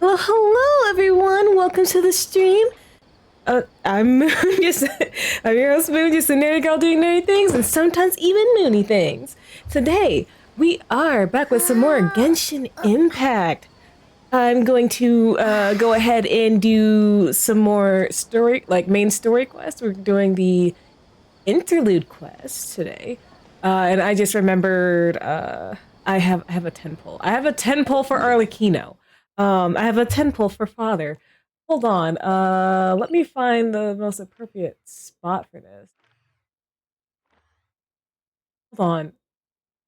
Well, hello everyone. Welcome to the stream. I'm Moon. Just, I'm your host Moon, just a nerdy girl doing nerdy things and sometimes even moony things. Today we are back with some more Genshin Impact. I'm going to go ahead and do some more story, like main story quests. We're doing the interlude quest today, and I just remembered I have a 10 pull. I have a 10 pull for Arlecchino. I have a 10 pull for Father. Hold on. Let me find the most appropriate spot for this. Hold on.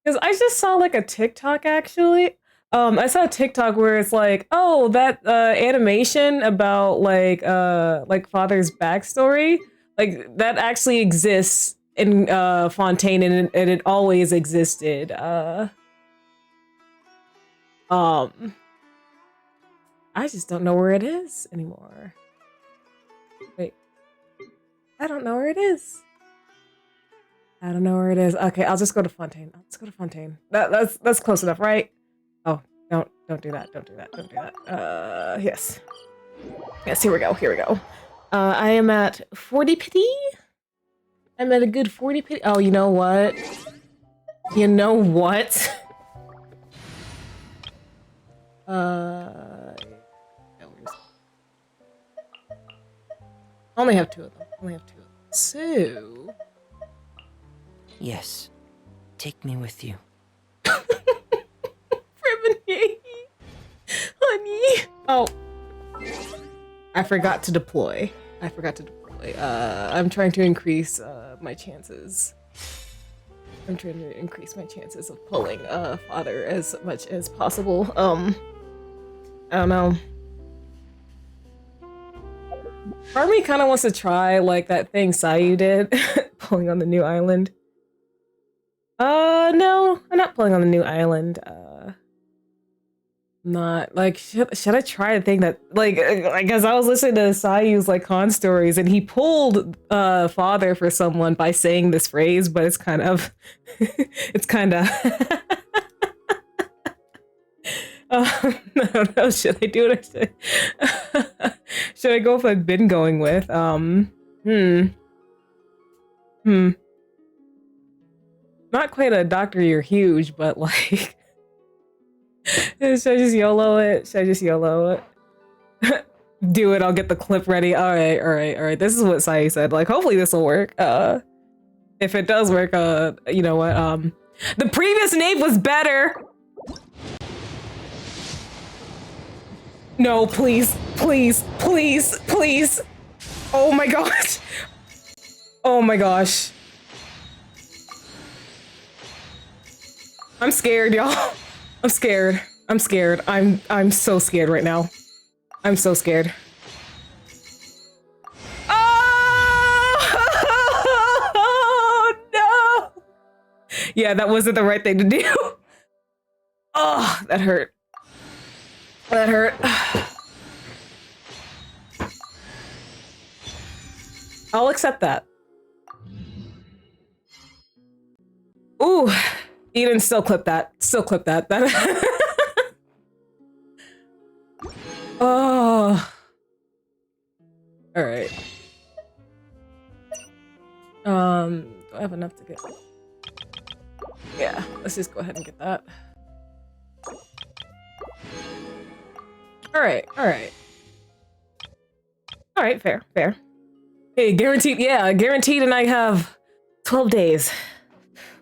Because I just saw like a TikTok actually. I saw a TikTok where it's like, oh, that animation about like Father's backstory, like that actually exists in Fontaine and it always existed. Um I just don't know where it is anymore. Wait. I don't know where it is. I don't know where it is. Okay, I'll just go to Fontaine. Let's go to Fontaine. That's close enough, right? Oh, don't do that. Don't do that. Don't do that. Yes. Yes, here we go. Here we go. I am at 40 pity. I'm at a good 40 pity. Oh, you know what? You know what? I only have two of them. Only have two of them. So. Yes. Take me with you. Honey. Oh. I forgot to deploy. I'm trying to increase my chances. I'm trying to increase my chances of pulling Father as much as possible. I don't know. Part of me kind of wants to try like that thing Sayu did, pulling on the new island. No, I'm not pulling on the new island. Not like should I try the thing that like I guess I was listening to Sayu's like con stories and he pulled Father for someone by saying this phrase, but it's kind of it's kind of I don't know, should I do it or should I go with what I've been going with? Not quite a Dr. You're Huge, but like should I just YOLO it? Should I just YOLO it? Do it, I'll get the clip ready. Alright. This is what Sayu said. Like, hopefully this will work. If it does work, you know what, the previous name was better! No, please. Oh my gosh. Oh my gosh. I'm scared, y'all. I'm scared. I'm so scared right now. I'm so scared. Oh no! Yeah, that wasn't the right thing to do. Oh, that hurt. That hurt. I'll accept that. Ooh. Eden, still clip that. That oh. Alright. Do I have enough to get? Yeah, let's just go ahead and get that. Alright. Alright, fair. Hey, guaranteed, yeah, guaranteed, and I have 12 days.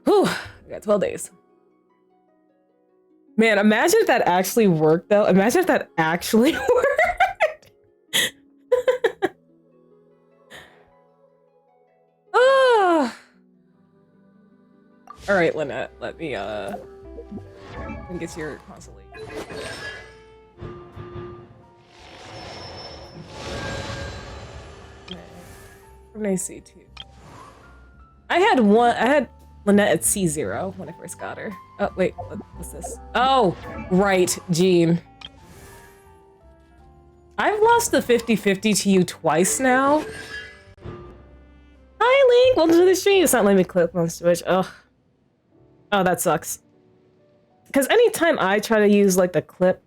Whew. I got 12 days. Man, imagine if that actually worked, though. Imagine if that actually worked. Oh. All right, Lynette, let me get your consolation. From AC2. I had Lynette at C0 when I first got her. Oh, wait, what's this? Oh, right, Jean. I've lost the 50-50 to you twice now. Hi, Link, welcome to the stream. It's not letting me click on Switch. Ugh. Oh, that sucks. Because anytime I try to use, like, the clip,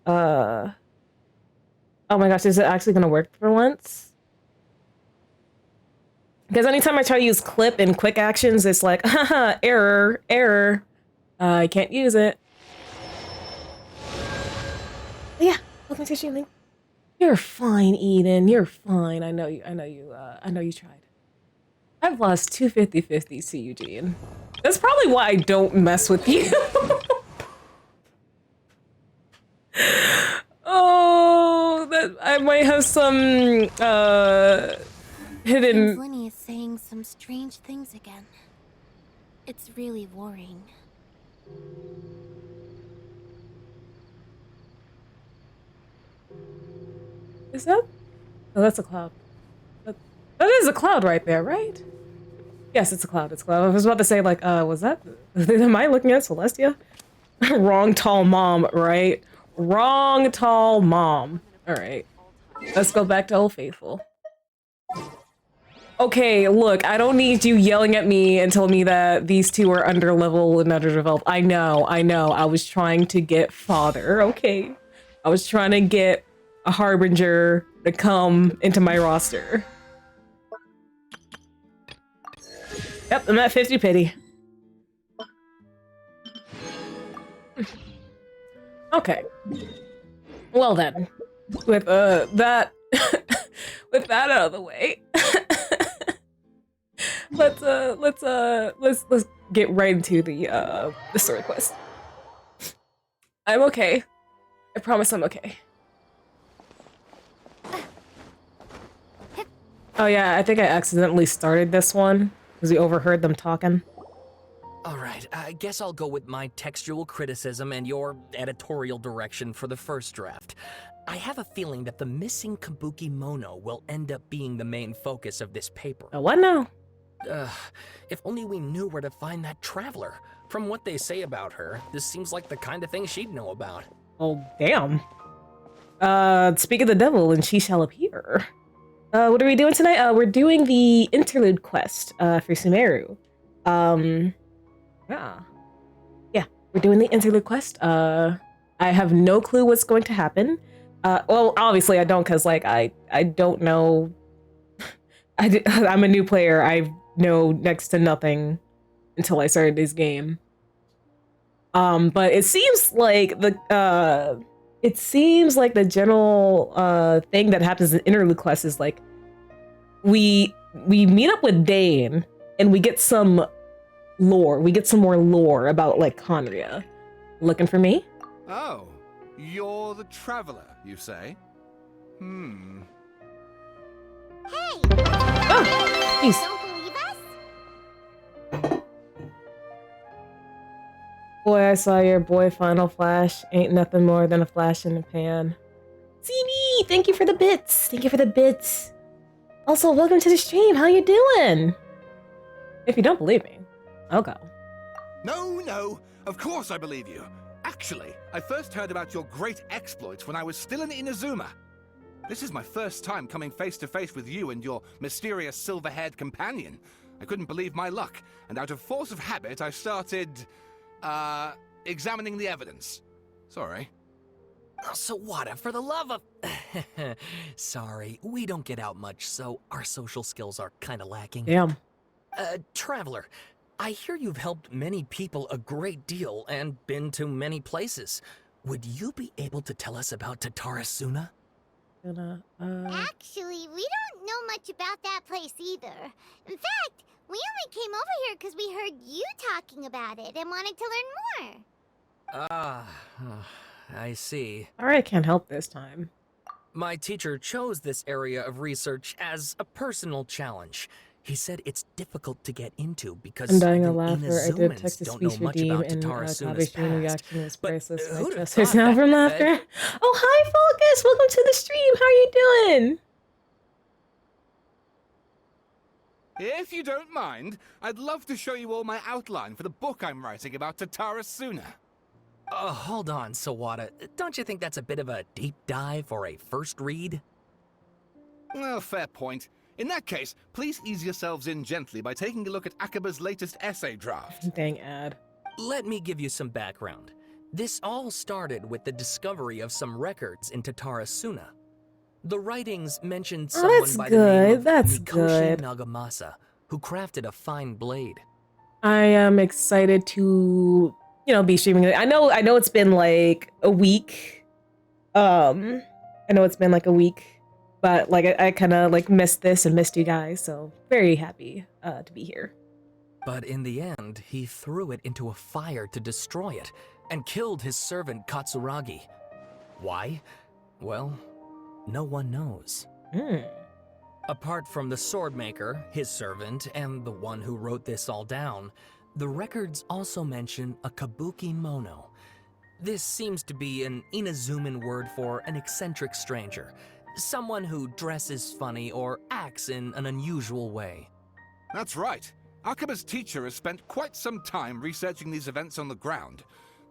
Oh my gosh, is it actually gonna work for once? Because anytime I try to use clip and quick actions, it's like, haha, error, error. I can't use it. But yeah, welcome to streaming. You're fine, Eden. You're fine. I know you. I know you tried. I've lost two 50-50s to Eugene. That's probably why I don't mess with you. Oh, that I might have some hidden. Dainsleif is saying some strange things again. It's really worrying. Is that? Oh, that's a cloud. That is a cloud right there, right? Yes, it's a cloud. It's a cloud. I was about to say, like, was that? Am I looking at Celestia? Wrong tall mom, right? Wrong tall mom. All right, let's go back to Old Faithful. Okay, look, I don't need you yelling at me and telling me that these two are underleveled and underdeveloped. I know. I was trying to get father, okay? I was trying to get a harbinger to come into my roster. Yep, I'm at 50 pity. Okay. Well then, with that with that out of the way, let's get right into the story quest. I'm okay. I promise I'm okay. Oh yeah, I think I accidentally started this one because we overheard them talking. Alright, I guess I'll go with my textual criticism and your editorial direction for the first draft. I have a feeling that the missing Kabuki Mono will end up being the main focus of this paper. Oh, what now? If only we knew where to find that traveler. From what they say about her, this seems like the kind of thing she'd know about. Oh, damn. Speak of the devil and she shall appear. What are we doing tonight? We're doing the interlude quest, for Sumeru. Yeah, we're doing the interlude quest. I have no clue what's going to happen. Well, obviously I don't, because, like, I don't know. I'm a new player. I know next to nothing until I started this game. But it seems like the general thing that happens in interlude quest is like we meet up with Dane and we get some lore. We get some more lore about, like, Conria. Looking for me? Oh, you're the traveler, you say? Hey! Oh, peace. Don't believe us? Boy, I saw your boy Final Flash. Ain't nothing more than a flash in the pan. CB, thank you for the bits. Thank you for the bits. Also, welcome to the stream. How you doing? If you don't believe me, I'll go. No, of course I believe you. Actually, I first heard about your great exploits when I was still in Inazuma. This is my first time coming face to face with you and your mysterious silver-haired companion. I couldn't believe my luck, and out of force of habit, I started, examining the evidence. Sorry. Oh, Sawada, for the love of... Sorry, we don't get out much, so our social skills are kinda lacking. Damn. Traveler, I hear you've helped many people a great deal and been to many places. Would you be able to tell us about Tatarasuna? Actually, we don't know much about that place either. In fact, we only came over here because we heard you talking about it and wanted to learn more. I see. Alright, I can't help this time. My teacher chose this area of research as a personal challenge. He said it's difficult to get into because I'm dying of even laughter. I did Inazumans text to don't know speech much redeem about and Tatarasuna's Tabe's reaction past. was But priceless. My who'd have chest hurts thought now that- from laughter. Oh, hi, Focus! Welcome to the stream. How are you doing? If you don't mind, I'd love to show you all my outline for the book I'm writing about Tatarasuna. Hold on, Sawada. Don't you think that's a bit of a deep dive or a first read? Well, fair point. In that case, please ease yourselves in gently by taking a look at Akaba's latest essay draft. Dang ad. Let me give you some background. This all started with the discovery of some records in Tatarasuna. The writings mentioned Oh, someone that's by the name good. of That's Mikoshi good. Nagamasa, who crafted a fine blade. I am excited to, be streaming it. I know it's been like a week. I know it's been like a week, but like I kind of like missed this and missed you guys, so very happy to be here. But in the end, he threw it into a fire to destroy it, and killed his servant Katsuragi. Why? Well, no one knows. Apart from the swordmaker, his servant, and the one who wrote this all down, the records also mention a kabuki mono. This seems to be an Inazuman word for an eccentric stranger, someone who dresses funny or acts in an unusual way. That's right. Akaba's teacher has spent quite some time researching these events on the ground.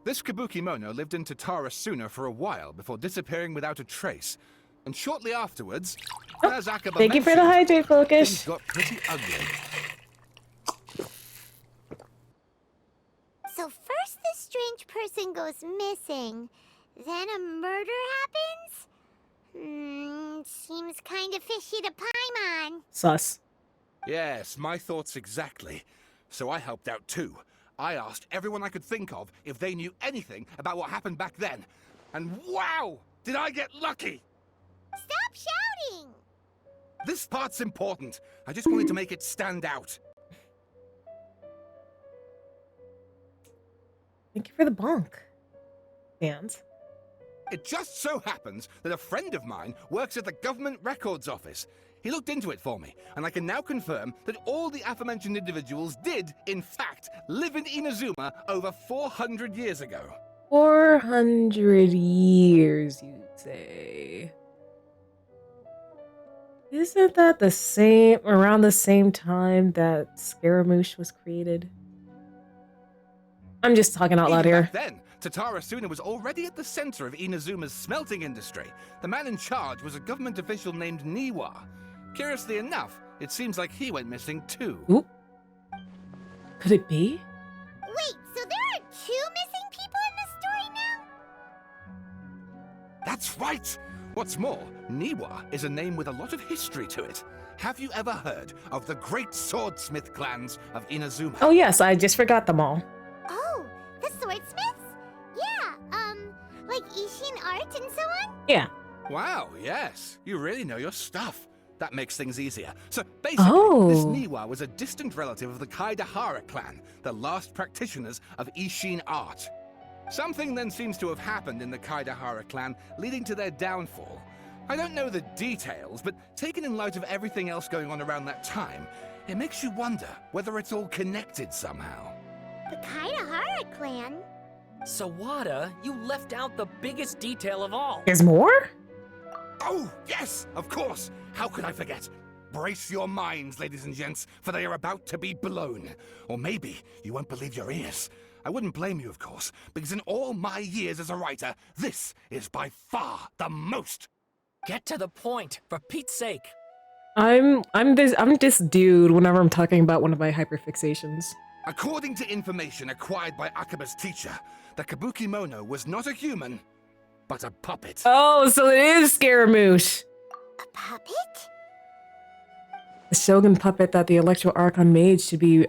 This kabuki mono lived in Tatarasuna for a while before disappearing without a trace. And shortly afterwards, as Akaba Thank you for the hydrate focus. things got pretty ugly. So first this strange person goes missing, then a murder happens? Seems kind of fishy to Paimon. Sus. Yes, my thoughts exactly. So I helped out too. I asked everyone I could think of if they knew anything about what happened back then. And wow! Did I get lucky! Stop shouting! This part's important. I just wanted to make it stand out. Thank you for the bonk. Fans. It just so happens that a friend of mine works at the government records office. He looked into it for me, and I can now confirm that all the aforementioned individuals did, in fact, live in Inazuma over 400 years ago. 400 years, you'd say. Isn't that around the same time that Scaramouche was created? I'm just talking out loud Even here. back then, Tatarasuna was already at the center of Inazuma's smelting industry. The man in charge was a government official named Niwa. Curiously enough, it seems like he went missing too. Oop. Could it be? Wait, so there are 2 missing people in the story now? That's right! What's more, Niwa is a name with a lot of history to it. Have you ever heard of the great swordsmith clans of Inazuma? Oh yes, I just forgot them all. Oh, the swordsmiths? Yeah, like Ishin art and so on? Yeah. Wow, yes. You really know your stuff. That makes things easier. So basically, this Niwa was a distant relative of the Kaidahara clan, the last practitioners of Ishin art. Something then seems to have happened in the Kaidahara clan, leading to their downfall. I don't know the details, but taken in light of everything else going on around that time, it makes you wonder whether it's all connected somehow. The Kaidahara clan? Sawada, you left out the biggest detail of all. There's more? Oh, yes, of course. How could I forget? Brace your minds, ladies and gents, for they are about to be blown. Or maybe you won't believe your ears. I wouldn't blame you, of course, because in all my years as a writer, this is by far the most. Get to the point, for Pete's sake. I'm this dude whenever I'm talking about one of my hyperfixations. According to information acquired by Akaba's teacher, the Kabuki Mono was not a human, but a puppet. Oh, so it is Scaramouche. A puppet? The Shogun puppet that the Electro Archon made should be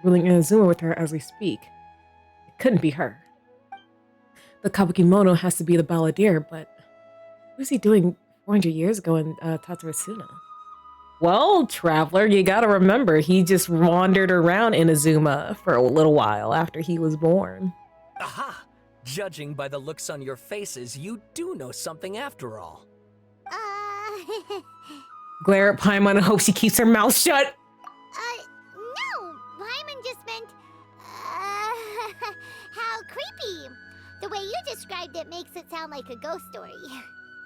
ruling Inazuma with her as we speak. It couldn't be her. The Kabuki Mono has to be the balladeer, but what was he doing 400 years ago in Tatarasuna? Well, traveler, you gotta remember, he just wandered around Inazuma for a little while after he was born. Aha! Judging by the looks on your faces, you do know something after all. Glare Glare at Paimon and hope she keeps her mouth shut. No! Paimon just meant, how creepy. The way you described it makes it sound like a ghost story.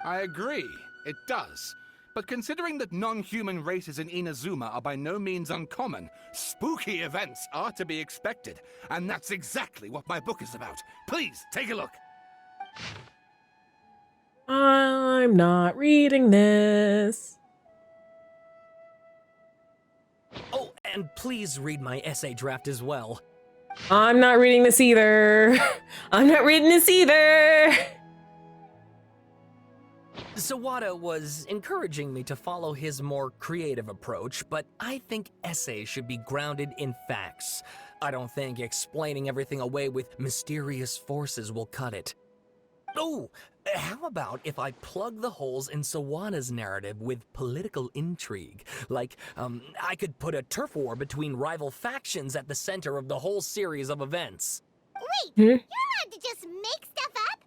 I agree, it does. But considering that non-human races in Inazuma are by no means uncommon, spooky events are to be expected. And that's exactly what my book is about. Please, take a look. I'm not reading this. Oh, and please read my essay draft as well. I'm not reading this either. I'm not reading this either. Sawada was encouraging me to follow his more creative approach, but I think essays should be grounded in facts. I don't think explaining everything away with mysterious forces will cut it. Oh, how about if I plug the holes in Sawada's narrative with political intrigue? Like, I could put a turf war between rival factions at the center of the whole series of events. Wait, you're allowed to just make stuff up?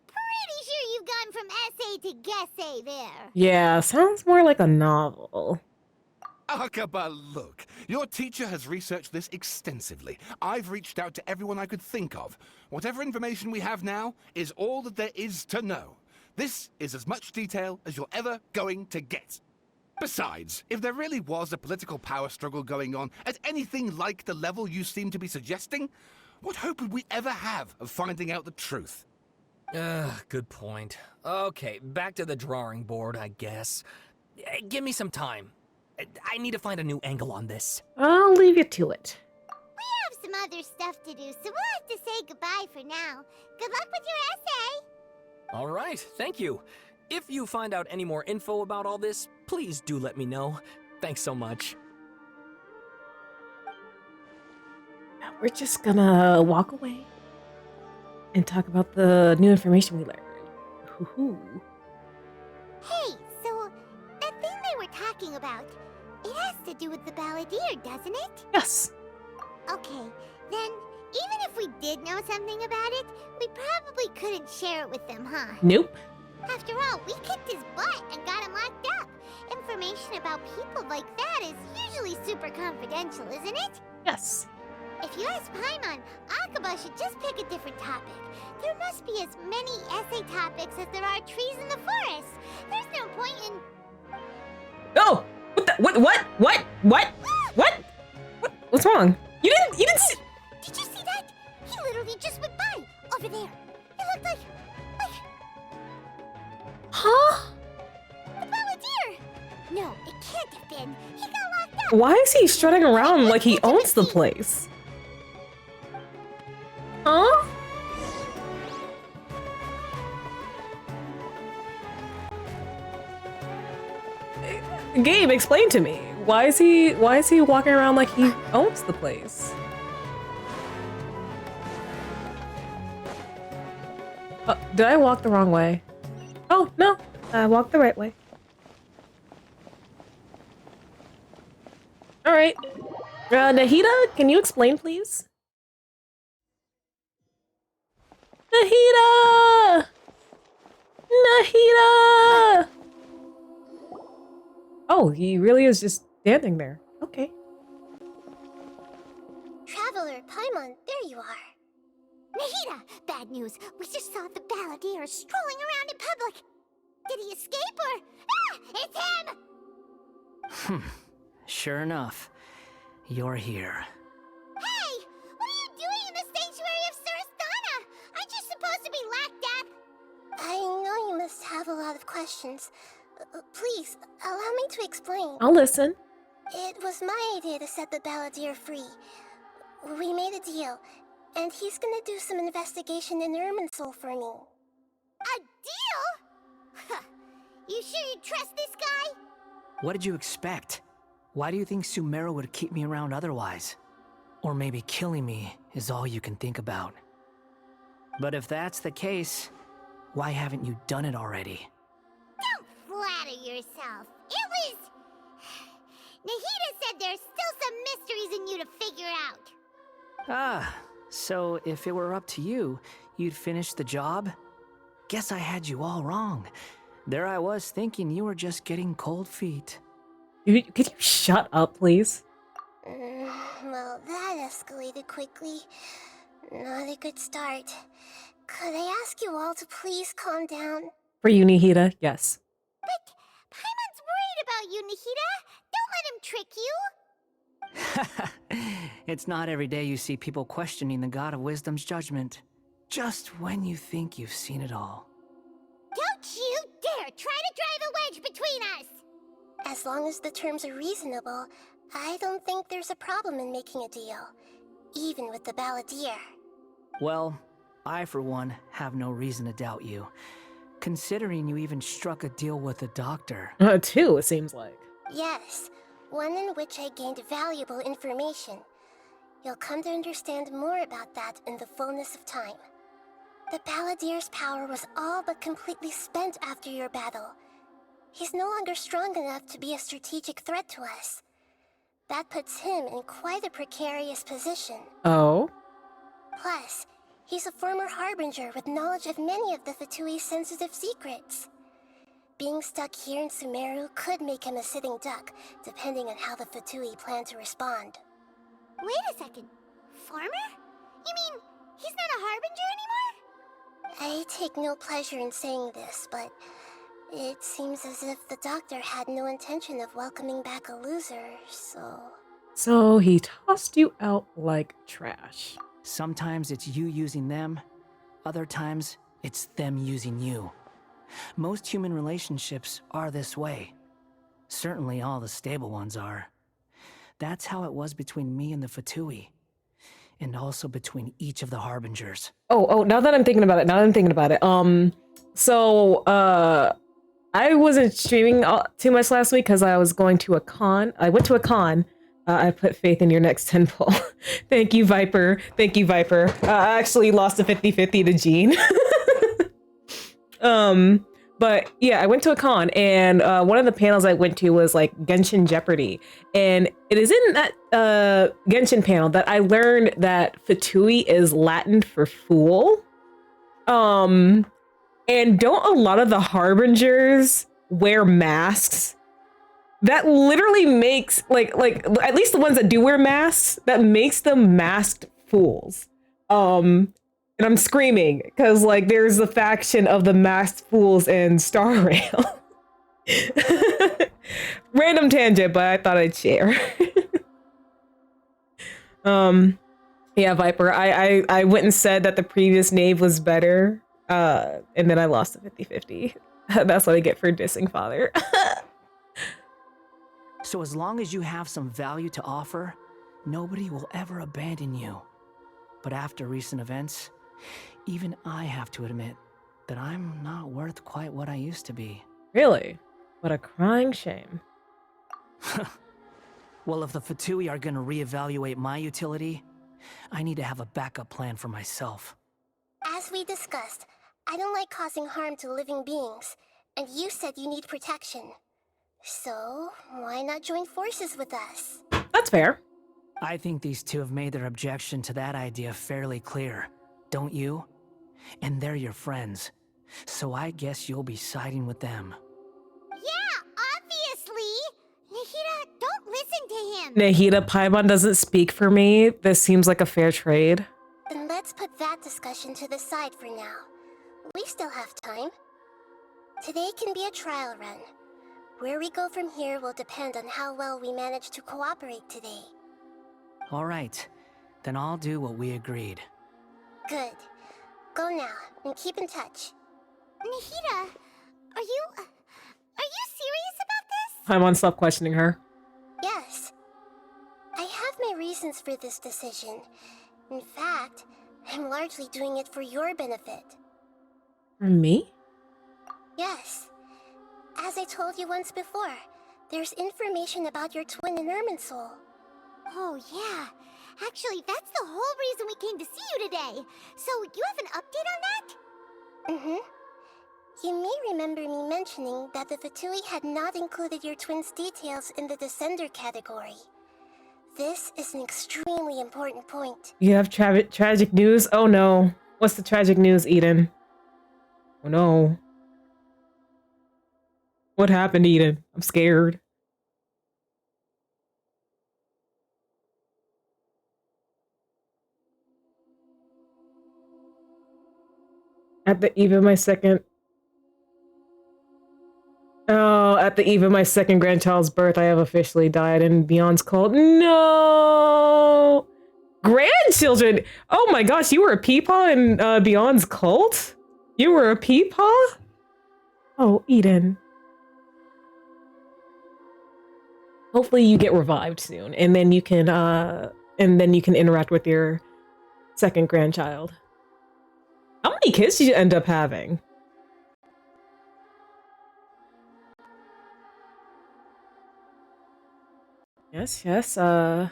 Pretty sure you've gone from essay to guessay there. Yeah, sounds more like a novel. Akaba, look. Your teacher has researched this extensively. I've reached out to everyone I could think of. Whatever information we have now is all that there is to know. This is as much detail as you're ever going to get. Besides, if there really was a political power struggle going on at anything like the level you seem to be suggesting, what hope would we ever have of finding out the truth? Good point. Okay, back to the drawing board, I guess. Give me some time. I need to find a new angle on this. I'll leave you to it. We have some other stuff to do, so we'll have to say goodbye for now. Good luck with your essay. All right, thank you. If you find out any more info about all this, please do let me know. Thanks so much. We're just gonna walk away and talk about the new information we learned. Hoo-hoo. Hey, so that thing they were talking about, it has to do with the balladeer, doesn't it? Yes. Okay, then even if we did know something about it, we probably couldn't share it with them, huh? Nope. After all, we kicked his butt and got him locked up. Information about people like that is usually super confidential, isn't it? Yes. If you ask Paimon, Akaba should just pick a different topic. There must be as many essay topics as there are trees in the forest. There's no point in... Oh! What the? What? What's wrong? You didn't see... Did you see that? He literally just went by, over there. It looked like... Huh? the balladeer! No, it can't have been. He got locked up. Why is he strutting around like he owns the place? Huh? Gabe, explain to me. Why is he walking around like he owns the place? Did I walk the wrong way? Oh, no. I walked the right way. All right. Nahida, can you explain, please? Nahida! Nahida! Oh, he really is just standing there. Okay. Traveler, Paimon, there you are. Nahida! Bad news. We just saw the balladeer strolling around in public. Did he escape or... Ah! It's him! Sure enough, you're here. Hey! What are you doing in the sanctuary of Surasthana? Aren't you supposed to be locked up? I know you must have a lot of questions. Please, allow me to explain. I'll listen. It was my idea to set the balladeer free. We made a deal, and he's gonna do some investigation in Irminsul for me. A deal? Huh. You sure you trust this guy? What did you expect? Why do you think Sumeru would keep me around otherwise? Or maybe killing me is all you can think about. But if that's the case, why haven't you done it already? Don't flatter yourself. It was... Nahida said there's still some mysteries in you to figure out. Ah, so if it were up to you, you'd finish the job? Guess I had you all wrong. There I was thinking you were just getting cold feet. Could you shut up, please? Well, that escalated quickly. Not a good start. Could I ask you all to please calm down? For you, Nahida, yes. But Paimon's worried about you, Nahida. Don't let him trick you. It's not every day you see people questioning the God of Wisdom's judgment. Just when you think you've seen it all. Don't you dare try to drive a wedge between us! As long as the terms are reasonable, I don't think there's a problem in making a deal. Even with the balladeer. Well, I for one have no reason to doubt you. considering you even struck a deal with the doctor. Two, it seems like. Yes, one in which I gained valuable information. You'll come to understand more about that in the fullness of time. The Balladeer's power was all but completely spent after your battle. He's no longer strong enough to be a strategic threat to us. That puts him in quite a precarious position. Oh? Plus, he's a former Harbinger with knowledge of many of the Fatui's sensitive secrets. Being stuck here in Sumeru could make him a sitting duck, depending on how the Fatui plan to respond. Wait a second. Farmer? You mean he's not a Harbinger anymore? I take no pleasure in saying this, but it seems as if the doctor had no intention of welcoming back a loser, so... So he tossed you out like trash. Sometimes it's you using them, other times it's them using you. Most human relationships are this way. Certainly all the stable ones are. That's how it was between me and the Fatui. And also between each of the Harbingers. Oh, now that I'm thinking about it, I wasn't streaming too much last week because I was going to a con. I went to a con. I put faith in your next 10 pull. Thank you, Viper. I actually lost a 50-50 to Jean. But yeah, I went to a con, and one of the panels I went to was like Genshin Jeopardy. And it is in that Genshin panel that I learned that Fatui is Latin for fool. And don't a lot of the Harbingers wear masks? That literally makes like at least the ones that do wear masks, that makes them masked fools. And I'm screaming because like there's a faction of the masked fools in Star Rail. Random tangent, but I thought I'd share. Yeah, Viper. I went and said that the previous Knave was better. And then I lost a 50-50. That's what I get for dissing father. So as long as you have some value to offer, nobody will ever abandon you. But after recent events, even I have to admit that I'm not worth quite what I used to be. Really? What a crying shame. Well, if the Fatui are gonna reevaluate my utility, I need to have a backup plan for myself. As we discussed, I don't like causing harm to living beings, and you said you need protection. So, why not join forces with us? That's fair. I think these two have made their objection to that idea fairly clear, don't you? And they're your friends, so I guess you'll be siding with them. Yeah, obviously! Nahida, don't listen to him! Nahida, Paimon doesn't speak for me. This seems like a fair trade. Then let's put that discussion to the side for now. We still have time. Today can be a trial run. Where we go from here will depend on how well we manage to cooperate today. All right, then I'll do what we agreed. Good. Go now, and keep in touch. Nahida, are you serious about this? Paimon, stop questioning her. Yes. I have my reasons for this decision. In fact, I'm largely doing it for your benefit. For me? Yes. As I told you once before, there's information about your twin in Irminsul. Oh, yeah. Actually, that's the whole reason we came to see you today. So, you have an update on that? Mm-hmm. You may remember me mentioning that the Fatui had not included your twin's details in the Descender category. This is an extremely important point. You have tragic news? Oh no. What's the tragic news, Eden? Oh no. What happened, Eden? I'm scared. At the eve of my second... Oh, at the eve of my second grandchild's birth, I have officially died in Beyond's Cult. No! Grandchildren! Oh my gosh, you were a peepaw in Beyond's Cult? You were a peepaw? Oh, Eden. Hopefully you get revived soon, and then you can interact with your second grandchild. How many kids did you end up having? Yes, yes, okay.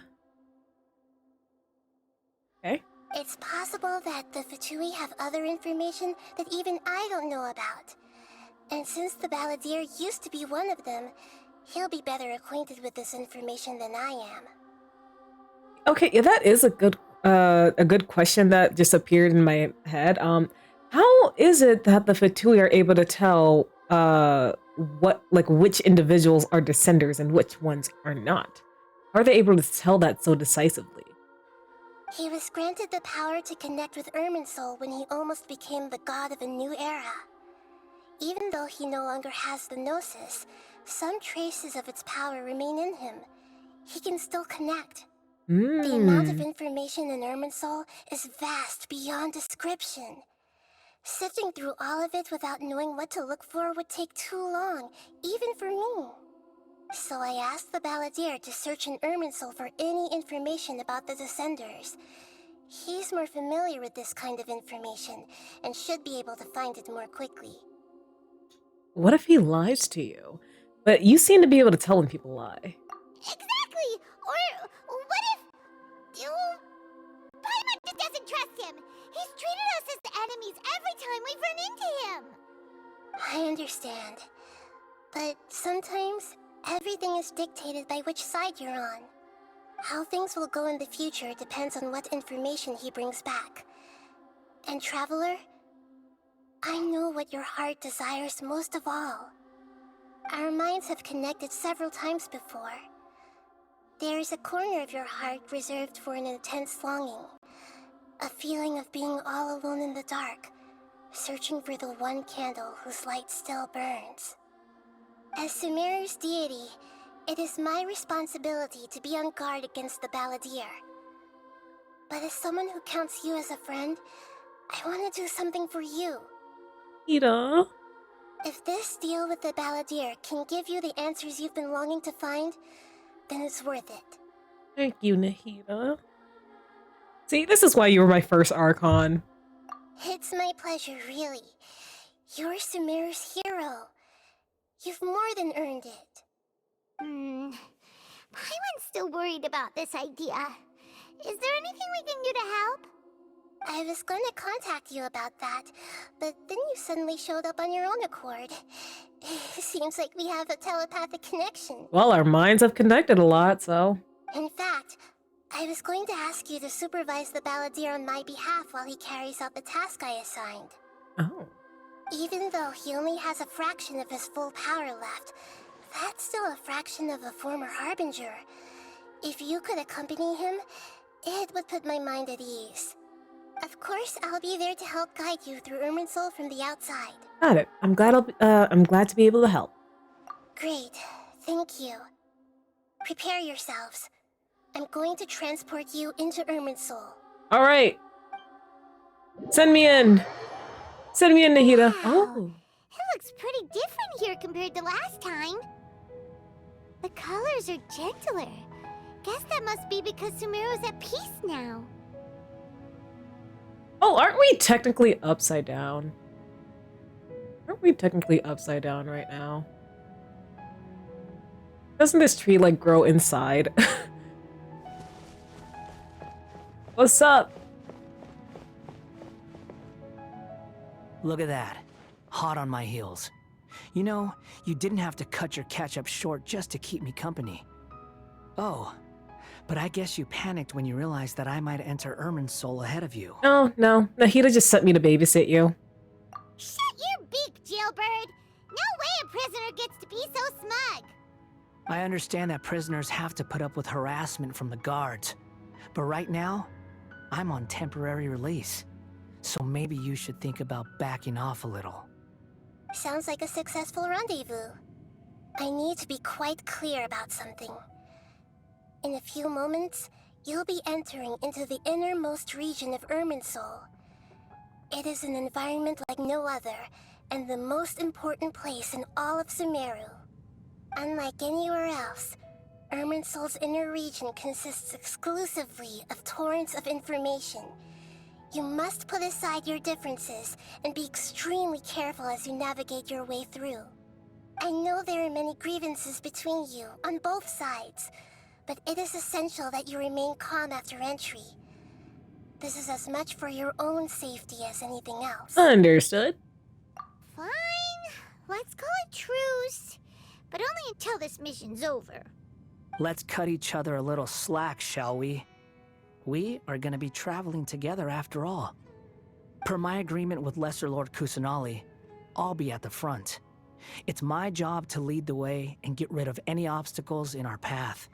It's possible that the Fatui have other information that even I don't know about. And since the Balladeer used to be one of them, he'll be better acquainted with this information than I am. Okay, yeah, that is a good question that just appeared in my head. How is it that the Fatui are able to tell what like which individuals are descenders and which ones are not? How are they able to tell that so decisively? He was granted the power to connect with Irminsul when he almost became the god of a new era. Even though he no longer has the Gnosis, some traces of its power remain in him. He can still connect. The amount of information in Irminsul is vast beyond description. Sifting through all of it without knowing what to look for would take too long, even for me. So I asked the Balladeer to search in Irminsul for any information about the Descenders. He's more familiar with this kind of information, and should be able to find it more quickly. What if he lies to you? But you seem to be able to tell when people lie. Exactly! Or what if... Paimon just doesn't trust him! He's treated us as enemies every time we've run into him! I understand. But sometimes, everything is dictated by which side you're on. How things will go in the future depends on what information he brings back. And Traveler, I know what your heart desires most of all. Our minds have connected several times before. There is a corner of your heart reserved for an intense longing. A feeling of being all alone in the dark, searching for the one candle whose light still burns. As Sumeru's deity, it is my responsibility to be on guard against the Balladeer. But as someone who counts you as a friend, I want to do something for you. Ida. If this deal with the Balladeer can give you the answers you've been longing to find, then it's worth it. Thank you, Nahida. See, this is why you were my first Archon. It's my pleasure, really. You're Sumeru's hero. You've more than earned it. Paimon's still worried about this idea. Is there anything we can do to help? I was going to contact you about that, but then you suddenly showed up on your own accord. Seems like we have a telepathic connection. Well, our minds have connected a lot, so... In fact, I was going to ask you to supervise the Balladeer on my behalf while he carries out the task I assigned. Oh. Even though he only has a fraction of his full power left, that's still a fraction of a former Harbinger. If you could accompany him, it would put my mind at ease. Of course, I'll be there to help guide you through Irminsul from the outside. Got it. I'm glad to be able to help. Great. Thank you. Prepare yourselves. I'm going to transport you into Irminsul. All right. Send me in. Send me in, Nahida. Wow. Oh. It looks pretty different here compared to last time. The colors are gentler. Guess that must be because Sumeru's at peace now. Oh, aren't we technically upside down? Aren't we technically upside down right now? Doesn't this tree, like, grow inside? What's up? Look at that. Hot on my heels. You know, you didn't have to cut your catch-up short just to keep me company. Oh, but I guess you panicked when you realized that I might enter Irminsul ahead of you. Oh, no. Nahida just sent me to babysit you. Shut your beak, jailbird! No way a prisoner gets to be so smug! I understand that prisoners have to put up with harassment from the guards. But right now, I'm on temporary release. So maybe you should think about backing off a little. Sounds like a successful rendezvous. I need to be quite clear about something. In a few moments, you'll be entering into the innermost region of Irminsul. It is an environment like no other, and the most important place in all of Sumeru. Unlike anywhere else, Irminsul's inner region consists exclusively of torrents of information. You must put aside your differences and be extremely careful as you navigate your way through. I know there are many grievances between you on both sides, but it is essential that you remain calm after entry. This is as much for your own safety as anything else. Understood. Fine. Let's call it truce. But only until this mission's over. Let's cut each other a little slack, shall we? We are gonna be traveling together after all. Per my agreement with Lesser Lord Kusanali, I'll be at the front. It's my job to lead the way and get rid of any obstacles in our path.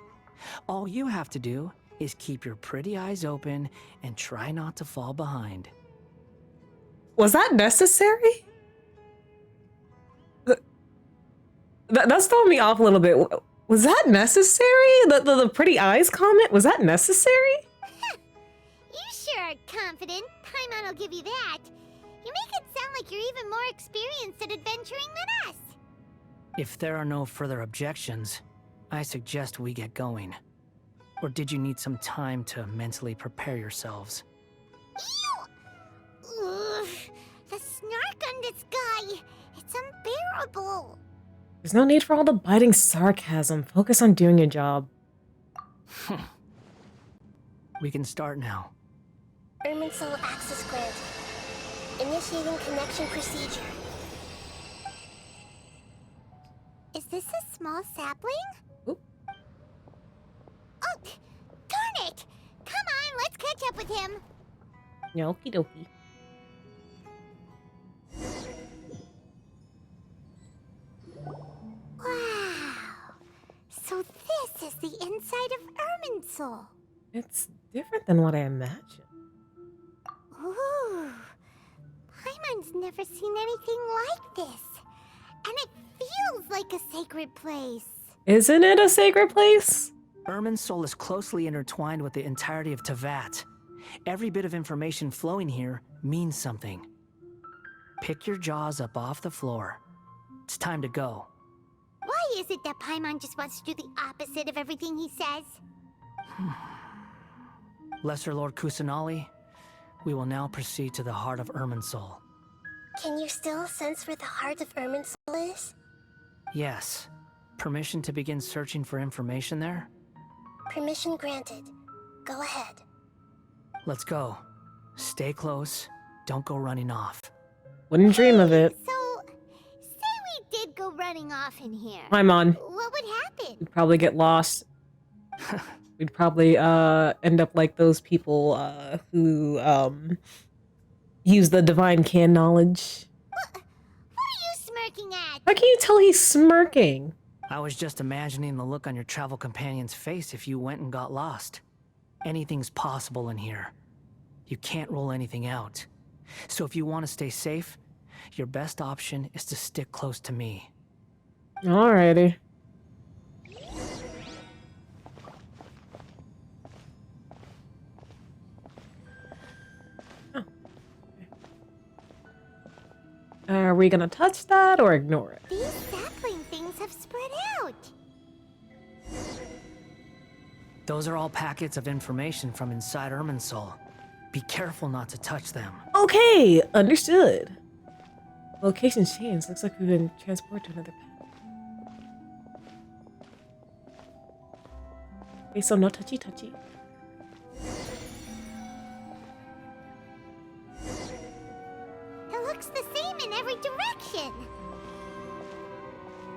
All you have to do is keep your pretty eyes open and try not to fall behind. Was that necessary? That's throwing me off a little bit. Was that necessary? The pretty eyes comment? Was that necessary? You sure are confident. Paimon will give you that. You make it sound like you're even more experienced at adventuring than us. If there are no further objections, I suggest we get going. Or did you need some time to mentally prepare yourselves? Ew! Ugh, the snark on this guy. It's unbearable. There's no need for all the biting sarcasm. Focus on doing your job. We can start now. Irminsul access granted. Initiating connection procedure. Is this a small sapling? Oop. Oh, darn it! Come on, let's catch up with him. Okie dokie. Wow. So this is the inside of Irminsul. It's different than what I imagined. Ooh. Paimon's never seen anything like this. And it feels like a sacred place. Isn't it a sacred place? Irminsul is closely intertwined with the entirety of Teyvat. Every bit of information flowing here means something. Pick your jaws up off the floor. It's time to go. Why is it that Paimon just wants to do the opposite of everything he says? Lesser Lord Kusanali, we will now proceed to the heart of Irminsul. Can you still sense where the heart of Irminsul is? Yes. Permission to begin searching for information there? Permission granted. Go ahead. Let's go. Stay close. Don't go running off. Wouldn't dream of it. So, say we did go running off in here. I'm on. What would happen? We'd probably get lost. We'd probably end up like those people who use the divine can knowledge. What are you smirking at? How can you tell he's smirking? I was just imagining the look on your travel companion's face if you went and got lost. Anything's possible in here. You can't rule anything out. So if you want to stay safe, your best option is to stick close to me. Alrighty. Oh. Are we gonna touch that or ignore it? These sapling things have spread out. Those are all packets of information from inside Irminsul. Be careful not to touch them. Okay, understood. Location changed. Looks like we've been transported to another path. Okay, so no touchy touchy. It looks the same in every direction.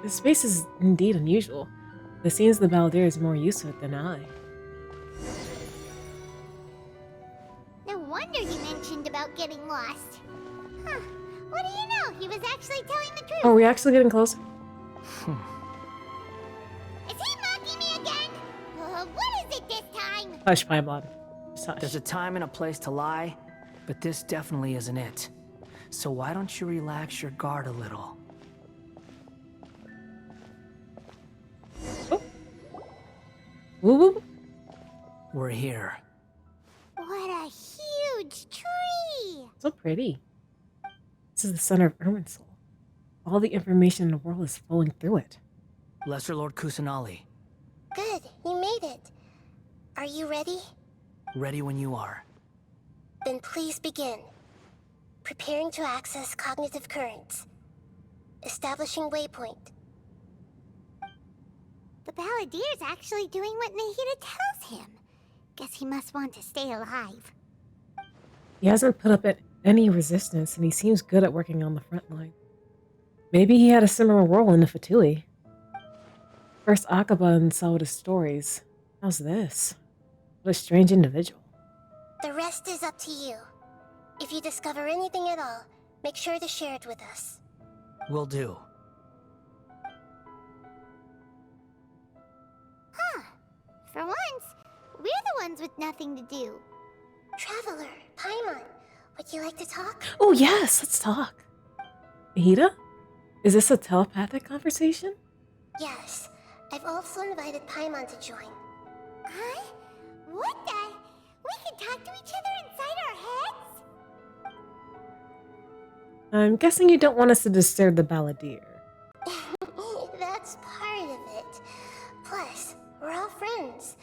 This space is indeed unusual. The scenes of the Baldir is more used to it than I. No wonder he mentioned about getting lost. Huh. What do you know? He was actually telling the truth. Are we actually getting closer? Is he mocking me again? What is it this time? Hush, Paimon. Just hush. There's a time and a place to lie, but this definitely isn't it. So why don't you relax your guard a little? Oh. Woo woo. We're here. What a huge tree! So pretty. This is the center of Irminsul. All the information in the world is flowing through it. Lesser Lord Kusanali, Good, you made it. Are you ready? ready when you are. Then please begin. Preparing to access cognitive currents. Establishing waypoint. The Balladier's actually doing what Nahida tells him. Guess he must want to stay alive. He hasn't put up any resistance, and he seems good at working on the front line. Maybe he had a similar role in the Fatui. First Akaba and Sawada's stories. How's this? What a strange individual. The rest is up to you. If you discover anything at all, make sure to share it with us. Will do. Huh. For once, we're the ones with nothing to do. Traveler, Paimon, would you like to talk? Oh yes, let's talk. Hida? Is this a telepathic conversation? Yes. I've also invited Paimon to join. Huh? What the? We can talk to each other inside our heads? I'm guessing you don't want us to disturb the Balladeer. That's part of it. Plus, we're all friends.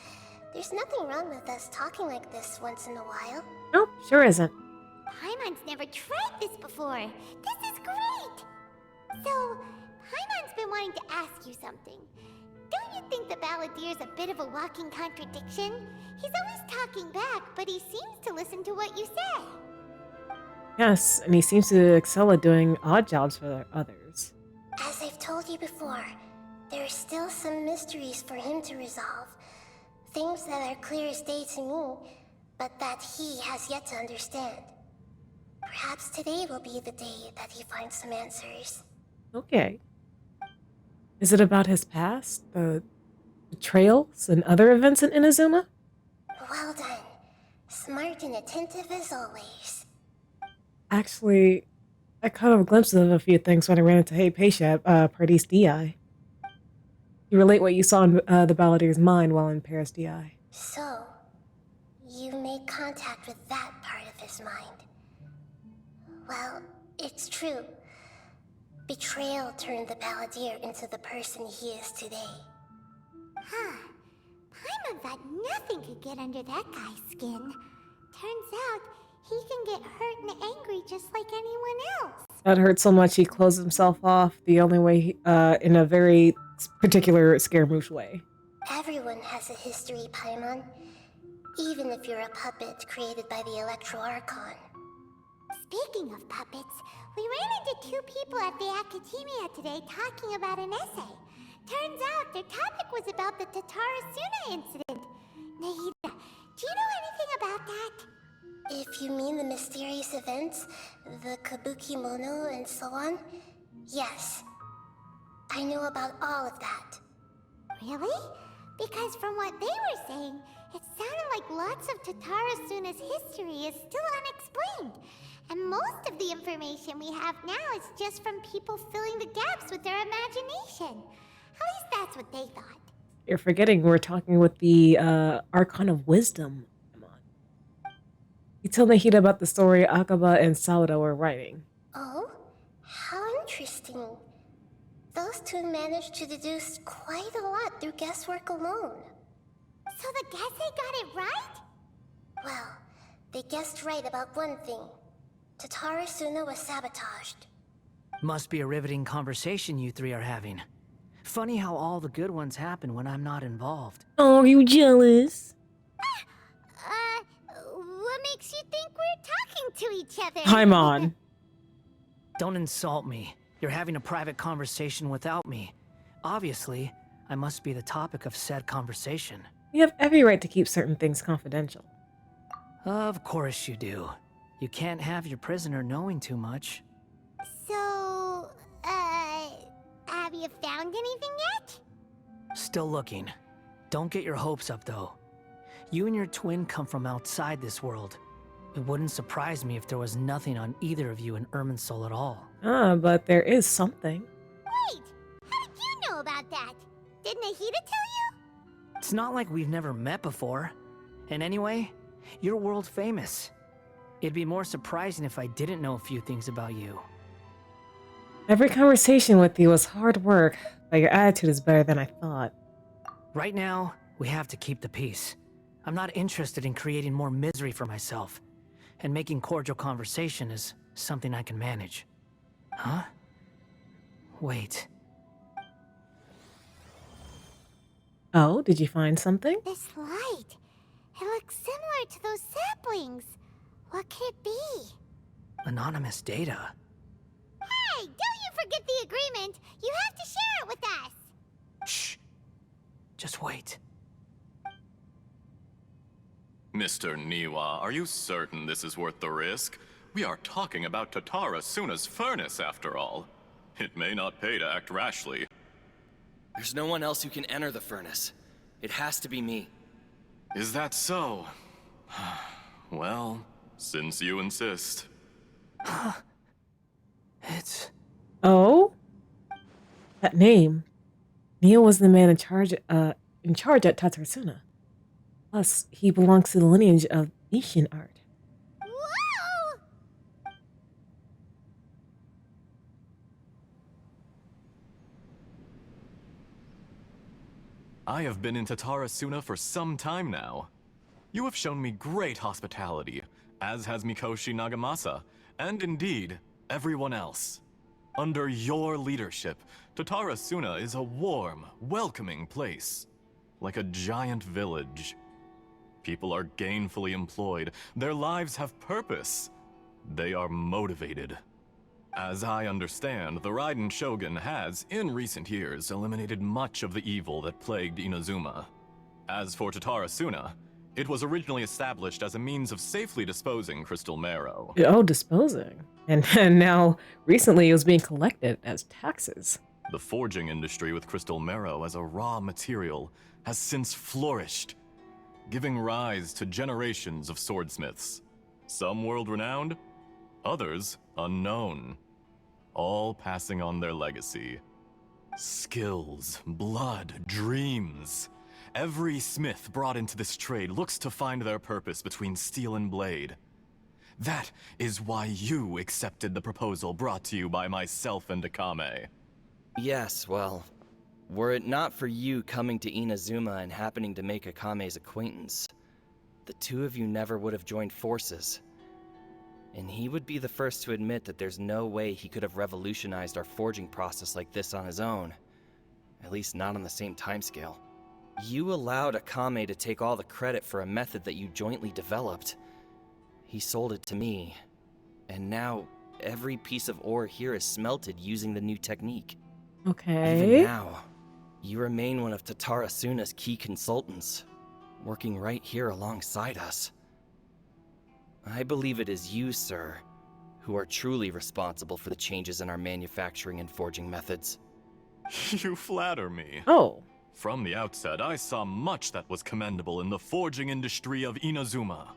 There's nothing wrong with us talking like this once in a while. Nope, sure isn't. Paimon's never tried this before. This is great! So, Paimon's been wanting to ask you something. Don't you think the Balladier's a bit of a walking contradiction? He's always talking back, but he seems to listen to what you say. Yes, and he seems to excel at doing odd jobs for others. As I've told you before, there are still some mysteries for him to resolve. Things that are clear as day to me, but that he has yet to understand. Perhaps today will be the day that he finds some answers. Okay. Is it about his past? The betrayals and other events in Inazuma? Well done. Smart and attentive as always. Actually, I caught a glimpse of a few things when I ran into Hypatia at Paradise DI. You relate what you saw in the Balladier's mind while in Paris DI. So, you made contact with that part of his mind. Well, it's true. Betrayal turned the Balladeer into the person he is today. Huh. Paimon thought nothing could get under that guy's skin. Turns out, he can get hurt and angry just like anyone else. That hurt so much he closed himself off the only way, in a very particular Scaramouche way. Everyone has a history, Paimon. Even if you're a puppet created by the Electro Archon. Speaking of puppets, we ran into two people at the Academia today talking about an essay. Turns out their topic was about the Tatarasuna incident. Nahida, do you know anything about that? If you mean the mysterious events, the Kabuki Mono and so on, yes. I know about all of that. Really? Because from what they were saying, it sounded like lots of Tatarasuna's history is still unexplained. And most of the information we have now is just from people filling the gaps with their imagination. At least that's what they thought. You're forgetting we're talking with the Archon of Wisdom. Come on. He told Nahida about the story Akaba and Sawada were writing. Oh? How interesting. Those two managed to deduce quite a lot through guesswork alone. So the Gase got it right? Well, they guessed right about one thing. Tatarasuna was sabotaged. Must be a riveting conversation you three are having. Funny how all the good ones happen when I'm not involved. Oh, you jealous? What makes you think we're talking to each other? Paimon. Don't insult me. You're having a private conversation without me. Obviously, I must be the topic of said conversation. You have every right to keep certain things confidential. Of course you do. You can't have your prisoner knowing too much. So, have you found anything yet? Still looking. Don't get your hopes up, though. You and your twin come from outside this world. It wouldn't surprise me if there was nothing on either of you in Irminsul at all. Ah, but there is something. Wait! How did you know about that? Did Nahida tell you? It's not like we've never met before. And anyway, you're world famous. It'd be more surprising if I didn't know a few things about you. Every conversation with you was hard work, but your attitude is better than I thought. Right now, we have to keep the peace. I'm not interested in creating more misery for myself. And making cordial conversation is something I can manage. Huh? Wait. Oh, did you find something? This light. It looks similar to those saplings. What could it be? Anonymous data. Hey, don't you forget the agreement! You have to share it with us! Shh. Just wait. Mr. Niwa, are you certain this is worth the risk? We are talking about Tatara Suna's furnace, after all. It may not pay to act rashly. There's no one else who can enter the furnace. It has to be me. Is that so? Well, since you insist. It's... Oh? That name. Neo was the man in charge at Tatarsuna. Plus, he belongs to the lineage of Ishin art. Whoa! I have been in Tatara Suna for some time now. You have shown me great hospitality, as has Mikoshi Nagamasa, and indeed, everyone else. Under your leadership, Tatara Suna is a warm, welcoming place. Like a giant village. People are gainfully employed, their lives have purpose. They are motivated. As I understand, the Raiden Shogun has, in recent years, eliminated much of the evil that plagued Inazuma. As for Tatara Suna, it was originally established as a means of safely disposing crystal marrow. Oh, disposing. And now, recently, it was being collected as taxes. The forging industry with crystal marrow as a raw material has since flourished, giving rise to generations of swordsmiths. Some world-renowned, others unknown, all passing on their legacy. Skills, blood, dreams. Every smith brought into this trade looks to find their purpose between steel and blade. That is why you accepted the proposal brought to you by myself and Akame. Yes, well, were it not for you coming to Inazuma and happening to make Akame's acquaintance, the two of you never would have joined forces. And he would be the first to admit that there's no way he could have revolutionized our forging process like this on his own. At least not on the same timescale. You allowed Akame to take all the credit for a method that you jointly developed. He sold it to me, and now every piece of ore here is smelted using the new technique. Okay. Even now, you remain one of Tatara Suna's key consultants, working right here alongside us. I believe it is you, sir, who are truly responsible for the changes in our manufacturing and forging methods. You flatter me. Oh. From the outset, I saw much that was commendable in the forging industry of Inazuma.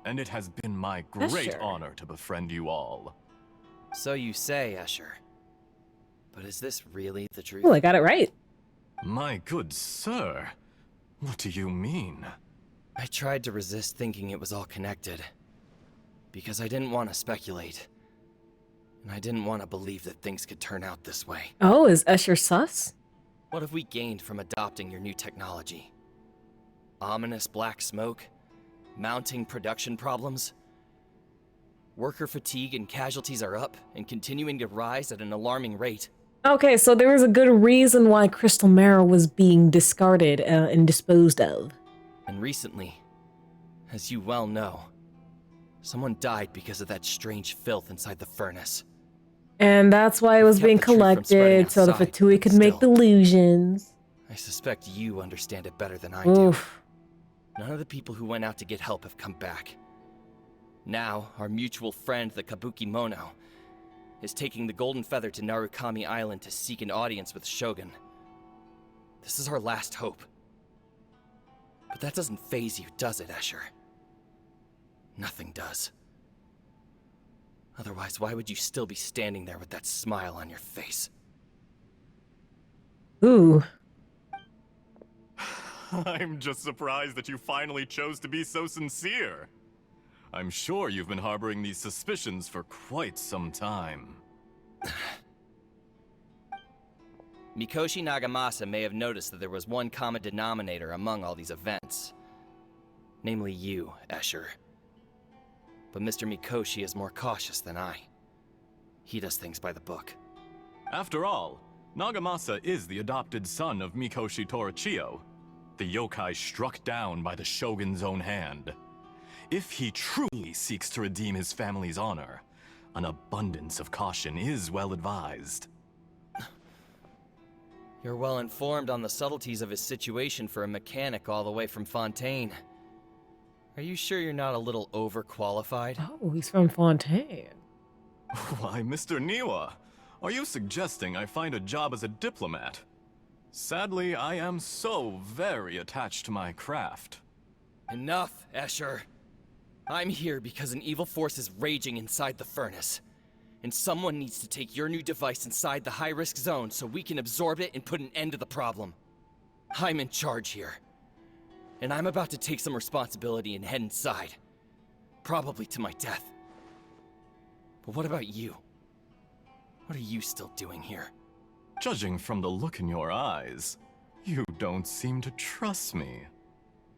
And it has been my great honor to befriend you all. So you say, Escher. But is this really the truth? Oh, I got it right. My good sir, what do you mean? I tried to resist thinking it was all connected. Because I didn't want to speculate. And I didn't want to believe that things could turn out this way. Oh, is Escher sus? What have we gained from adopting your new technology? Ominous black smoke? Mounting production problems? Worker fatigue and casualties are up and continuing to rise at an alarming rate. Okay, so there was a good reason why crystal marrow was being discarded and disposed of. And recently, as you well know, someone died because of that strange filth inside the furnace. And that's why it was being collected, so the Fatui could make delusions. I suspect you understand it better than I Oof. do. None of the people who went out to get help have come back. Now, our mutual friend, the Kabuki Mono, is taking the Golden Feather to Narukami Island to seek an audience with Shogun. This is our last hope. But that doesn't faze you, does it, Escher? Nothing does. Otherwise, why would you still be standing there with that smile on your face? Ooh. I'm just surprised that you finally chose to be so sincere. I'm sure you've been harboring these suspicions for quite some time. Mikoshi Nagamasa may have noticed that there was one common denominator among all these events. Namely you, Escher. But Mr. Mikoshi is more cautious than I. He does things by the book. After all, Nagamasa is the adopted son of Mikoshi Torichio, the yokai struck down by the shogun's own hand. If he truly seeks to redeem his family's honor, an abundance of caution is well advised. You're well informed on the subtleties of his situation for a mechanic all the way from Fontaine. Are you sure you're not a little overqualified? Oh, he's from Fontaine. Why, Mr. Niwa, are you suggesting I find a job as a diplomat? Sadly, I am so very attached to my craft. Enough, Escher. I'm here because an evil force is raging inside the furnace. And someone needs to take your new device inside the high-risk zone so we can absorb it and put an end to the problem. I'm in charge here. And I'm about to take some responsibility and head inside. Probably to my death. But what about you? What are you still doing here? Judging from the look in your eyes, you don't seem to trust me.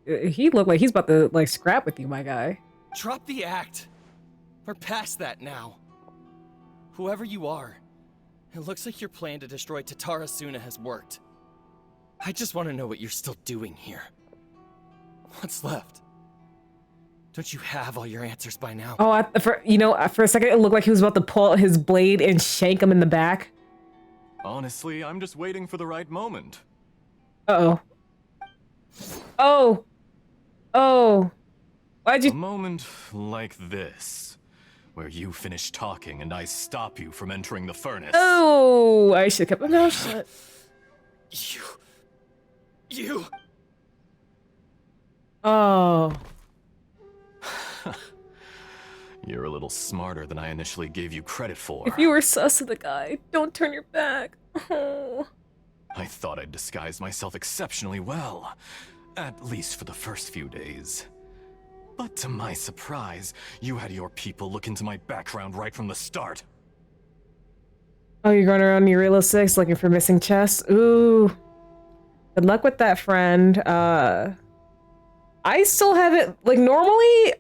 He looked like he's about to, like, scrap with you, my guy. Drop the act! We're past that now. Whoever you are, it looks like your plan to destroy Tatarasuna has worked. I just want to know what you're still doing here. What's left? Don't you have all your answers by now? Oh, for a second it looked like he was about to pull out his blade and shank him in the back. Honestly, I'm just waiting for the right moment. Uh-oh. Oh. Oh. Why'd you... A moment like this, where you finish talking and I stop you from entering the furnace. Oh, I should have kept my mouth shut. You... Oh. You're a little smarter than I initially gave you credit for. If you were sus of the guy, don't turn your back. Oh. I thought I'd disguised myself exceptionally well, at least for the first few days. But to my surprise, you had your people look into my background right from the start. Oh, you're going around Urilla 6 looking for missing chests? Ooh. Good luck with that, friend. I still haven't, like, normally,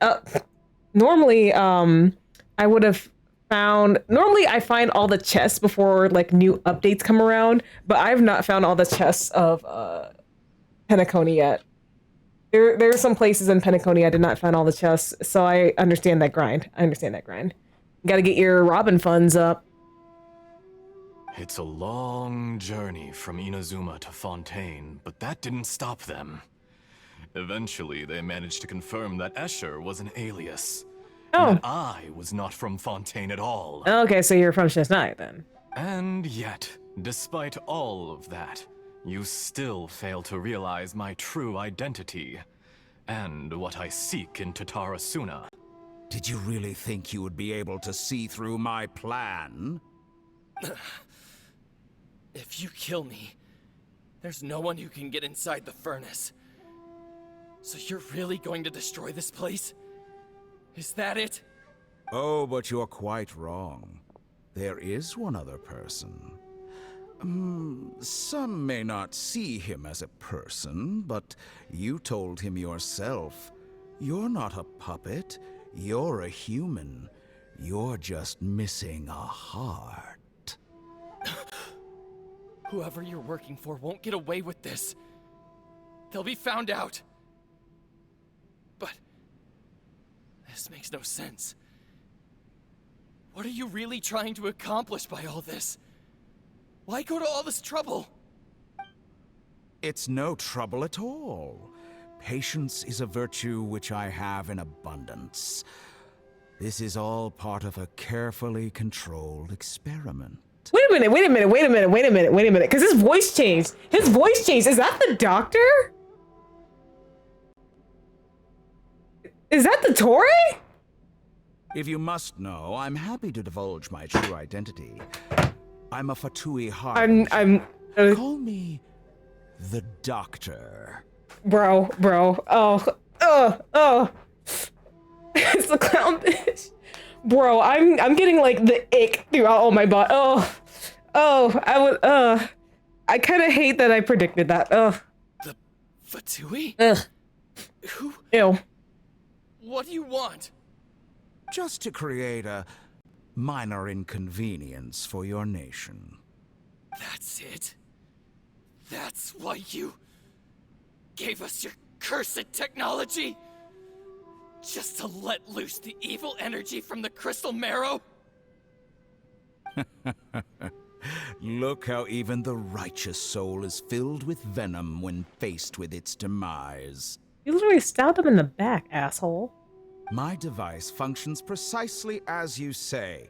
I would have found, normally I find all the chests before, like, new updates come around, but I've not found all the chests of, Penacony yet. There are some places in Penacony I did not find all the chests, so I understand that grind. You gotta get your Robin funds up. It's a long journey from Inazuma to Fontaine, but that didn't stop them. Eventually, they managed to confirm that Escher was an alias. Oh. And that I was not from Fontaine at all. Okay, so you're from Chesnai then. And yet, despite all of that, you still fail to realize my true identity, and what I seek in Tatarasuna. Did you really think you would be able to see through my plan? If you kill me, there's no one who can get inside the furnace. So you're really going to destroy this place? Is that it? Oh, but you're quite wrong. There is one other person. Some may not see him as a person, but you told him yourself. You're not a puppet. You're a human. You're just missing a heart. Whoever you're working for won't get away with this. They'll be found out. But this makes no sense. What are you really trying to accomplish by all this? Why go to all this trouble? It's no trouble at all. Patience is a virtue which I have in abundance. This is all part of a carefully controlled experiment. Wait a minute, because his voice changed. Is that the doctor? Is that the Torre? If you must know, I'm happy to divulge my true identity. I'm a Fatui Harbinger. Call me the Doctor. Bro. It's the clown bitch. Bro, I'm getting like the ick throughout all my body. I kind of hate that I predicted that. The Fatui? Ugh. Who? Ew. What do you want? Just to create a minor inconvenience for your nation. That's it? That's why you... gave us your cursed technology? Just to let loose the evil energy from the crystal marrow? Look how even the righteous soul is filled with venom when faced with its demise. You literally stabbed him in the back, asshole. My device functions precisely as you say.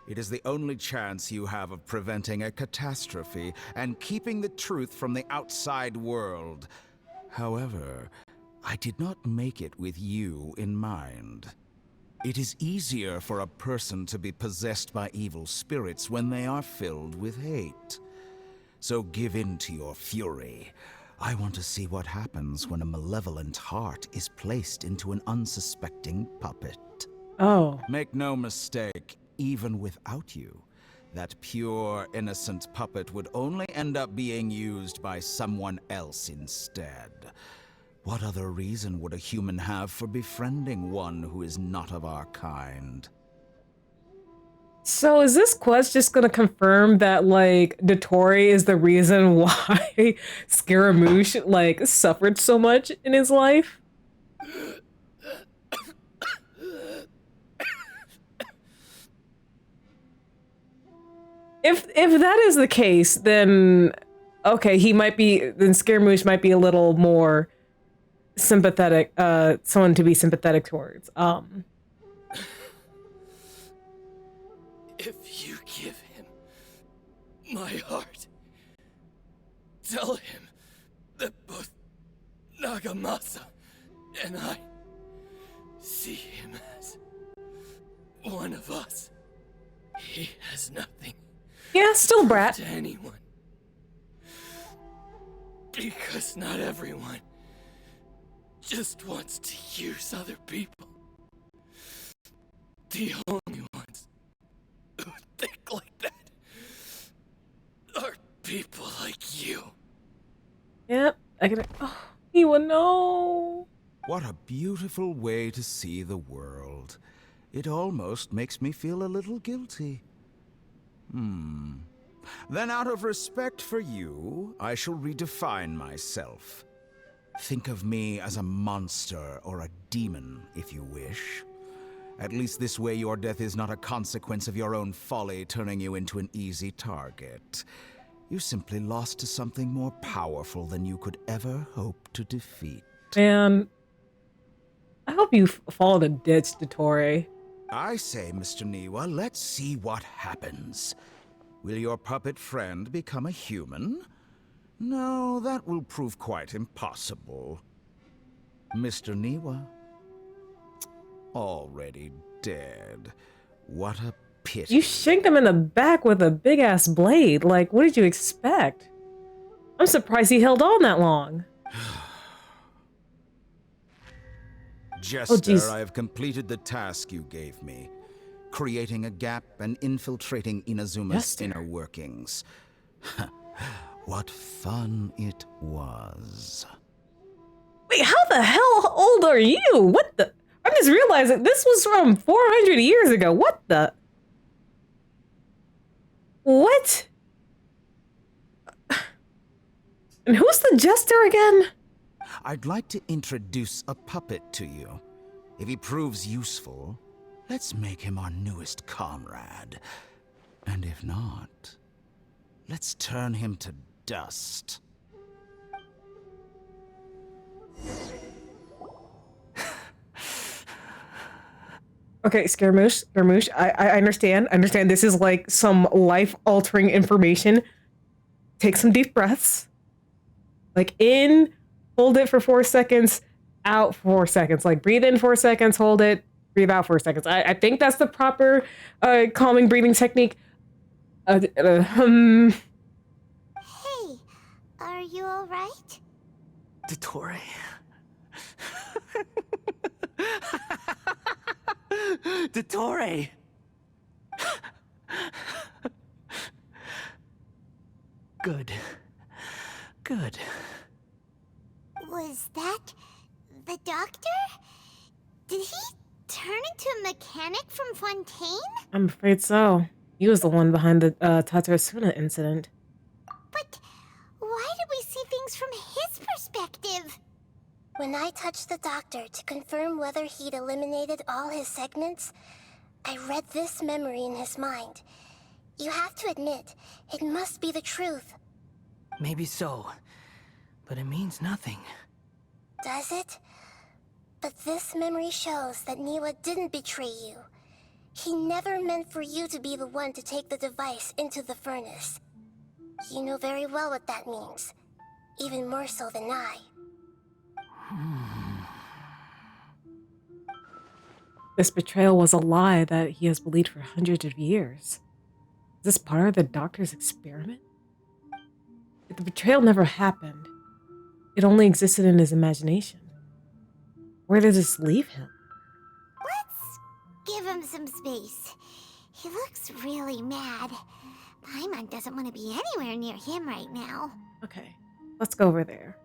It is the only chance you have of preventing a catastrophe and keeping the truth from the outside world. However, I did not make it with you in mind. It is easier for a person to be possessed by evil spirits when they are filled with hate. So give in to your fury. I want to see what happens when a malevolent heart is placed into an unsuspecting puppet. Oh. Make no mistake, even without you, that pure, innocent puppet would only end up being used by someone else instead. What other reason would a human have for befriending one who is not of our kind? So is this quest just gonna confirm that, like, Dottore is the reason why Scaramouche, like, suffered so much in his life? If that is the case, then okay, then Scaramouche might be a little more sympathetic, someone to be sympathetic towards. If you give him my heart, tell him that both Nagamasa and I see him as one of us. He has nothing. Yeah, still brat. To anyone. Because not everyone just wants to use other people. The only ones who think like that are people like you. Yep, I can. Oh, he would know. What a beautiful way to see the world. It almost makes me feel a little guilty. Then out of respect for you, I shall redefine myself. Think of me as a monster or a demon, if you wish. At least this way your death is not a consequence of your own folly turning you into an easy target. You simply lost to something more powerful than you could ever hope to defeat. Man, I hope you fall in a ditch, Dottore. I say, Mr. Niwa, let's see what happens. Will your puppet friend become a human? No, that will prove quite impossible. Mr. Niwa? Already dead. What a pity. You shanked him in the back with a big-ass blade. Like, what did you expect? I'm surprised he held on that long. Jester, I have completed the task you gave me. Creating a gap and infiltrating Inazuma's inner workings. What fun it was. Wait, how the hell old are you? What the? I just realized that this was from 400 years ago. What the? What? And who's the jester again? I'd like to introduce a puppet to you. If he proves useful, let's make him our newest comrade. And if not, let's turn him to dust. Okay, Scaramouche, I understand. This is like some life-altering information. Take some deep breaths. Like in, hold it for 4 seconds, out 4 seconds. Like breathe in 4 seconds, hold it, breathe out 4 seconds. I think that's the proper calming breathing technique. Hey, are you alright? Dottore. Dottore! Good. Good. Was that the doctor? Did he turn into a mechanic from Fontaine? I'm afraid so. He was the one behind the Tatarasuna incident. But why did we see things from his perspective? When I touched the doctor to confirm whether he'd eliminated all his segments, I read this memory in his mind. You have to admit, it must be the truth. Maybe so, but it means nothing. Does it? But this memory shows that Niwa didn't betray you. He never meant for you to be the one to take the device into the furnace. You know very well what that means. Even more so than I. This betrayal was a lie that he has believed for hundreds of years. Is this part of the doctor's experiment? If the betrayal never happened, it only existed in his imagination. Where does this leave him? Let's give him some space. He looks really mad. Paimon doesn't want to be anywhere near him right now. Okay, let's go over there.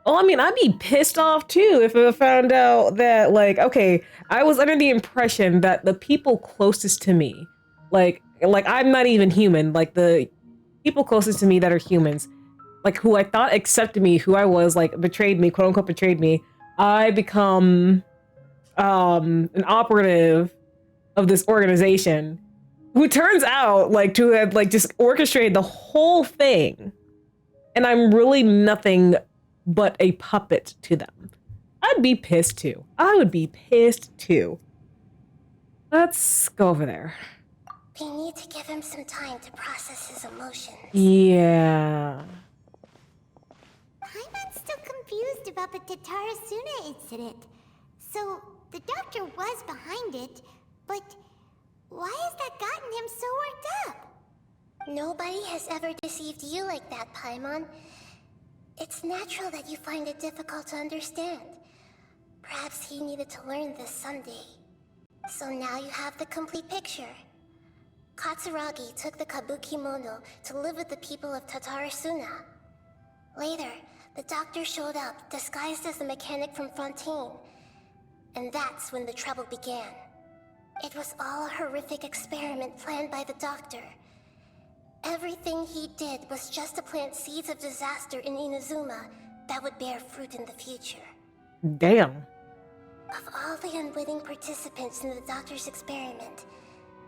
Oh, I mean, I'd be pissed off too if I found out that, like, okay, I was under the impression that the people closest to me, like I'm not even human, like the people closest to me that are humans, like who I thought accepted me, who I was, like betrayed me, quote unquote betrayed me, I become an operative of this organization who turns out like to have like just orchestrated the whole thing. And I'm really nothing but a puppet to them. I'd be pissed too. I would be pissed too. Let's go over there. We need to give him some time to process his emotions. Yeah. Paimon's still confused about the Tatarasuna incident. So, the doctor was behind it, but why has that gotten him so worked up? Nobody has ever deceived you like that, Paimon. It's natural that you find it difficult to understand. Perhaps he needed to learn this someday. So now you have the complete picture. Katsuragi took the Kabuki Mono to live with the people of Tatarasuna. Later, the doctor showed up, disguised as the mechanic from Fontaine. And that's when the trouble began. It was all a horrific experiment planned by the doctor. Everything he did was just to plant seeds of disaster in Inazuma that would bear fruit in the future. Damn. Of all the unwitting participants in the doctor's experiment,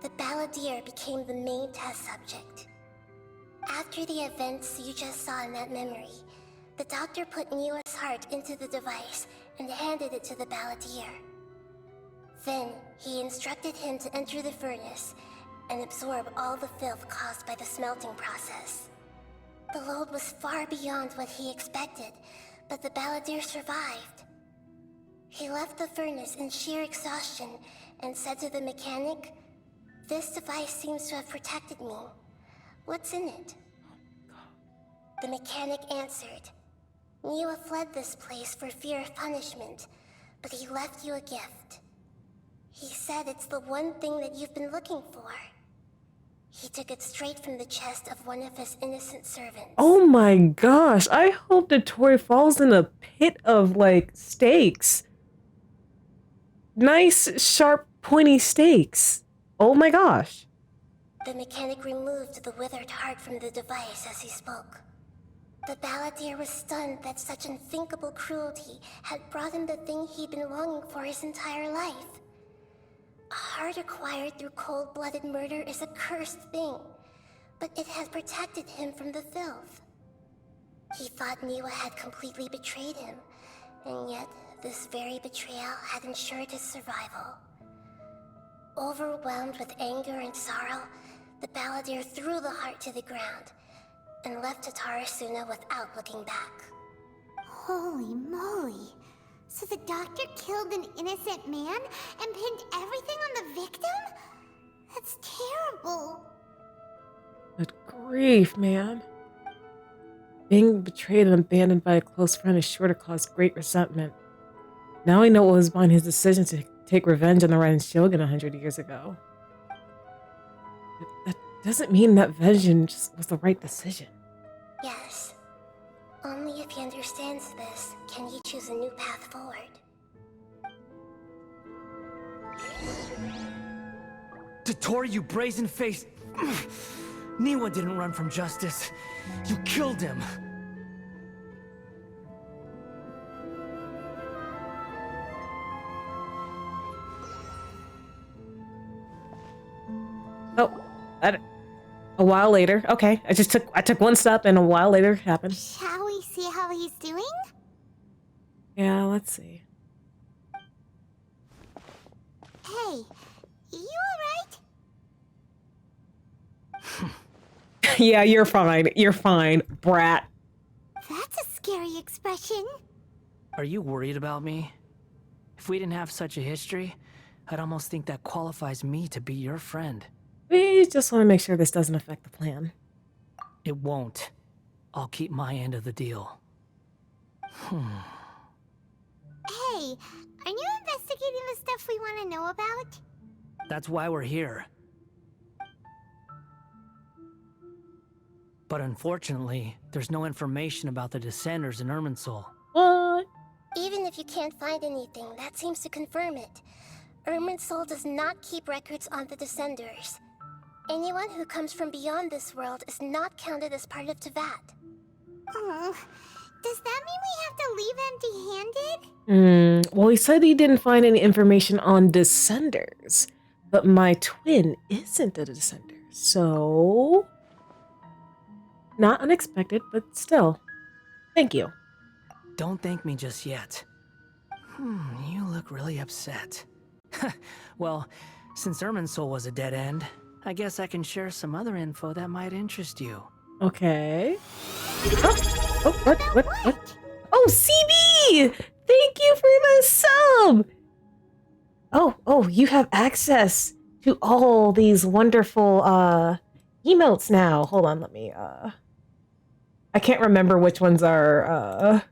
the balladeer became the main test subject. After the events you just saw in that memory, the doctor put Niwa's heart into the device and handed it to the balladeer. Then, he instructed him to enter the furnace and absorb all the filth caused by the smelting process. The load was far beyond what he expected, but the balladeer survived. He left the furnace in sheer exhaustion and said to the mechanic, "This device seems to have protected me. What's in it?" The mechanic answered, "Niwa fled this place for fear of punishment, but he left you a gift. He said it's the one thing that you've been looking for." He took it straight from the chest of one of his innocent servants. Oh my gosh, I hope that Tori falls in a pit of, like, stakes. Nice, sharp, pointy stakes. Oh my gosh. The mechanic removed the withered heart from the device as he spoke. The balladeer was stunned that such unthinkable cruelty had brought him the thing he'd been longing for his entire life. A heart acquired through cold-blooded murder is a cursed thing, but it had protected him from the filth. He thought Niwa had completely betrayed him, and yet this very betrayal had ensured his survival. Overwhelmed with anger and sorrow, the balladeer threw the heart to the ground and left Tatarasuna without looking back. Holy moly. So the doctor killed an innocent man and pinned everything on the victim? That's terrible. Good grief, man. Being betrayed and abandoned by a close friend is sure to cause great resentment. Now we know what was behind his decision to take revenge on the Raiden Shogun 100 years ago. That doesn't mean that vengeance was the right decision. Yes. Only if he understands this can he choose a new path forward. Dottori, you brazen-faced... Niwa didn't run from justice. You killed him. A while later. Okay, I took one step and a while later it happened. Shall we see how he's doing? Yeah, let's see. Hey, you alright? Yeah, you're fine. You're fine, brat. That's a scary expression. Are you worried about me? If we didn't have such a history, I'd almost think that qualifies me to be your friend. We just want to make sure this doesn't affect the plan. It won't. I'll keep my end of the deal. Hey, are you investigating the stuff we want to know about? That's why we're here. But unfortunately, there's no information about the Descenders in Irminsul. What? Even if you can't find anything, that seems to confirm it. Irminsul does not keep records on the Descenders. Anyone who comes from beyond this world is not counted as part of Teyvat. Oh, does that mean we have to leave empty-handed? Well, he said he didn't find any information on Descenders, but my twin isn't a Descender, so... Not unexpected, but still. Thank you. Don't thank me just yet. You look really upset. Well, since Irminsul was a dead end, I guess I can share some other info that might interest you. Okay. What? Oh, CB! Thank you for the sub! Oh, you have access to all these wonderful, emotes now. Hold on, let me, I can't remember which ones are,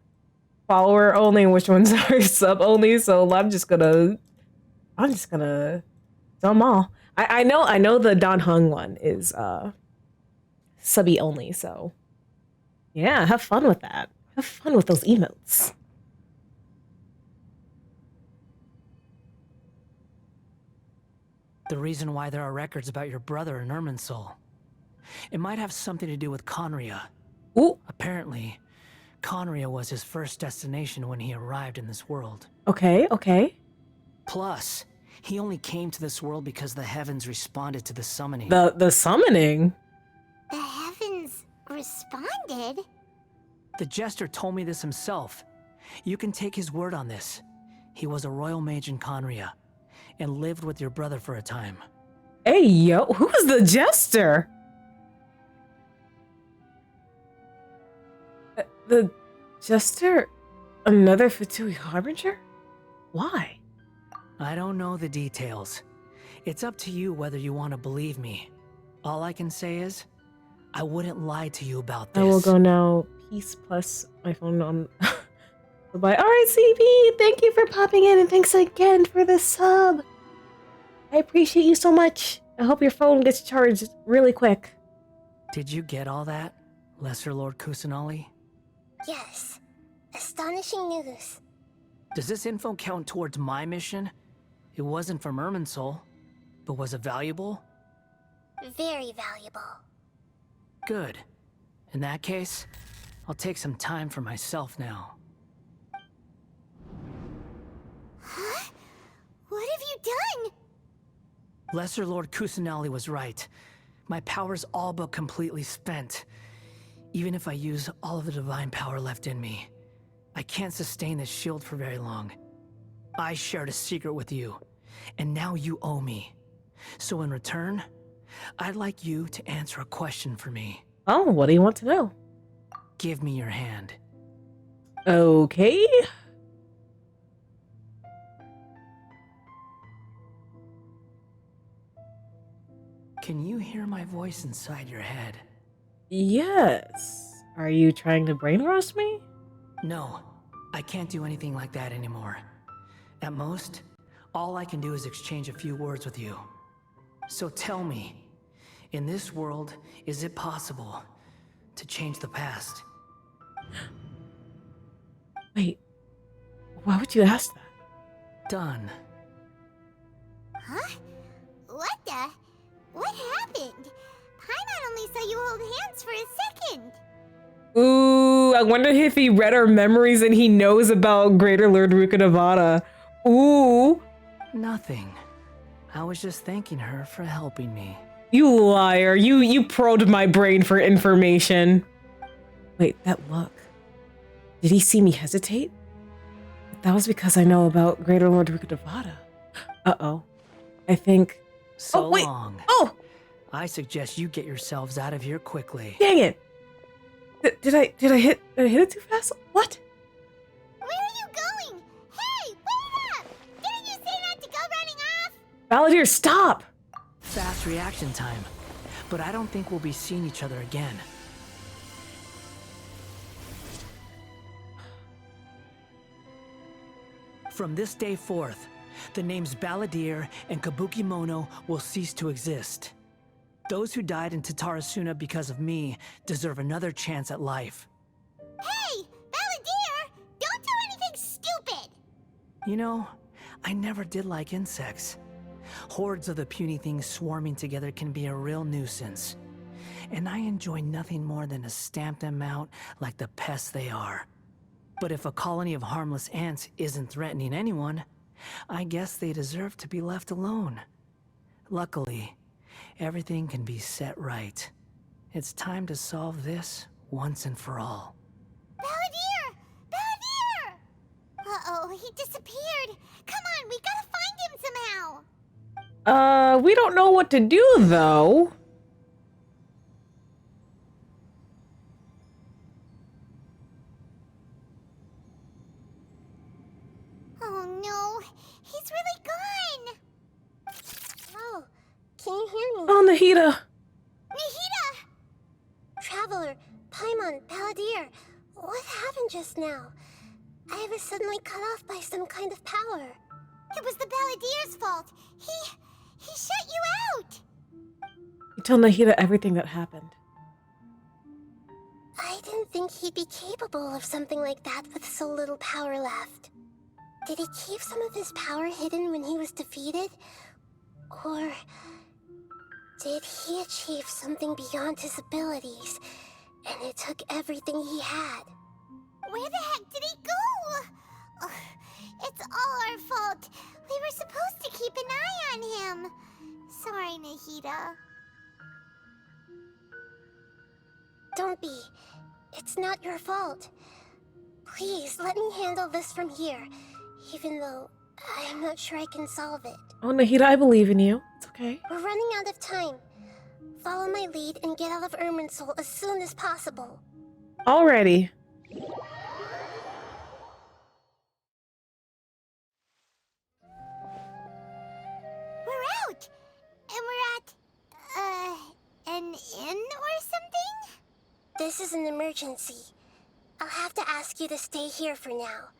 follower only and which ones are sub only, so I'm just gonna do them all. I know the Don Hung one is subby only, so yeah, have fun with that. Have fun with those emotes. The reason why there are records about your brother in Irminsul. It might have something to do with Conria. Ooh. Apparently, Conria was his first destination when he arrived in this world. Okay. Plus, he only came to this world because the heavens responded to the summoning. The summoning? The heavens responded? The Jester told me this himself. You can take his word on this. He was a royal mage in Conria, and lived with your brother for a time. Hey, yo, who's the Jester? The Jester? Another Fatui Harbinger? Why? I don't know the details. It's up to you whether you want to believe me. All I can say is, I wouldn't lie to you about this. I will go now. Peace plus my phone on. Goodbye. All right, CB, thank you for popping in, and thanks again for the sub. I appreciate you so much. I hope your phone gets charged really quick. Did you get all that, Lesser Lord Kusanali? Yes. Astonishing news. Does this info count towards my mission? It wasn't from Irminsul, but was it valuable? Very valuable. Good. In that case, I'll take some time for myself now. Huh? What have you done? Lesser Lord Kusanali was right. My power's all but completely spent. Even if I use all of the divine power left in me, I can't sustain this shield for very long. I shared a secret with you, and now you owe me. So in return, I'd like you to answer a question for me. Oh, what do you want to know? Give me your hand. Okay. Can you hear my voice inside your head? Yes. Are you trying to brainwash me? No, I can't do anything like that anymore. At most, all I can do is exchange a few words with you. So tell me, in this world, is it possible to change the past? Wait, why would you ask that? Done. Huh? What the? What happened? Paimon only saw you hold hands for a second. Ooh, I wonder if he read our memories and he knows about Greater Lord Ruka Nevada. Ooh. Nothing. I was just thanking her for helping me. You liar. You probed my brain for information. Wait, that look. Did he see me hesitate? That was because I know about Greater Lord Rukadevada. Uh-oh. I think... So oh, wait. long. Oh! I suggest you get yourselves out of here quickly. Dang it! Did I hit it too fast? What? Where are you going? Hey, wait up! Didn't you say not to go running off? Balladeer, stop! Fast reaction time. But I don't think we'll be seeing each other again. From this day forth, the names Balladeer and Kabukimono will cease to exist. Those who died in Tatarasuna because of me deserve another chance at life. Hey, Balladeer! Don't do anything stupid! You know, I never did like insects. Hordes of the puny things swarming together can be a real nuisance. And I enjoy nothing more than to stamp them out like the pests they are. But if a colony of harmless ants isn't threatening anyone, I guess they deserve to be left alone. Luckily, everything can be set right. It's time to solve this once and for all. Balladeer! Balladeer! Uh-oh, he disappeared. Come on, we gotta find him somehow. We don't know what to do, though. Oh no, he's really gone. Oh, can you hear me? Oh, Nahida. Nahida! Traveler, Paimon, Balladeer, what happened just now? I was suddenly cut off by some kind of power. It was the Balladeer's fault. He shut you out. You tell Nahida everything that happened. I didn't think he'd be capable of something like that with so little power left. Did he keep some of his power hidden when he was defeated? Or did he achieve something beyond his abilities, and it took everything he had? Where the heck did he go? Ugh, it's all our fault. We were supposed to keep an eye on him. Sorry, Nahida. Don't be. It's not your fault. Please, let me handle this from here, even though I'm not sure I can solve it. Oh, Nahida, I believe in you. It's okay. We're running out of time. Follow my lead and get out of Irminsul as soon as possible. Alrighty. We're out! And we're at, an inn or something? This is an emergency. I'll have to ask you to stay here for now.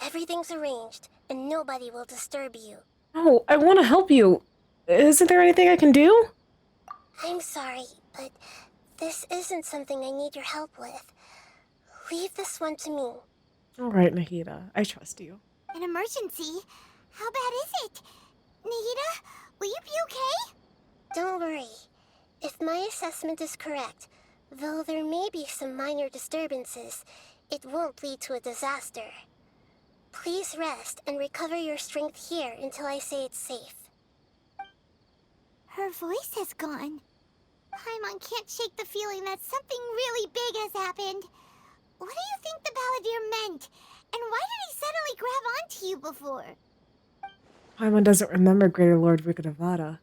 Everything's arranged, and nobody will disturb you. Oh, I want to help you. Isn't there anything I can do? I'm sorry, but this isn't something I need your help with. Leave this one to me. Alright, Nahida. I trust you. An emergency? How bad is it? Nahida, will you be okay? Don't worry. If my assessment is correct, though there may be some minor disturbances, it won't lead to a disaster. Please rest and recover your strength here until I say it's safe. Her voice has gone. Paimon can't shake the feeling that something really big has happened. What do you think the Balladeer meant? And why did he suddenly grab onto you before? Paimon doesn't remember Greater Lord Rukadevada.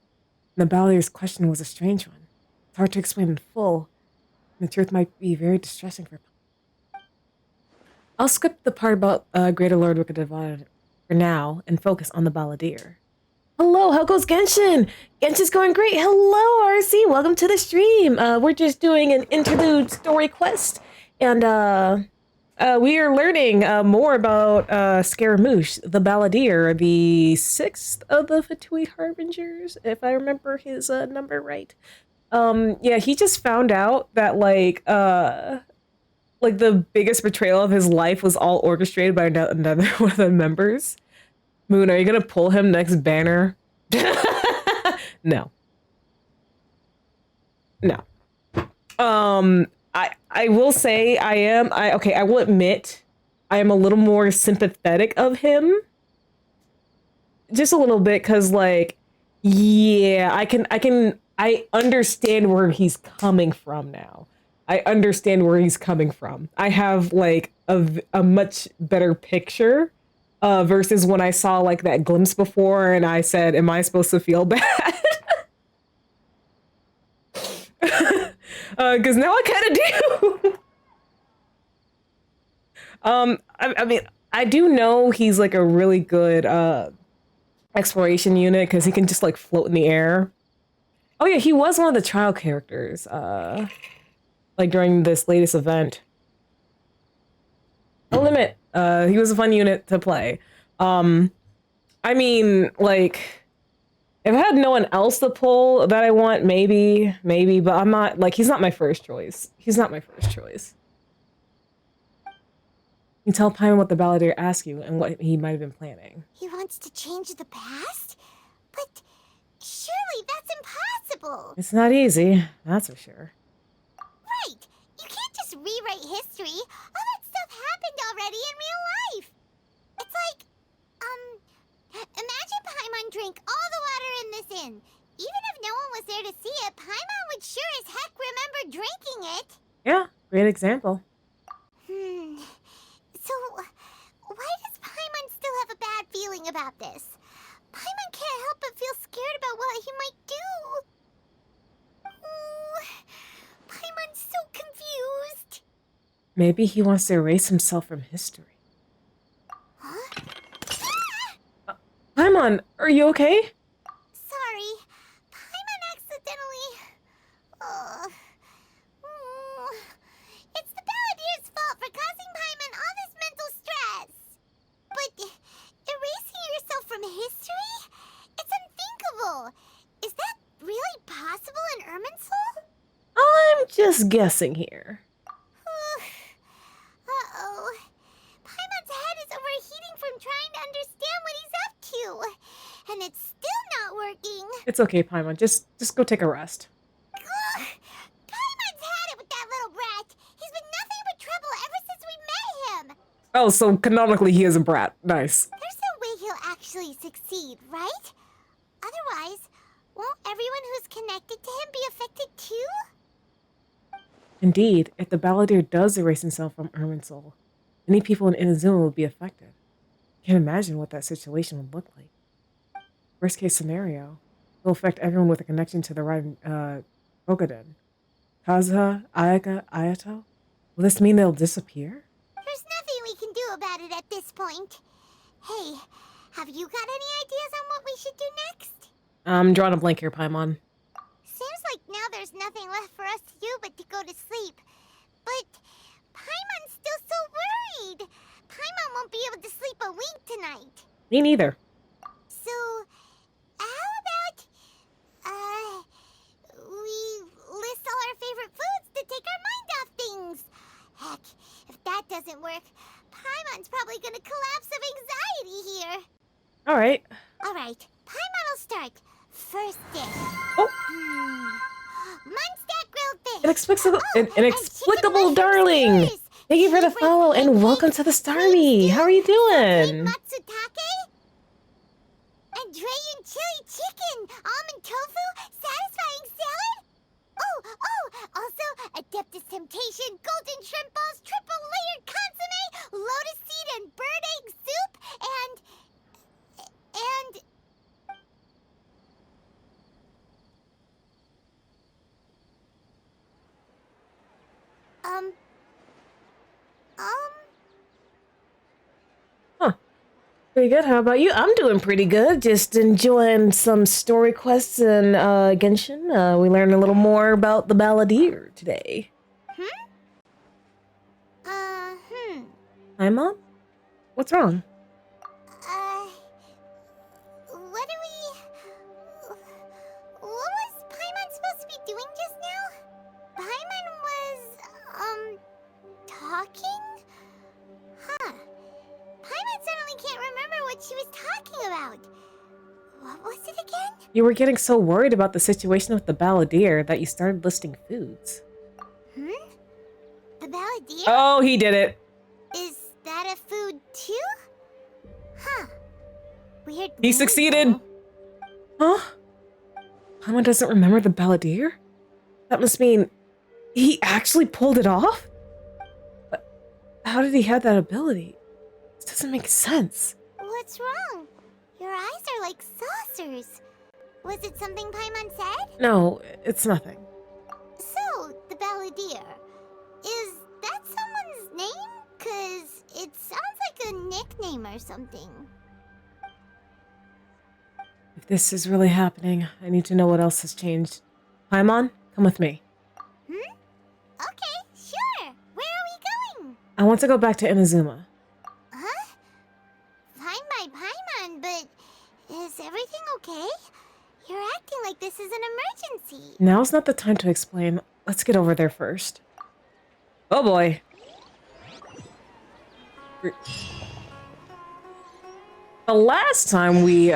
The Balladeer's question was a strange one. It's hard to explain in full. The truth might be very distressing for Paimon. I'll skip the part about Greater Lord Rukadevada for now and focus on the Balladeer. Hello, how goes Genshin? Genshin's going great. Hello, RC. Welcome to the stream. We're just doing an interlude story quest, and we are learning more about Scaramouche, the Balladeer, the 6th of the Fatui Harbingers, if I remember his number right. Yeah, he just found out that like the biggest betrayal of his life was all orchestrated by another one of the members. Moon, are you gonna pull him next banner? No. No. I will say I will admit I am a little more sympathetic of him. Just a little bit, because like Yeah, I understand where he's coming from now. I understand where he's coming from. I have like a much better picture versus when I saw like that glimpse before and I said, am I supposed to feel bad? Because now I kind of do. I mean, I do know he's like a really good exploration unit because he can just like float in the air. Oh yeah, he was one of the trial characters, like during this latest event. No limit. He was a fun unit to play. I mean, like, if I had no one else to pull that I want, maybe, but I'm not, like, he's not my first choice. He's not my first choice. You tell Paimon what the Balladeer asked you and what he might have been planning. He wants to change the past? But surely that's impossible! It's not easy, that's for sure. Right! You can't just rewrite history. All that stuff happened already in real life. It's like, imagine Paimon drank all the water in this inn. Even if no one was there to see it, Paimon would sure as heck remember drinking it. Yeah, great example. So, why does Paimon still have a bad feeling about this? Paimon can't help but feel scared about what he might do. Paimon's so confused. Maybe he wants to erase himself from history. Huh? Paimon, are you okay? Sorry. Paimon accidentally... It's the Balladeer's fault for causing Paimon all this mental stress. But erasing yourself from history? It's unthinkable. Is that really possible in Irminsul? I'm just guessing here. Uh-oh. Paimon's head is overheating from trying to understand what he's up to. And it's still not working. It's okay, Paimon. Just go take a rest. Ugh. Paimon's had it with that little brat. He's been nothing but trouble ever since we met him. Oh, so canonically he is a brat. Nice. There's no way he'll actually succeed, right? Otherwise, won't everyone who's connected to him be affected too? Indeed, if the Balladeer does erase himself from Irminsul, many people in Inazuma will be affected. Can't imagine what that situation would look like. Worst case scenario, it'll affect everyone with a connection to the right Rokuden. Kazuha, Ayaka, Ayato? Will this mean they'll disappear? There's nothing we can do about it at this point. Hey, have you got any ideas on what we should do next? I'm drawing a blank here, Paimon. Seems like now there's nothing left for us to do but to go to sleep. But Paimon's still so worried. Paimon won't be able to sleep a wink tonight. Me neither. So, how about, we list all our favorite foods to take our mind off things? Heck, if that doesn't work, Paimon's probably gonna collapse of anxiety here. Alright. Alright, Paimon will start. First dish. Oh! Munstack grilled fish. Inexplicable darling! Thank you for the follow and welcome to the Starmie! How are you doing? Matsutake? Andrean chili chicken, almond tofu, satisfying salad? Also Adeptus Temptation, golden shrimp balls, triple layered consomme, lotus seed and bird egg soup, and... Huh. Pretty good. How about you? I'm doing pretty good. Just enjoying some story quests and Genshin. We learned a little more about the Balladeer today. Hi, Mom? What's wrong? What was Paimon supposed to be doing just now? Paimon was, talking? Huh. Paimon suddenly can't remember what she was talking about. What was it again? You were getting so worried about the situation with the Balladeer that you started listing foods. The Balladeer? Oh, he did it. Is that a food too? Huh. Weird. He succeeded. Huh? Paimon doesn't remember the Balladeer? That must mean he actually pulled it off? But how did he have that ability? This doesn't make sense. What's wrong? Your eyes are like saucers. Was it something Paimon said? No, it's nothing. So, the Balladeer. Is that someone's name? 'Cause it sounds like a nickname or something. If this is really happening, I need to know what else has changed. Paimon, come with me. Okay, sure. Where are we going? I want to go back to Inazuma. Huh? Fine by Paimon, but is everything okay? You're acting like this is an emergency. Now's not the time to explain. Let's get over there first. Oh boy. The last time we,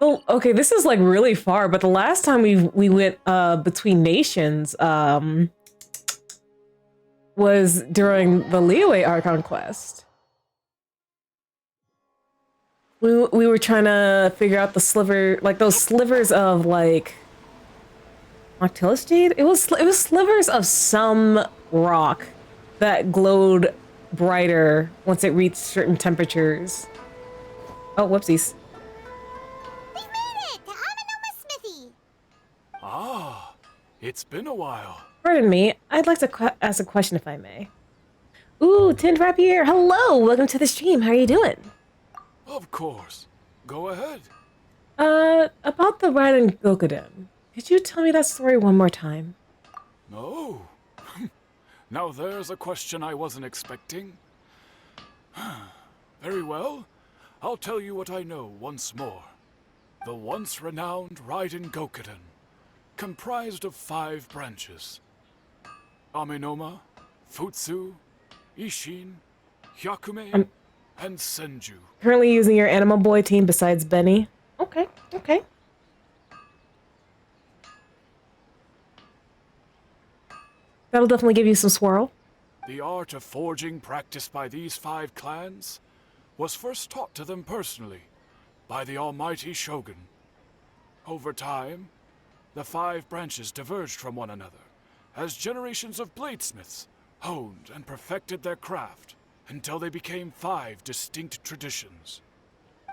Oh, okay, this is like really far, but the last time we went between nations was during the Liyue Archon quest. We were trying to figure out the sliver, like those slivers of like Noctilus Jade? It was slivers of some rock that glowed brighter once it reached certain temperatures. Oh, whoopsies. We made it to Amenoma Smithy. Ah, it's been a while. Pardon me, I'd like to ask a question if I may. Ooh, Tinned Rapier, hello! Welcome to the stream, how are you doing? Of course. Go ahead. About the Raiden Gokuden. Could you tell me that story one more time? No. Now there's a question I wasn't expecting. Very well. I'll tell you what I know once more. The once renowned Raiden Gokuden, comprised of 5 branches. Amenoma, Futsu, Ishin, Hyakume, and Senju. Currently using your Anima Boy team besides Benny? Okay, okay. That'll definitely give you some swirl. The art of forging practiced by these 5 clans was first taught to them personally by the almighty Shogun. Over time, the 5 branches diverged from one another as generations of bladesmiths honed and perfected their craft until they became 5 distinct traditions.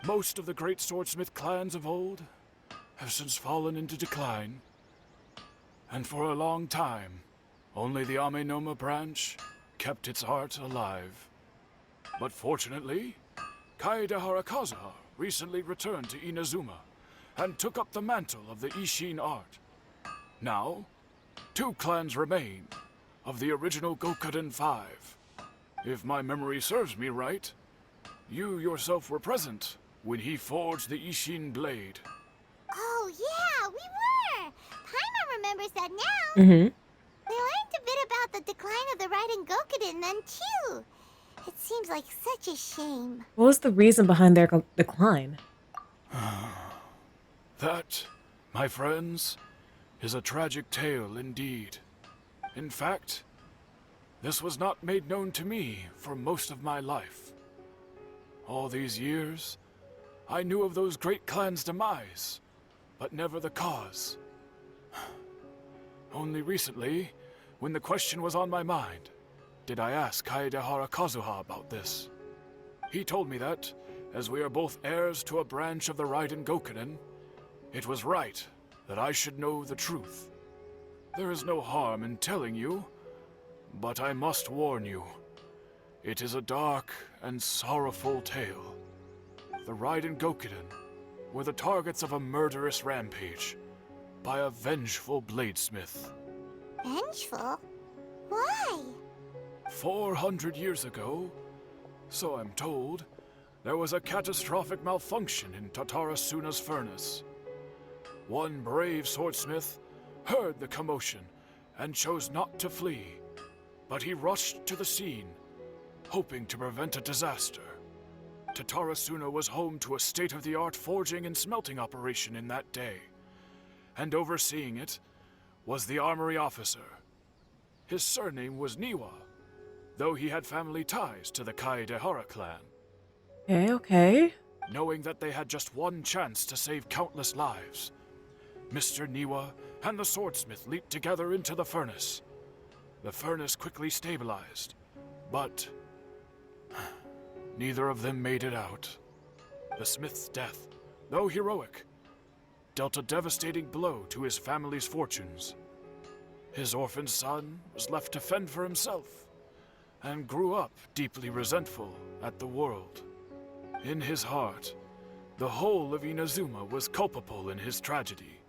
Most of the great swordsmith clans of old have since fallen into decline, and for a long time, only the Amenoma branch kept its art alive. But fortunately, Kaedehara Kazuha recently returned to Inazuma and took up the mantle of the Ishin art. Now, 2 clans remain of the original Gokuden 5. If my memory serves me right, you yourself were present when he forged the Ishin blade. Oh yeah, we were! Paimon remembers that now. Mm-hmm. We learned a bit about the decline of the Raiden Gokuden then too. It seems like such a shame. What was the reason behind their decline? That, my friends, is a tragic tale indeed. In fact, this was not made known to me for most of my life. All these years, I knew of those great clans' demise, but never the cause. Only recently, when the question was on my mind, did I ask Kaedehara Kazuha about this. He told me that, as we are both heirs to a branch of the Raiden Gokuden, it was right that I should know the truth. There is no harm in telling you, but I must warn you. It is a dark and sorrowful tale. The Raiden Gokuden were the targets of a murderous rampage by a vengeful bladesmith. Vengeful? Why? 400 years ago, so I'm told, there was a catastrophic malfunction in Tatarasuna's furnace. One brave swordsmith heard the commotion and chose not to flee, but he rushed to the scene, hoping to prevent a disaster. Tatarasuna was home to a state-of-the-art forging and smelting operation in that day, and overseeing it was the armory officer. His surname was Niwa, though he had family ties to the Kaedehara clan. Okay. Knowing that they had just one chance to save countless lives, Mr. Niwa and the swordsmith leaped together into the furnace. The furnace quickly stabilized, but neither of them made it out. The smith's death, though heroic, dealt a devastating blow to his family's fortunes. His orphaned son was left to fend for himself, and grew up deeply resentful at the world. In his heart, the whole of Inazuma was culpable in his tragedy.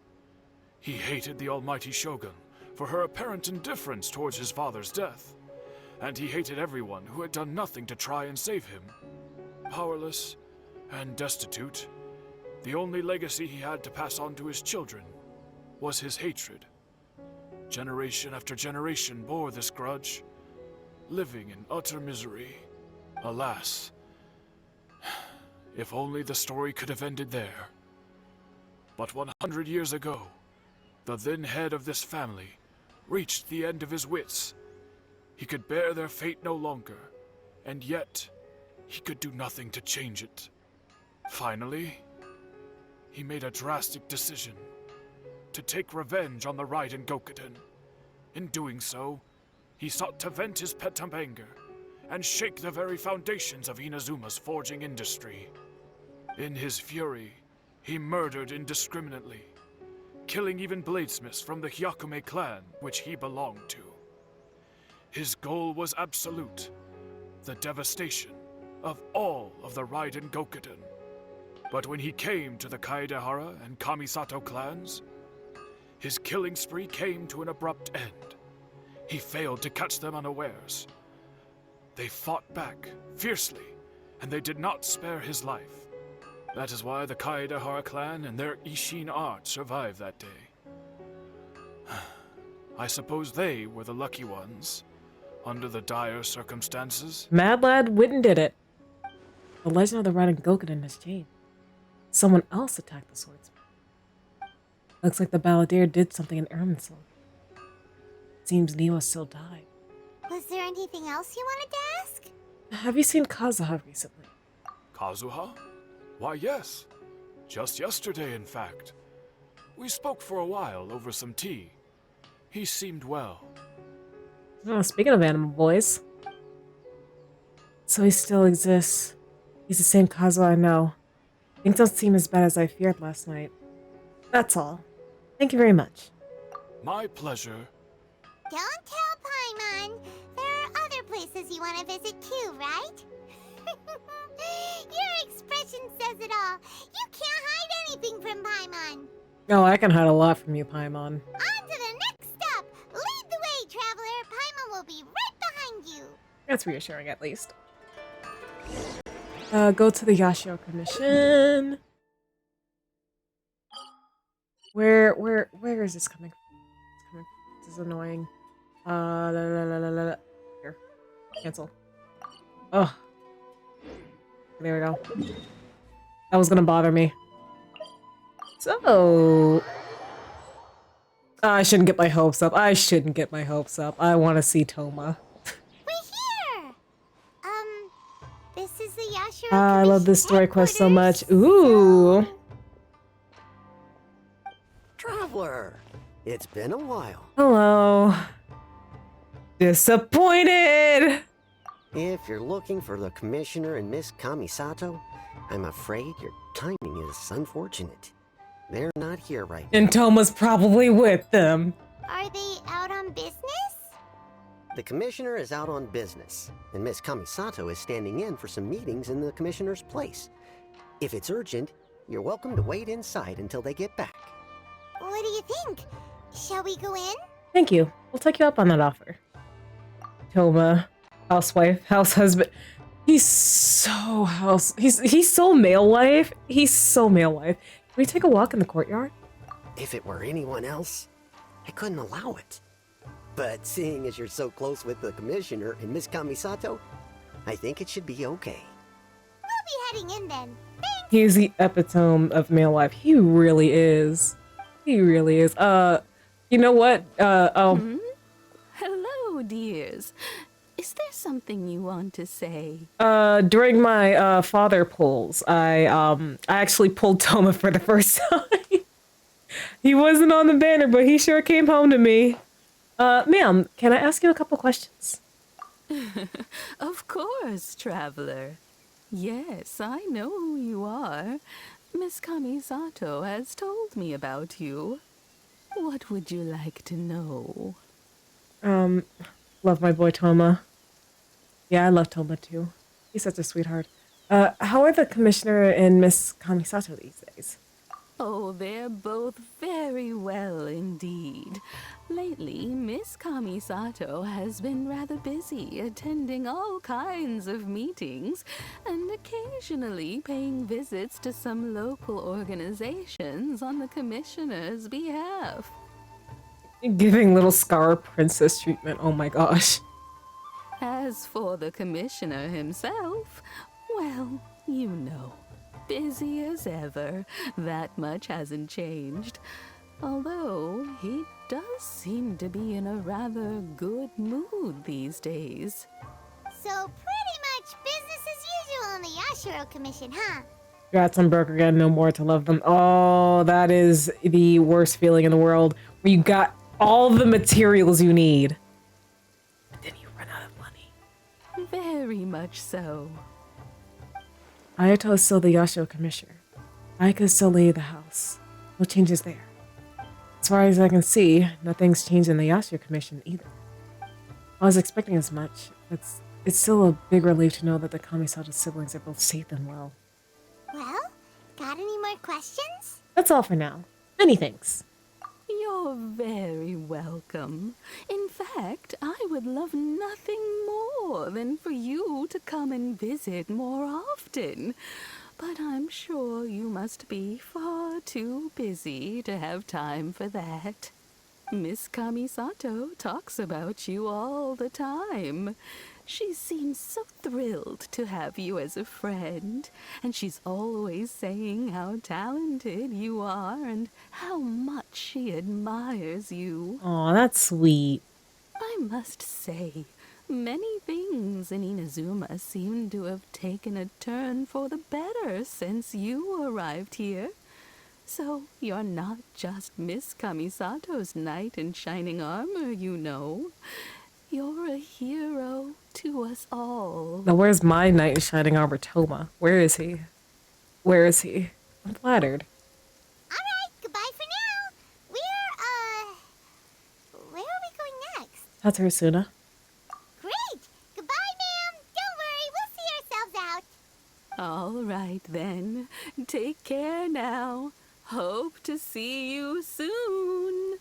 He hated the almighty Shogun for her apparent indifference towards his father's death, and he hated everyone who had done nothing to try and save him. Powerless and destitute, the only legacy he had to pass on to his children was his hatred. Generation after generation bore this grudge, living in utter misery. Alas, if only the story could have ended there. But 100 years ago, the then head of this family reached the end of his wits. He could bear their fate no longer, and yet he could do nothing to change it. Finally, he made a drastic decision to take revenge on the Raiden Gokuden. In doing so, he sought to vent his pent-up anger and shake the very foundations of Inazuma's forging industry. In his fury, he murdered indiscriminately, killing even bladesmiths from the Hyakume clan which he belonged to. His goal was absolute, the devastation of all of the Raiden Gokuden. But when he came to the Kaedehara and Kamisato clans, his killing spree came to an abrupt end. He failed to catch them unawares. They fought back fiercely, and they did not spare his life. That is why the Kaedehara clan and their Ishin art survived that day. I suppose they were the lucky ones, under the dire circumstances. Mad Lad Witten did it. The legend of the Raiden Gokuden has changed. Someone else attacked the swordsman. Looks like the balladeer did something in Irminsul. Seems Niwa still died. Was there anything else you wanted to ask? Have you seen Kazuha recently? Kazuha? Why, yes. Just yesterday, in fact. We spoke for a while over some tea. He seemed well. Oh, speaking of animal boys. So he still exists. He's the same Kazuha I know. Things don't seem as bad as I feared last night. That's all. Thank you very much. My pleasure. Don't tell Paimon. There are other places you want to visit too, right? Your expression says it all. You can't hide anything from Paimon. Oh, I can hide a lot from you, Paimon. On to the next stop. Lead the way, traveler. Paimon will be right behind you. That's reassuring, at least. Go to the Yashio Commission. Where is this coming from? This is annoying. Here. Cancel. Oh. There we go. That was gonna bother me. So... I shouldn't get my hopes up. I want to see Toma. We're here! This is the Yashiro I love this story quest so much. headquarters, Ooh. so- Traveler, it's been a while. Hello. Disappointed! If you're looking for the Commissioner and Miss Kamisato, I'm afraid your timing is unfortunate. They're not here right now. And Toma's probably with them. Are they out on business? The Commissioner is out on business, and Miss Kamisato is standing in for some meetings in the Commissioner's place. If it's urgent, you're welcome to wait inside until they get back. What do you think? Shall we go in? Thank you. We'll take you up on that offer. Toma, housewife, house husband. He's so he's so male life. He's so male life. Can we take a walk in the courtyard? If it were anyone else, I couldn't allow it. But seeing as you're so close with the Commissioner and Miss Kamisato, I think it should be okay. We'll be heading in then. Thanks. He's the epitome of male life. He really is. He really is. You know what? Hello, dears. Is there something you want to say? During my father pulls, I actually pulled Toma for the first time. He wasn't on the banner, but he sure came home to me. Ma'am, can I ask you a couple questions? Of course, traveler. Yes, I know who you are. Miss Kamisato has told me about you. What would you like to know? Love my boy Toma. Yeah, I love Toma too. He's such a sweetheart. How are the commissioner and Miss Kamisato these days? Oh, they're both very well indeed. Lately, Miss Kamisato has been rather busy attending all kinds of meetings and occasionally paying visits to some local organizations on the commissioner's behalf. Giving little Scar princess treatment, oh my gosh. As for the commissioner himself, well, you know. Busy as ever. That much hasn't changed. Although, he does seem to be in a rather good mood these days. So pretty much business as usual in the Yashiro Commission, huh? Congrats on Broker no more to love them. Oh, that is the worst feeling in the world. Where you got all the materials you need, but then you run out of money. Very much so. Ayato is still the Yashiro commissioner. Aika is still lady of the house. No changes there. As far as I can see, nothing's changed in the Yashiro commission either. I was expecting as much. It's still a big relief to know that the Kamisato siblings are both safe and well. Well, got any more questions? That's all for now. Many thanks. You're very welcome. In fact, I would love nothing more than for you to come and visit more often. But I'm sure you must be far too busy to have time for that. Miss Kamisato talks about you all the time. She seems so thrilled to have you as a friend, and she's always saying how talented you are and how much she admires you. Aw, that's sweet. I must say, many things in Inazuma seem to have taken a turn for the better since you arrived here. So you're not just Miss Kamisato's knight in shining armor, you know. You're a hero to us all. Now where's my knight in shining armor, Toma? Where is he? Where is he? I'm flattered. Alright, goodbye for now. Where are we going next? That's Harsuna. Great! Goodbye, ma'am! Don't worry, we'll see ourselves out. All right, then. Take care now. Hope to see you soon.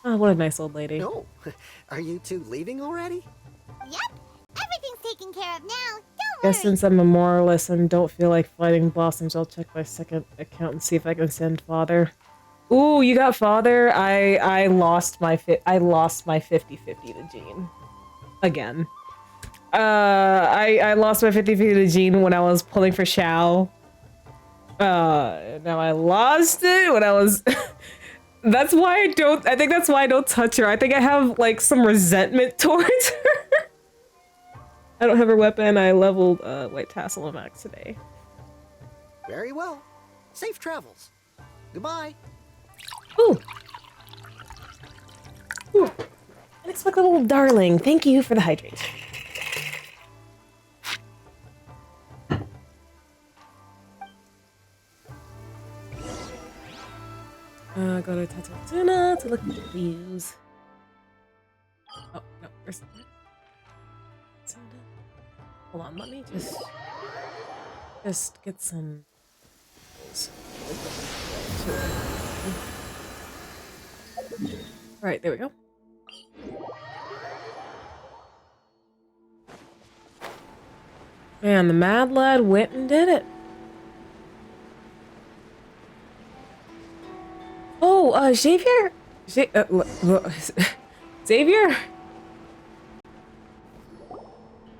Oh, what a nice old lady. Oh, are you two leaving already? Yep, everything's taken care of now. Don't Guess worry. since I'm a moralist and don't feel like fighting blossoms, I'll check my second account and see if I can send father. Ooh, you got father? I lost my 50-50 to Jean. Again. I lost my 50-50 to Jean when I was pulling for Xiao. Now I lost it when I was I think that's why I don't touch her. I think I have like some resentment towards her. I don't have her weapon. I leveled White Tassel and Max today. Very well. Safe travels. Goodbye. Ooh. Ooh. Unexpected little darling. Thank you for the hydration. Go to Tatsuna to look at the views. Oh, no, where's that? Hold on, let me just get some. Alright, there we go. Man, the Mad Lad went and did it. Oh, Xavier? Xavier?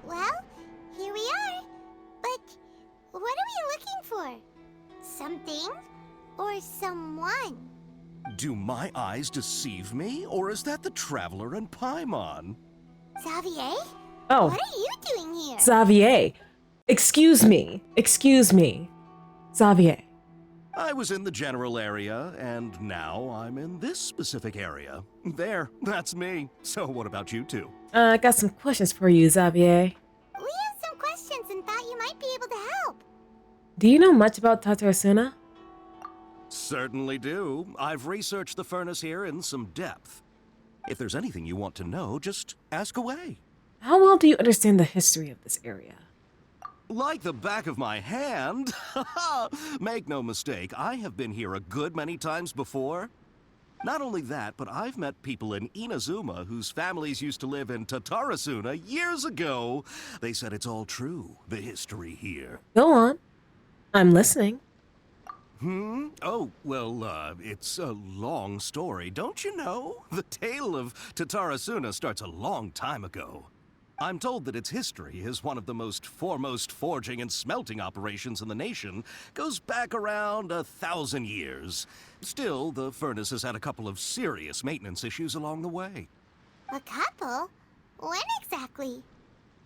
Well, here we are. But what are we looking for? Something or someone? Do my eyes deceive me, or is that the Traveler and Paimon? Xavier? Oh, What are you doing here? Xavier. Excuse me. Excuse me. Xavier. I was in the general area, and now I'm in this specific area. There, that's me. So what about you two? I got some questions for you, Xavier. We have some questions and thought you might be able to help. Do you know much about Tatarasuna? Certainly do. I've researched the furnace here in some depth. If there's anything you want to know, just ask away. How well do you understand the history of this area? Like the back of my hand. Make no mistake, I have been here a good many times before. Not only that, but I've met people in Inazuma whose families used to live in Tatarasuna years ago. They said it's all true, the history here. Go on. I'm listening. Oh, well, it's a long story, don't you know? The tale of Tatarasuna starts a long time ago. I'm told that its history is one of the most foremost forging and smelting operations in the nation, goes back around 1,000 years. Still, the furnace has had a couple of serious maintenance issues along the way. A couple? When exactly?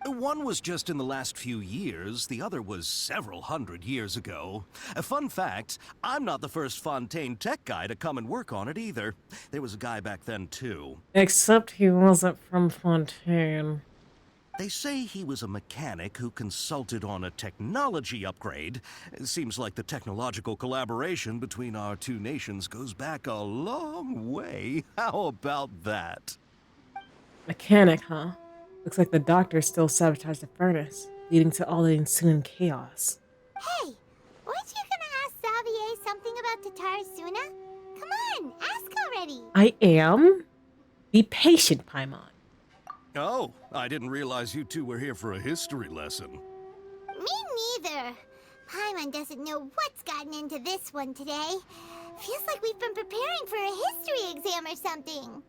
One was just in the last few years, the other was several hundred years ago. A fun fact, I'm not the first Fontaine tech guy to come and work on it either. There was a guy back then too. Except he wasn't from Fontaine. They say he was a mechanic who consulted on a technology upgrade. It seems like the technological collaboration between our two nations goes back a long way. How about that? Mechanic, huh? Looks like the doctor still sabotaged the furnace, leading to all the ensuing chaos. Hey, weren't you gonna ask Xavier something about Tatarasuna? Come on, ask already. I am? Be patient, Paimon. Oh, I didn't realize you two were here for a history lesson. Me neither. Paimon doesn't know what's gotten into this one today. Feels like we've been preparing for a history exam or something.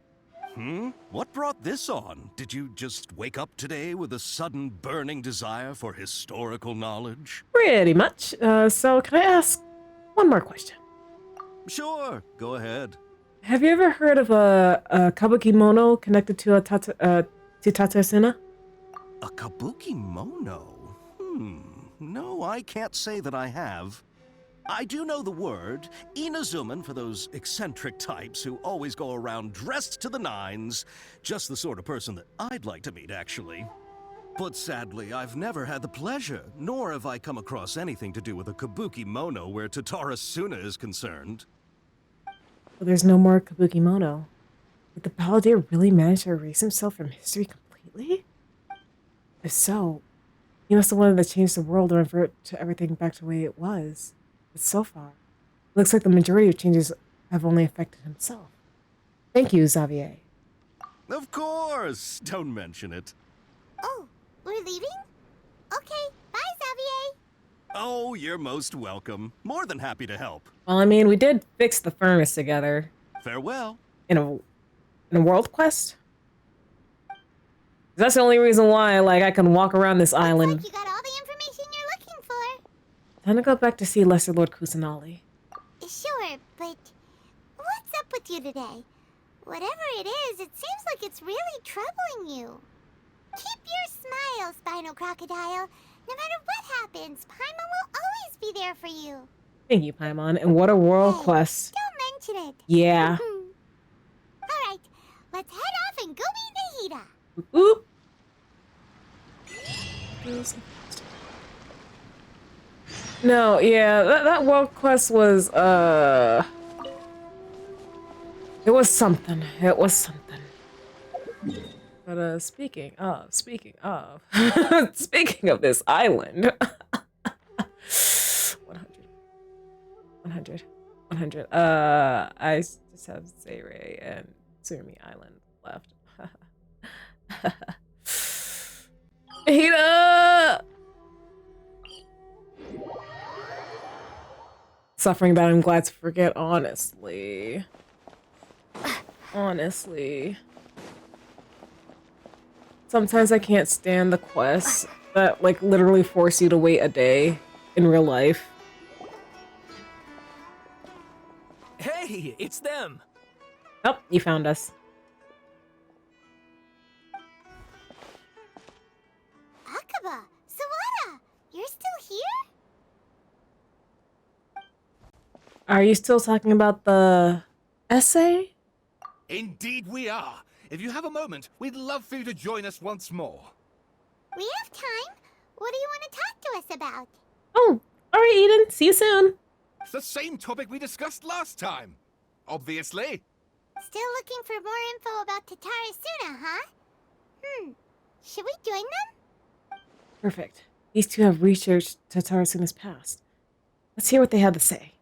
What brought this on? Did you just wake up today with a sudden burning desire for historical knowledge? Pretty much. So can I ask one more question? Sure, go ahead. Have you ever heard of a kabuki mono connected to a Tatarasuna? A kabuki mono? No, I can't say that I have. I do know the word, Inazuman for those eccentric types who always go around dressed to the nines. Just the sort of person that I'd like to meet, actually. But sadly, I've never had the pleasure, nor have I come across anything to do with a kabuki mono where Tatarasuna is concerned. Well, there's no more kabuki mono. Did the Balladeer really manage to erase himself from history completely? If so, he must have wanted to change the world or revert to everything back to the way it was. But so far, it looks like the majority of changes have only affected himself. Thank you, Xavier. Of course! Don't mention it. Oh, we're leaving? Okay, bye, Xavier. Oh, you're most welcome. More than happy to help. Well, I mean, we did fix the furnace together. Farewell. In a world quest? That's the only reason why, like, I can walk around this island. Looks like you got all the information you're looking for. Time to go back to see Lesser Lord Kusanali. Sure, but what's up with you today? Whatever it is, it seems like it's really troubling you. Keep your smile, Spinal Crocodile. No matter what happens, Paimon will always be there for you. Thank you, Paimon. And what a world quest. Don't mention it. Yeah. All right, let's head off and go meet Nahida. Oop. No, yeah, that world quest was, it was something. It was something. But, speaking of, speaking of this island, 100. I just have Zayre and Surumi Island left. Hida! Suffering that I'm glad to forget, honestly. Honestly. Sometimes I can't stand the quests that, like, literally force you to wait a day in real life. Hey, it's them! Oh, you found us. Are you still talking about the essay? Indeed we are. If you have a moment, we'd love for you to join us once more. We have time. What do you want to talk to us about? Oh, all right, Eden. See you soon. It's the same topic we discussed last time. Obviously. Still looking for more info about Tatarasuna, huh? Should we join them? Perfect. These two have researched Tatarasuna's past. Let's hear what they have to say.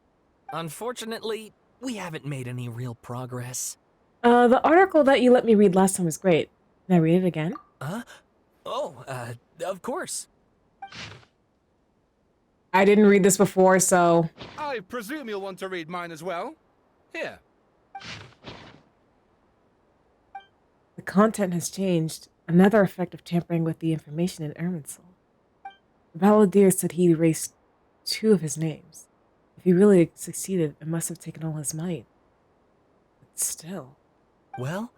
Unfortunately, we haven't made any real progress. The article that you let me read last time was great. Can I read it again? Huh? Oh, of course. I didn't read this before, so... I presume you'll want to read mine as well. Here. The content has changed. Another effect of tampering with the information in Irminsul. The Balladeer said he erased 2 of his names. If he really succeeded, it must have taken all his might. But still... Well,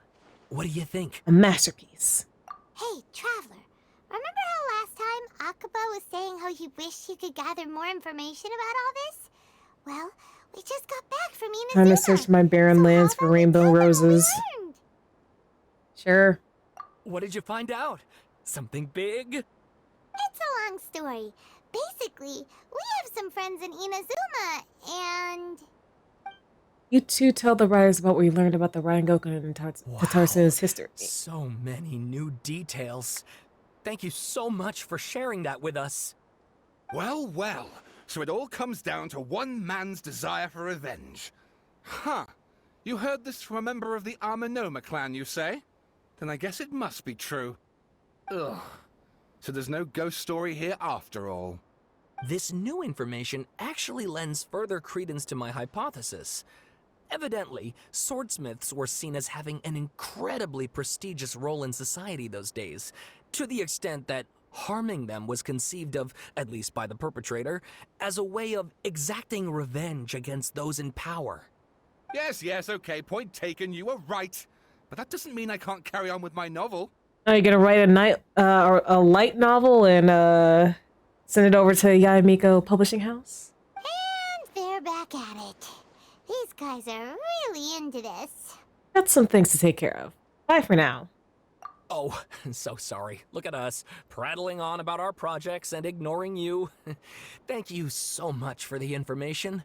what do you think? A masterpiece. Hey, Traveler. Remember how last time Akaba was saying how he wished he could gather more information about all this? Well, we just got back from Inazuma. Trying to search my barren lands for rainbow roses. Sure. What did you find out? Something big? It's a long story. Basically, we have some friends in Inazuma, and... You two tell the writers about what you learned about the Ryangoku and Tatarasuna's history. So many new details. Thank you so much for sharing that with us. Well, well. So it all comes down to one man's desire for revenge. Huh. You heard this from a member of the Amanoma clan, you say? Then I guess it must be true. Ugh. So there's no ghost story here after all. This new information actually lends further credence to my hypothesis. Evidently, swordsmiths were seen as having an incredibly prestigious role in society those days, to the extent that harming them was conceived of, at least by the perpetrator, as a way of exacting revenge against those in power. Yes, okay, point taken, you were right. But that doesn't mean I can't carry on with my novel. Are you gonna write a light novel and send it over to Yaemiko Publishing House? And they're back at it. These guys are really into this. Got some things to take care of. Bye for now. Oh, so sorry. Look at us, prattling on about our projects and ignoring you. Thank you so much for the information.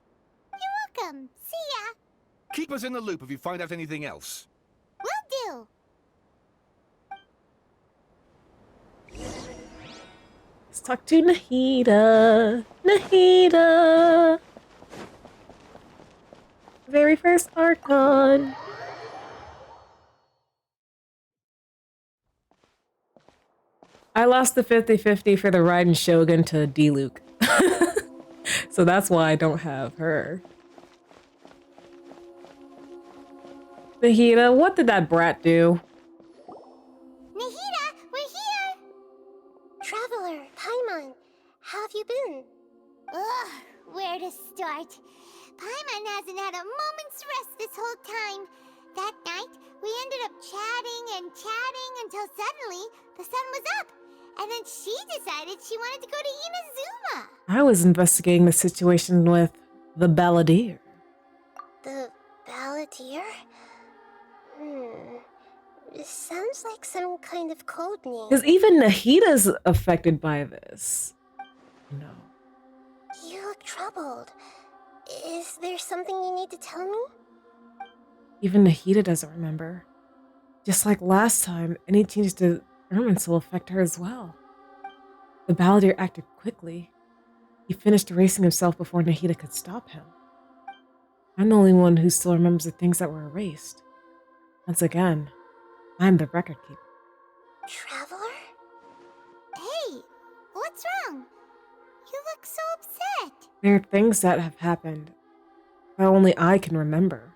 You're welcome. See ya. Keep us in the loop if you find out anything else. Will do. Let's talk to Nahida. Nahida! Very first Archon. I lost the 50-50 for the Raiden Shogun to D-Luke. So that's why I don't have her. Nahida, what did that brat do? Nahida, we're here! Traveler, Paimon, how have you been? Ugh, where to start? Paimon hasn't had a moment's rest this whole time. That night, we ended up chatting and chatting until suddenly the sun was up. And then she decided she wanted to go to Inazuma. I was investigating the situation with the Balladeer. The Balladeer? It sounds like some kind of code name. Because even Nahida's affected by this. No. You look troubled. Is there something you need to tell me? Even Nahida doesn't remember. Just like last time, any changes to Irminsul will affect her as well. The Balladeer acted quickly. He finished erasing himself before Nahida could stop him. I'm the only one who still remembers the things that were erased. Once again, I'm the record keeper. Traveler? Hey, what's wrong? You look so upset. There are things that have happened that only I can remember.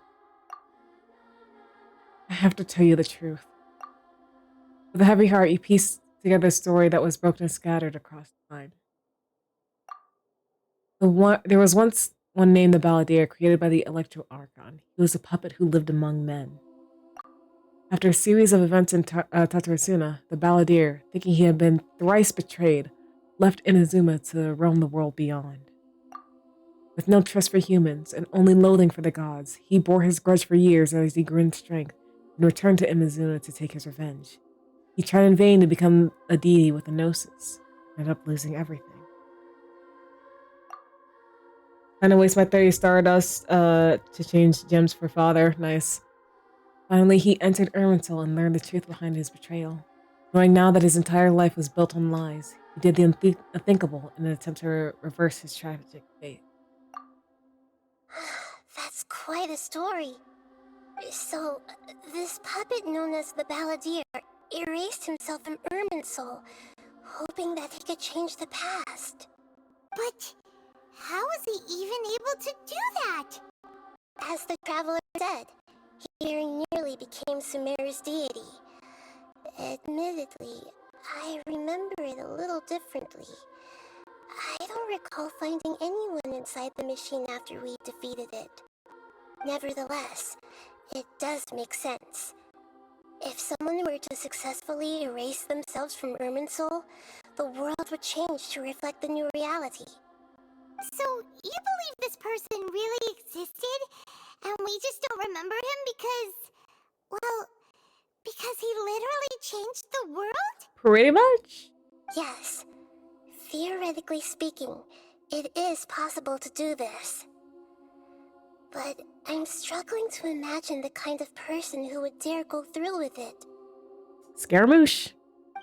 I have to tell you the truth. With a heavy heart, you piece together a story that was broken and scattered across time. There was once one named the Balladeer, created by the Electro Archon. He was a puppet who lived among men. After a series of events in Tatarasuna, the Balladeer, thinking he had been thrice betrayed, left Inazuma to roam the world beyond. With no trust for humans and only loathing for the gods, he bore his grudge for years as he grew in strength and returned to Imazuna to take his revenge. He tried in vain to become a deity with a gnosis, and ended up losing everything. Kinda waste my 30 Stardust to change gems for father. Nice. Finally, he entered Irminsul and learned the truth behind his betrayal. Knowing now that his entire life was built on lies, he did the unthinkable in an attempt to reverse his tragic fate. That's quite a story. So, this puppet known as the Balladeer erased himself from Irminsul, hoping that he could change the past. But how was he even able to do that? As the traveler said, he very nearly became Sumeru's deity. Admittedly, I remember it a little differently. I don't recall finding anyone inside the machine after we defeated it. Nevertheless, it does make sense. If someone were to successfully erase themselves from Irminsul, the world would change to reflect the new reality. So, you believe this person really existed, and we just don't remember him because he literally changed the world? Pretty much. Yes. Theoretically speaking, it is possible to do this. But I'm struggling to imagine the kind of person who would dare go through with it. Scaramouche.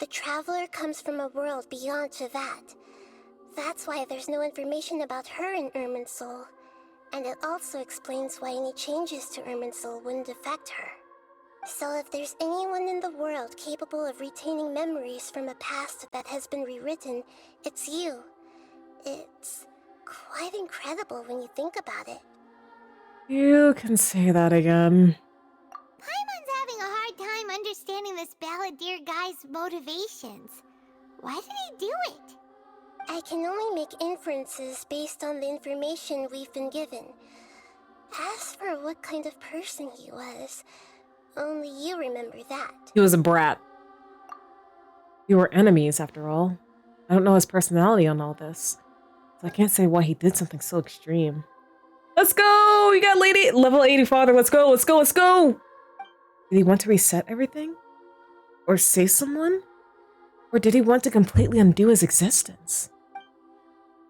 The traveler comes from a world beyond Tevat. That's why there's no information about her in Irminsul. And it also explains why any changes to Irminsul wouldn't affect her. So if there's anyone in the world capable of retaining memories from a past that has been rewritten, it's you. It's quite incredible when you think about it. You can say that again. Paimon's having a hard time understanding this Balladeer guy's motivations. Why did he do it? I can only make inferences based on the information we've been given. As for what kind of person he was, only you remember that. He was a brat. You were enemies, after all. I don't know his personality on all this, so I can't say why he did something so extreme. Let's go! You got level 80 father. Let's go, let's go, let's go! Did he want to reset everything? Or save someone? Or did he want to completely undo his existence?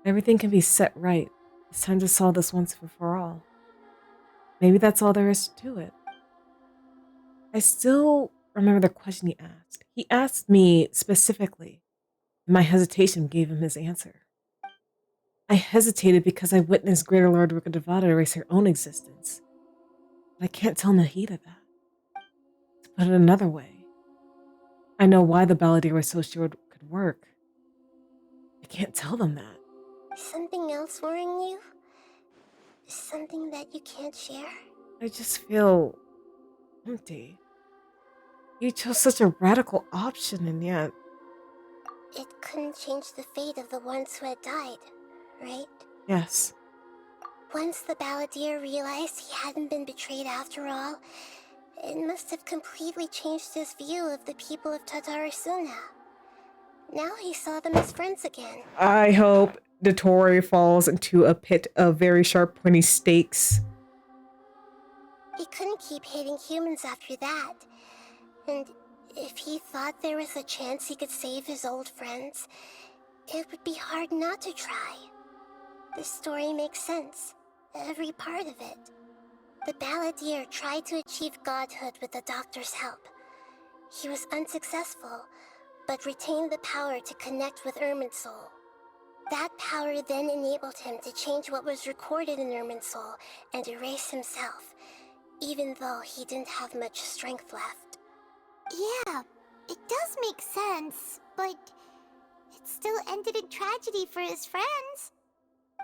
Everything can be set right. It's time to solve this once and for all. Maybe that's all there is to it. I still remember the question he asked. He asked me specifically, and my hesitation gave him his answer. I hesitated because I witnessed Greater Lord Rukadevada erase her own existence. But I can't tell Nahida that. To put it another way, I know why the Balladeer was so sure it could work. I can't tell them that. Something else worrying you? Something that you can't share? I just feel empty. You chose such a radical option, and yet... It couldn't change the fate of the ones who had died, right? Yes. Once the Balladeer realized he hadn't been betrayed after all, it must have completely changed his view of the people of Tatarasuna. Now he saw them as friends again. I hope Dotori falls into a pit of very sharp, pointy stakes. He couldn't keep hating humans after that. And if he thought there was a chance he could save his old friends, it would be hard not to try. The story makes sense, every part of it. The Balladeer tried to achieve godhood with the doctor's help. He was unsuccessful, but retained the power to connect with Irminsul. That power then enabled him to change what was recorded in Irminsul and erase himself, even though he didn't have much strength left. Yeah, it does make sense, but it still ended in tragedy for his friends.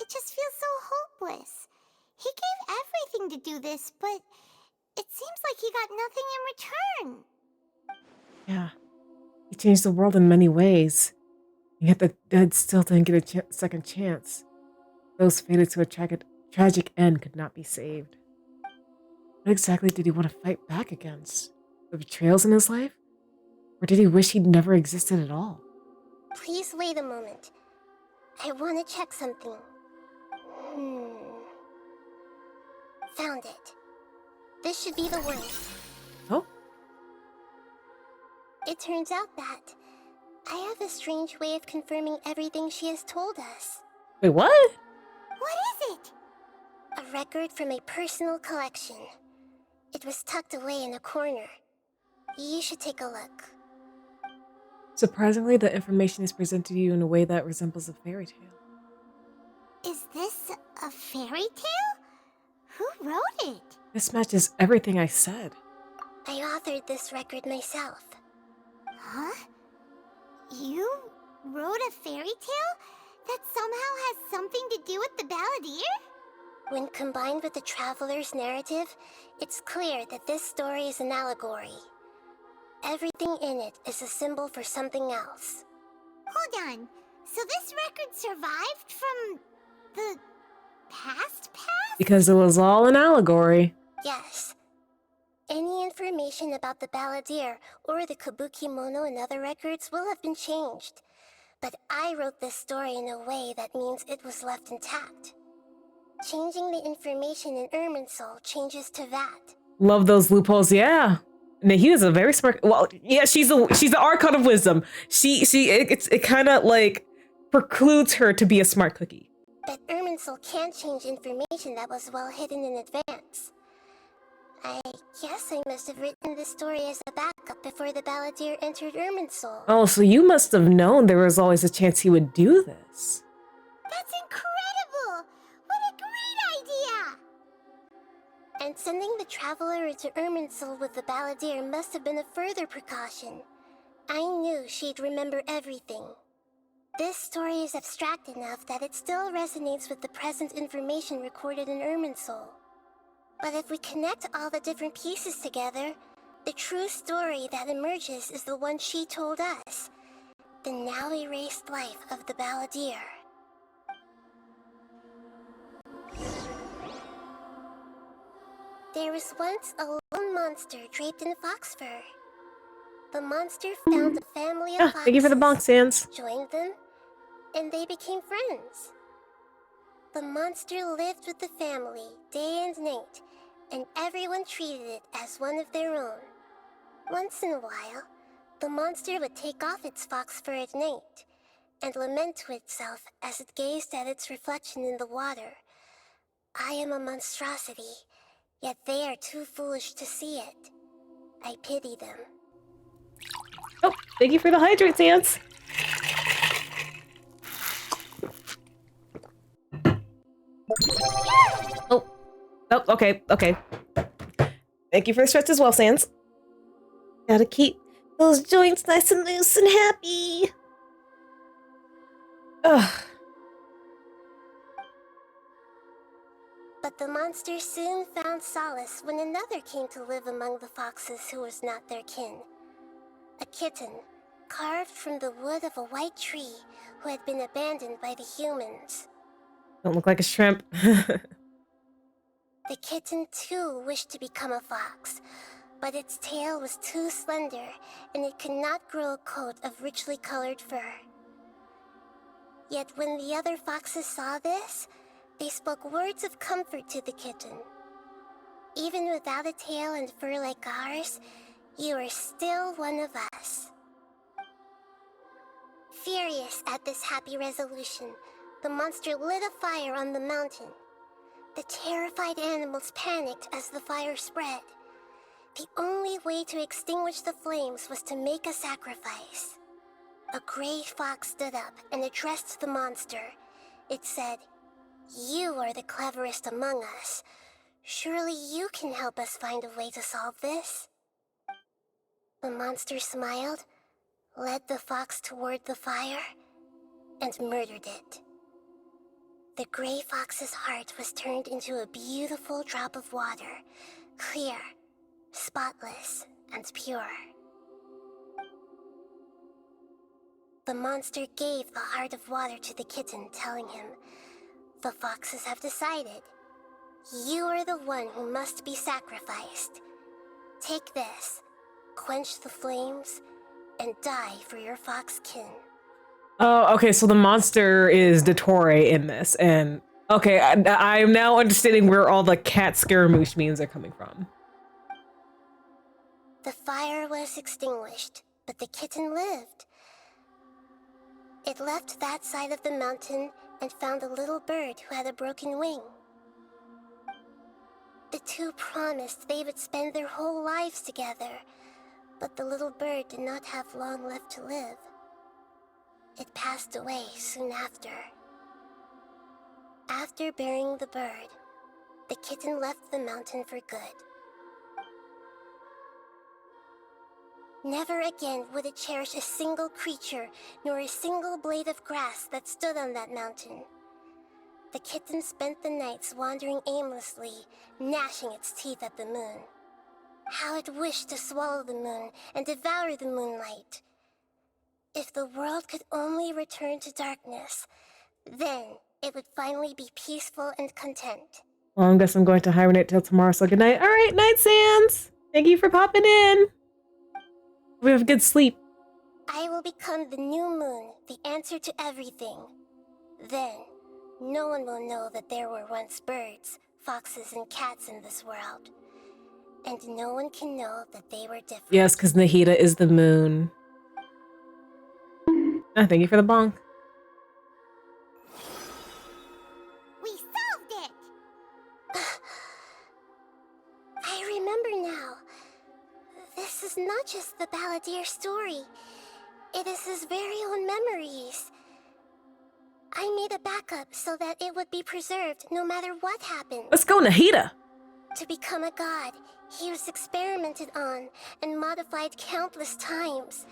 It just feels so hopeless. He gave everything to do this, but it seems like he got nothing in return. Yeah. He changed the world in many ways, and yet the dead still didn't get a second chance. Those fated to a tragic end could not be saved. What exactly did he want to fight back against? The betrayals in his life? Or did he wish he'd never existed at all? Please wait a moment. I want to check something. Found it. This should be the one. Oh? It turns out that I have a strange way of confirming everything she has told us. Wait, what? What is it? A record from a personal collection. It was tucked away in a corner. You should take a look. Surprisingly, the information is presented to you in a way that resembles a fairy tale. Is this a fairy tale? Who wrote it? This matches everything I said. I authored this record myself. Huh? You wrote a fairy tale that somehow has something to do with the Balladeer? When combined with the Traveler's narrative, it's clear that this story is an allegory. Everything in it is a symbol for something else. Hold on. So this record survived from the past? Because it was all an allegory. Yes. Any information about the Balladeer or the Kabuki Mono in other records will have been changed. But I wrote this story in a way that means it was left intact. Changing the information in Irminsul changes to that. Love those loopholes, yeah. Now he was a very smart. Well, yeah, she's the Archon of Wisdom. It kind of like precludes her to be a smart cookie. But Irminsul can't change information that was well hidden in advance. I guess I must have written this story as a backup before the Balladeer entered Irminsul. Oh, so you must have known there was always a chance he would do this. That's incredible! What a great idea! And sending the Traveler into Irminsul with the Balladeer must have been a further precaution. I knew she'd remember everything. This story is abstract enough that it still resonates with the present information recorded in Irminsul. But if we connect all the different pieces together, the true story that emerges is the one she told us. The now erased life of the Balladeer. There was once a lone monster draped in fox fur. The monster found a family of foxes, thank you for the bonk, Sans. joined them, and they became friends. The monster lived with the family day and night, and everyone treated it as one of their own. Once in a while, the monster would take off its fox fur at night and lament to itself as it gazed at its reflection in the water. I am a monstrosity, yet they are too foolish to see it. I pity them. Oh, thank you for the hydrate, Sans. Oh, okay. Thank you for the stretch as well, Sans. Gotta keep those joints nice and loose and happy. Ugh. But the monster soon found solace when another came to live among the foxes who was not their kin. A kitten, carved from the wood of a white tree who had been abandoned by the humans. Don't look like a shrimp. The kitten too wished to become a fox, but its tail was too slender and it could not grow a coat of richly colored fur. Yet when the other foxes saw this, they spoke words of comfort to the kitten. Even without a tail and fur like ours, you are still one of us. Furious at this happy resolution, the monster lit a fire on the mountain. The terrified animals panicked as the fire spread. The only way to extinguish the flames was to make a sacrifice. A gray fox stood up and addressed the monster. It said, "You are the cleverest among us. Surely you can help us find a way to solve this." The monster smiled, led the fox toward the fire, and murdered it. The gray fox's heart was turned into a beautiful drop of water, clear, spotless, and pure. The monster gave the heart of water to the kitten, telling him, "The foxes have decided. You are the one who must be sacrificed. Take this, quench the flames, and die for your fox kin." Oh, okay, so the monster is Dottore in this, and Okay, I'm now understanding where all the cat scaramouche memes are coming from. The fire was extinguished, but the kitten lived. It left that side of the mountain and found a little bird who had a broken wing. The two promised they would spend their whole lives together, but the little bird did not have long left to live. It passed away soon after. After burying the bird, the kitten left the mountain for good. Never again would it cherish a single creature, nor a single blade of grass that stood on that mountain. The kitten spent the nights wandering aimlessly, gnashing its teeth at the moon. How it wished to swallow the moon and devour the moonlight. If the world could only return to darkness, then it would finally be peaceful and content. Well, I guess I'm going to hibernate till tomorrow, so good night. All right, Night Sans. Thank you for popping in. We have good sleep. I will become the new moon, the answer to everything. Then, no one will know that there were once birds, foxes, and cats in this world. And no one can know that they were different. Yes, because Nahida is the moon. Ah, thank you for the bonk. We solved it! I remember now. This is not just the Balladeer story. It is his very own memories. I made a backup so that it would be preserved no matter what happened. Let's go, Nahida! To become a god, he was experimented on and modified countless times.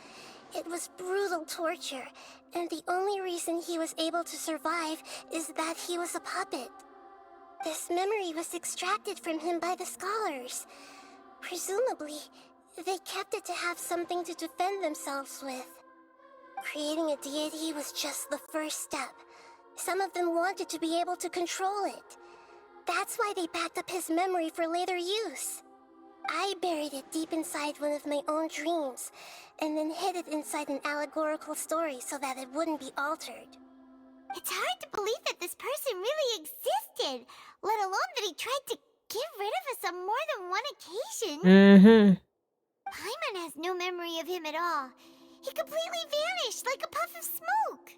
It was brutal torture, and the only reason he was able to survive is that he was a puppet. This memory was extracted from him by the scholars. Presumably, they kept it to have something to defend themselves with. Creating a deity was just the first step. Some of them wanted to be able to control it. That's why they backed up his memory for later use. I buried it deep inside one of my own dreams, and then hid it inside an allegorical story so that it wouldn't be altered. It's hard to believe that this person really existed, let alone that he tried to get rid of us on more than one occasion. Mm-hmm. Paimon has no memory of him at all. He completely vanished like a puff of smoke.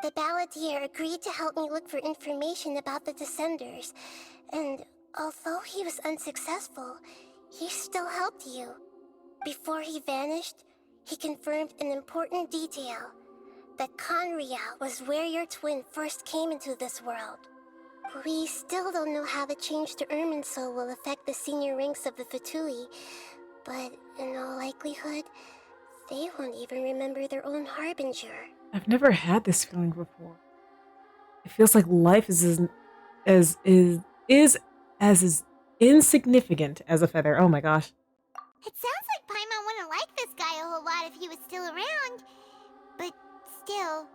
The Balladeer agreed to help me look for information about the Descenders, and although he was unsuccessful, he still helped you. Before he vanished, he confirmed an important detail, that Conria was where your twin first came into this world. We still don't know how the change to Irminsul will affect the senior ranks of the Fatui, but in all likelihood, they won't even remember their own Harbinger. I've never had this feeling before. It feels like life is as insignificant as a feather. Oh my gosh. It sounds like Paimon wouldn't like this guy a whole lot if he was still around. But still,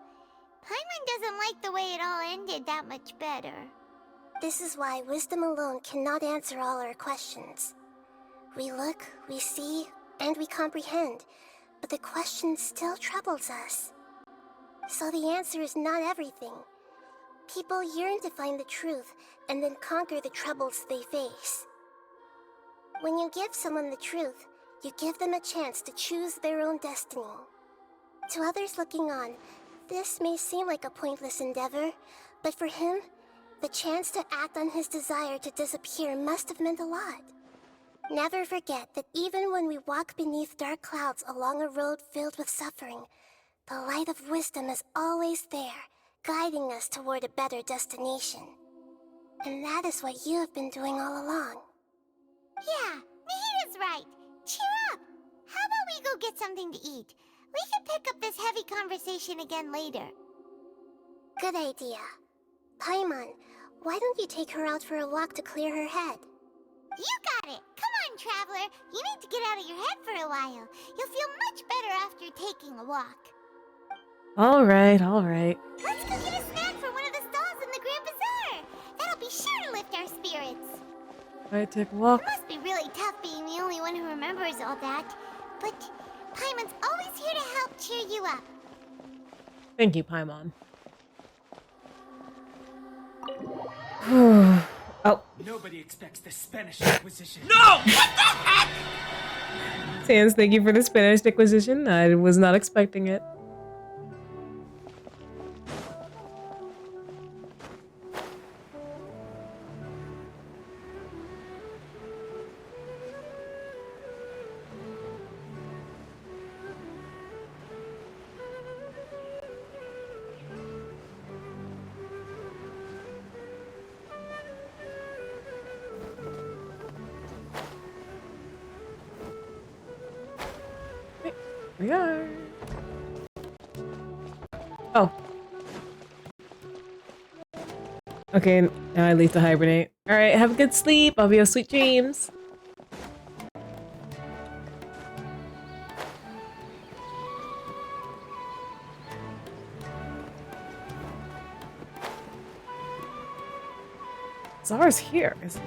Paimon doesn't like the way it all ended that much better. This is why wisdom alone cannot answer all our questions. We look, we see, and we comprehend, but the question still troubles us. So the answer is not everything. People yearn to find the truth and then conquer the troubles they face. When you give someone the truth, you give them a chance to choose their own destiny. To others looking on, this may seem like a pointless endeavor, but for him, the chance to act on his desire to disappear must have meant a lot. Never forget that even when we walk beneath dark clouds along a road filled with suffering, the light of wisdom is always there, guiding us toward a better destination. And that is what you have been doing all along. Yeah, Nahida's right. Cheer up. How about we go get something to eat? We can pick up this heavy conversation again later. Good idea. Paimon, why don't you take her out for a walk to clear her head? You got it! Come on, Traveler! You need to get out of your head for a while. You'll feel much better after taking a walk. All right, all right. Let's go get a snack from one of the stalls in the Grand Bazaar! That'll be sure to lift our spirits. I take a walk. It must be really tough being the only one who remembers all that. But Paimon's always here to help cheer you up. Thank you, Paimon. Oh. Nobody expects the Spanish Inquisition. No! Sans, thank you for the Spanish acquisition. I was not expecting it. We are. Oh. Okay, now I leave to hibernate. Alright, have a good sleep. I'll be have sweet dreams. Zara's here, isn't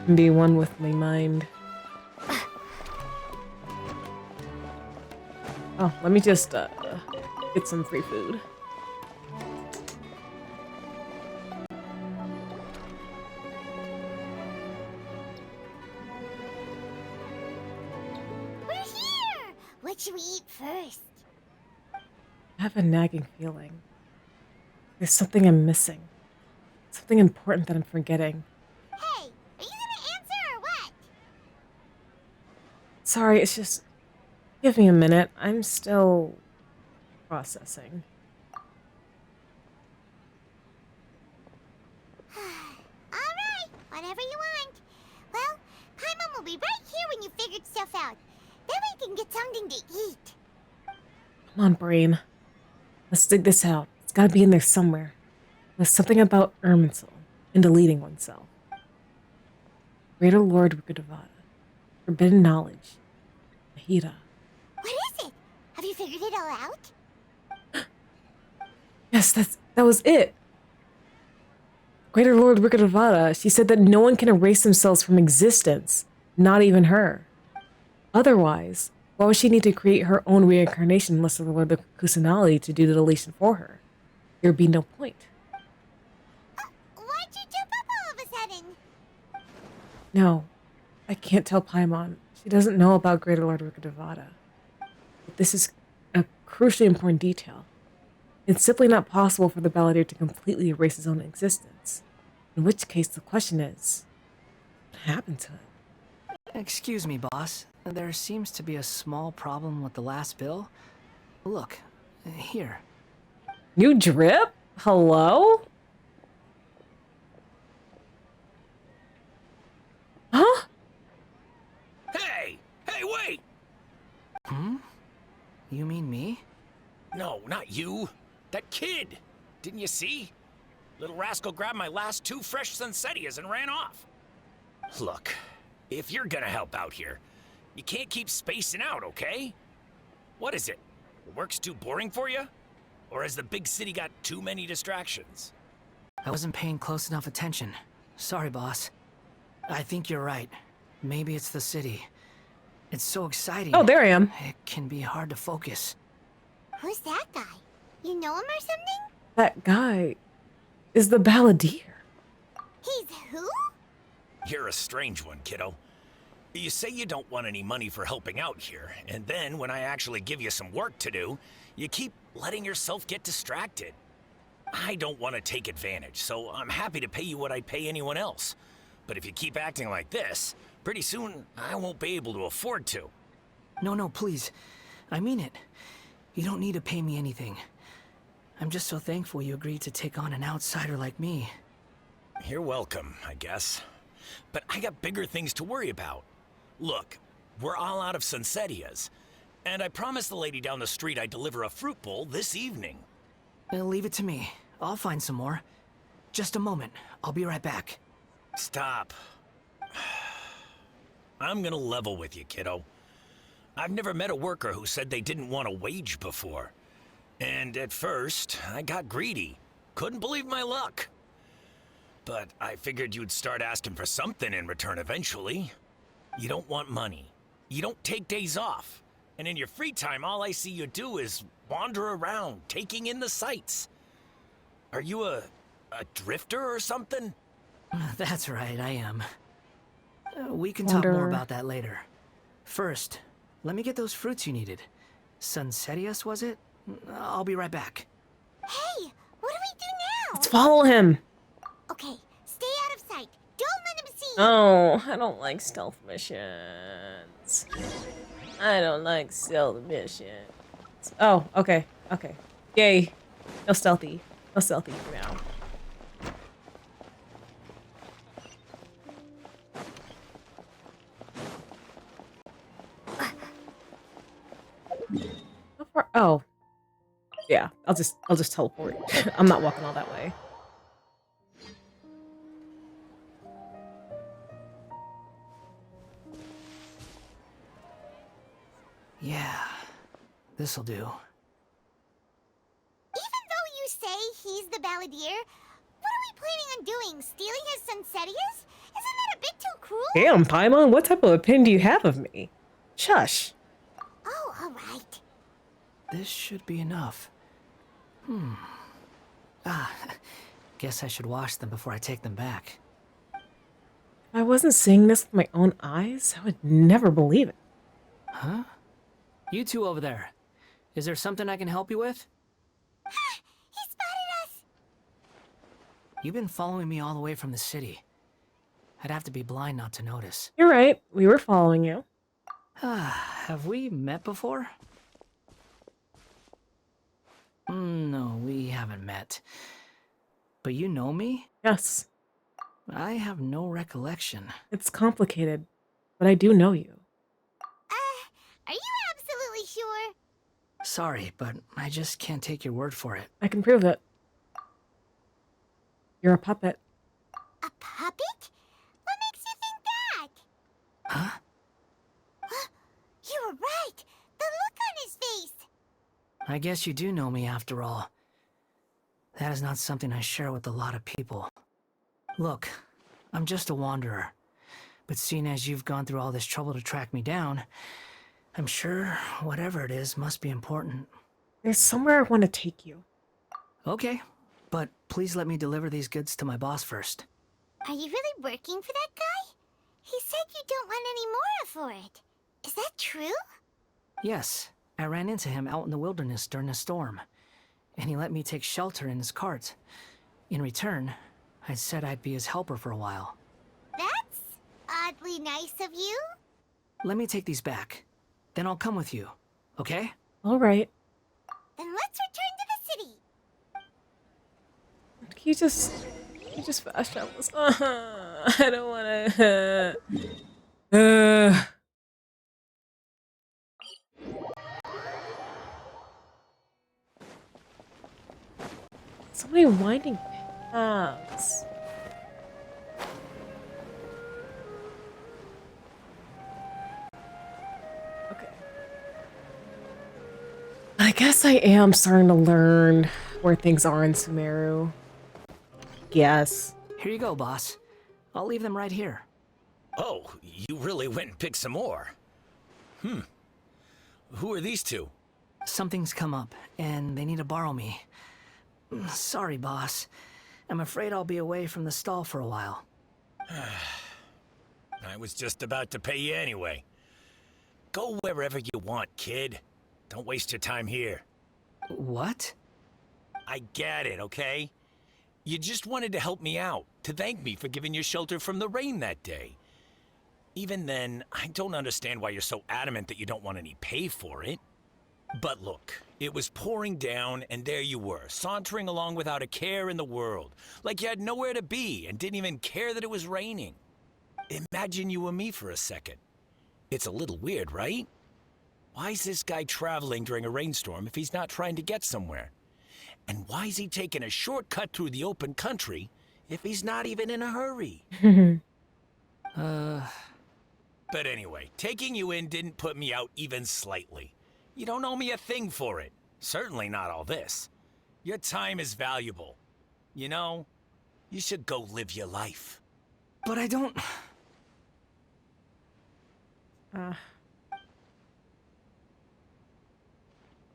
it? Be one with my mind. Oh, let me just get some free food. We're here! What should we eat first? I have a nagging feeling. There's something I'm missing. Something important that I'm forgetting. Hey, are you gonna answer or what? Sorry, it's just... Give me a minute. I'm still... processing. Alright, whatever you want. Well, Paimon will be right here when you figured stuff out. Then we can get something to eat. Come on, brain. Let's dig this out. It's gotta be in there somewhere. There's something about Irminsul and deleting oneself. Greater Lord Rukadavada. Forbidden knowledge. Mahita. What is it? Have you figured it all out? Yes, that was it. Greater Lord Rukadavada, she said that no one can erase themselves from existence, not even her. Otherwise, why would she need to create her own reincarnation unless there were the Kusanali to do the deletion for her? There would be no point. Why'd you jump up all of a sudden? No, I can't tell Paimon. She doesn't know about Greater Lord Rukadavada. But this is a crucially important detail. It's simply not possible for the Balladeer to completely erase his own existence. In which case, the question is, what happened to him? Excuse me, boss. There seems to be a small problem with the last bill. Look, here. You drip? Hello? Huh? Hey! Hey, wait! Hmm? You mean me? No, not you. That kid! Didn't you see? Little rascal grabbed my last 2 fresh Sunsettias and ran off. Look, if you're gonna help out here, you can't keep spacing out, okay? What is it? The work's too boring for you? Or has the big city got too many distractions? I wasn't paying close enough attention. Sorry, boss. I think you're right. Maybe it's the city. It's so exciting. Oh, there I am. It can be hard to focus. Who's that guy? You know him or something? That guy is the Balladeer. He's who? You're a strange one, kiddo. You say you don't want any money for helping out here, and then when I actually give you some work to do, you keep letting yourself get distracted. I don't want to take advantage, so I'm happy to pay you what I'd pay anyone else. But if you keep acting like this, pretty soon I won't be able to afford to. No, please. I mean it. You don't need to pay me anything. I'm just so thankful you agreed to take on an outsider like me. You're welcome, I guess. But I got bigger things to worry about. Look, we're all out of Sunsettias, and I promised the lady down the street I'd deliver a fruit bowl this evening. Leave it to me. I'll find some more. Just a moment. I'll be right back. Stop. I'm gonna level with you, kiddo. I've never met a worker who said they didn't want a wage before. And at first, I got greedy. Couldn't believe my luck. But I figured you'd start asking for something in return eventually. You don't want money. You don't take days off. And in your free time, all I see you do is wander around, taking in the sights. Are you a A drifter or something? That's right, I am. We can talk more about that later. First, let me get those fruits you needed. Sunsetius, was it? I'll be right back. Hey, what do we do now? Let's follow him. Okay, stay out of sight. Don't let him see you. Oh, I don't like stealth missions. I don't like stealth missions. Oh, okay, okay. Yay. No stealthy. No stealthy for now. How far? Oh. Yeah, I'll just teleport. I'm not walking all that way. Yeah, this'll do. Even though you say he's the balladeer, what are we planning on doing? Stealing his Sunsetius? Isn't that a bit too cruel? Damn, Paimon, what type of opinion do you have of me? Shush. Oh, alright. This should be enough. Guess I should wash them before I take them back. If I wasn't seeing this with my own eyes, I would never believe it. Huh? You two over there. Is there something I can help you with? He spotted us! You've been following me all the way from the city. I'd have to be blind not to notice. You're right. We were following you. Have we met before? No, we haven't met. But you know me? Yes. I have no recollection. It's complicated, but I do know you. Are you absolutely sure? Sorry, but I just can't take your word for it. I can prove it. You're a puppet. A puppet? What makes you think that? Huh? You were right! The look on his face! I guess you do know me after all. That is not something I share with a lot of people. Look, I'm just a wanderer. But seeing as you've gone through all this trouble to track me down, I'm sure whatever it is must be important. There's somewhere I want to take you. Okay, but please let me deliver these goods to my boss first. Are you really working for that guy? He said you don't want any more for it. Is that true? Yes, I ran into him out in the wilderness during a storm, and he let me take shelter in his cart. In return, I said I'd be his helper for a while. That's oddly nice of you. Let me take these back. Then I'll come with you, okay? All right. Then let's return to the city. Can you just fast travel us? I don't want to. So many winding paths. Okay. I guess I am starting to learn where things are in Sumeru. Yes. Here you go, boss. I'll leave them right here. Oh, you really went and picked some more. Who are these two? Something's come up, and they need to borrow me. Sorry, boss. I'm afraid I'll be away from the stall for a while. I was just about to pay you anyway. Go wherever you want, kid. Don't waste your time here. What? I get it, okay? You just wanted to help me out, to thank me for giving you shelter from the rain that day. Even then, I don't understand why you're so adamant that you don't want any pay for it. But look, it was pouring down, and there you were, sauntering along without a care in the world, like you had nowhere to be and didn't even care that it was raining. Imagine you and me for a second. It's a little weird, right? Why is this guy traveling during a rainstorm if he's not trying to get somewhere? And why is he taking a shortcut through the open country if he's not even in a hurry? But anyway, taking you in didn't put me out even slightly. You don't owe me a thing for it. Certainly not all this. Your time is valuable. You know, you should go live your life. But I don't...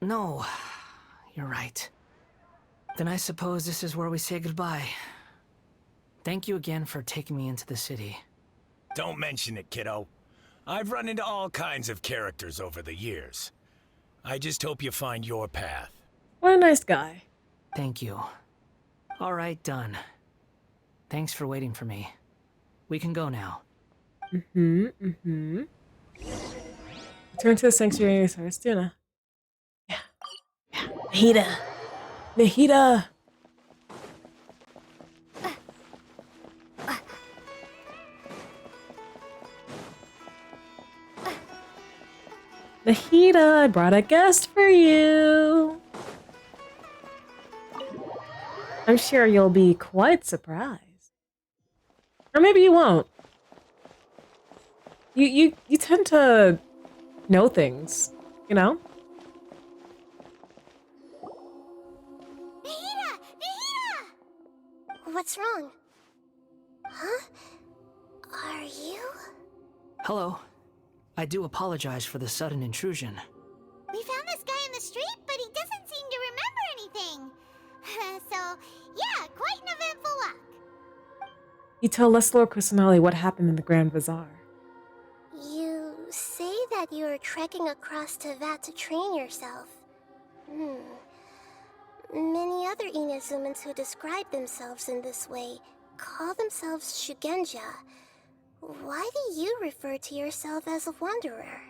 No, you're right. Then I suppose this is where we say goodbye. Thank you again for taking me into the city. Don't mention it, kiddo. I've run into all kinds of characters over the years. I just hope you find your path. What a nice guy. Thank you. All right, done. Thanks for waiting for me. We can go now. Return to the sanctuary of Sarastuna. Yeah. Nahida. Nahida. Nahida, I brought a guest for you. I'm sure you'll be quite surprised. Or maybe you won't. You tend to know things, you know? Nahida! Nahida! What's wrong? Huh? Are you? Hello. I do apologize for the sudden intrusion. We found this guy in the street, but he doesn't seem to remember anything. So, yeah, quite an eventful walk. You tell Leslor Kusanali what happened in the Grand Bazaar. You say that you are trekking across Teyvat to train yourself. Many other Inazumans who describe themselves in this way call themselves Shugenja. Why do you refer to yourself as a wanderer?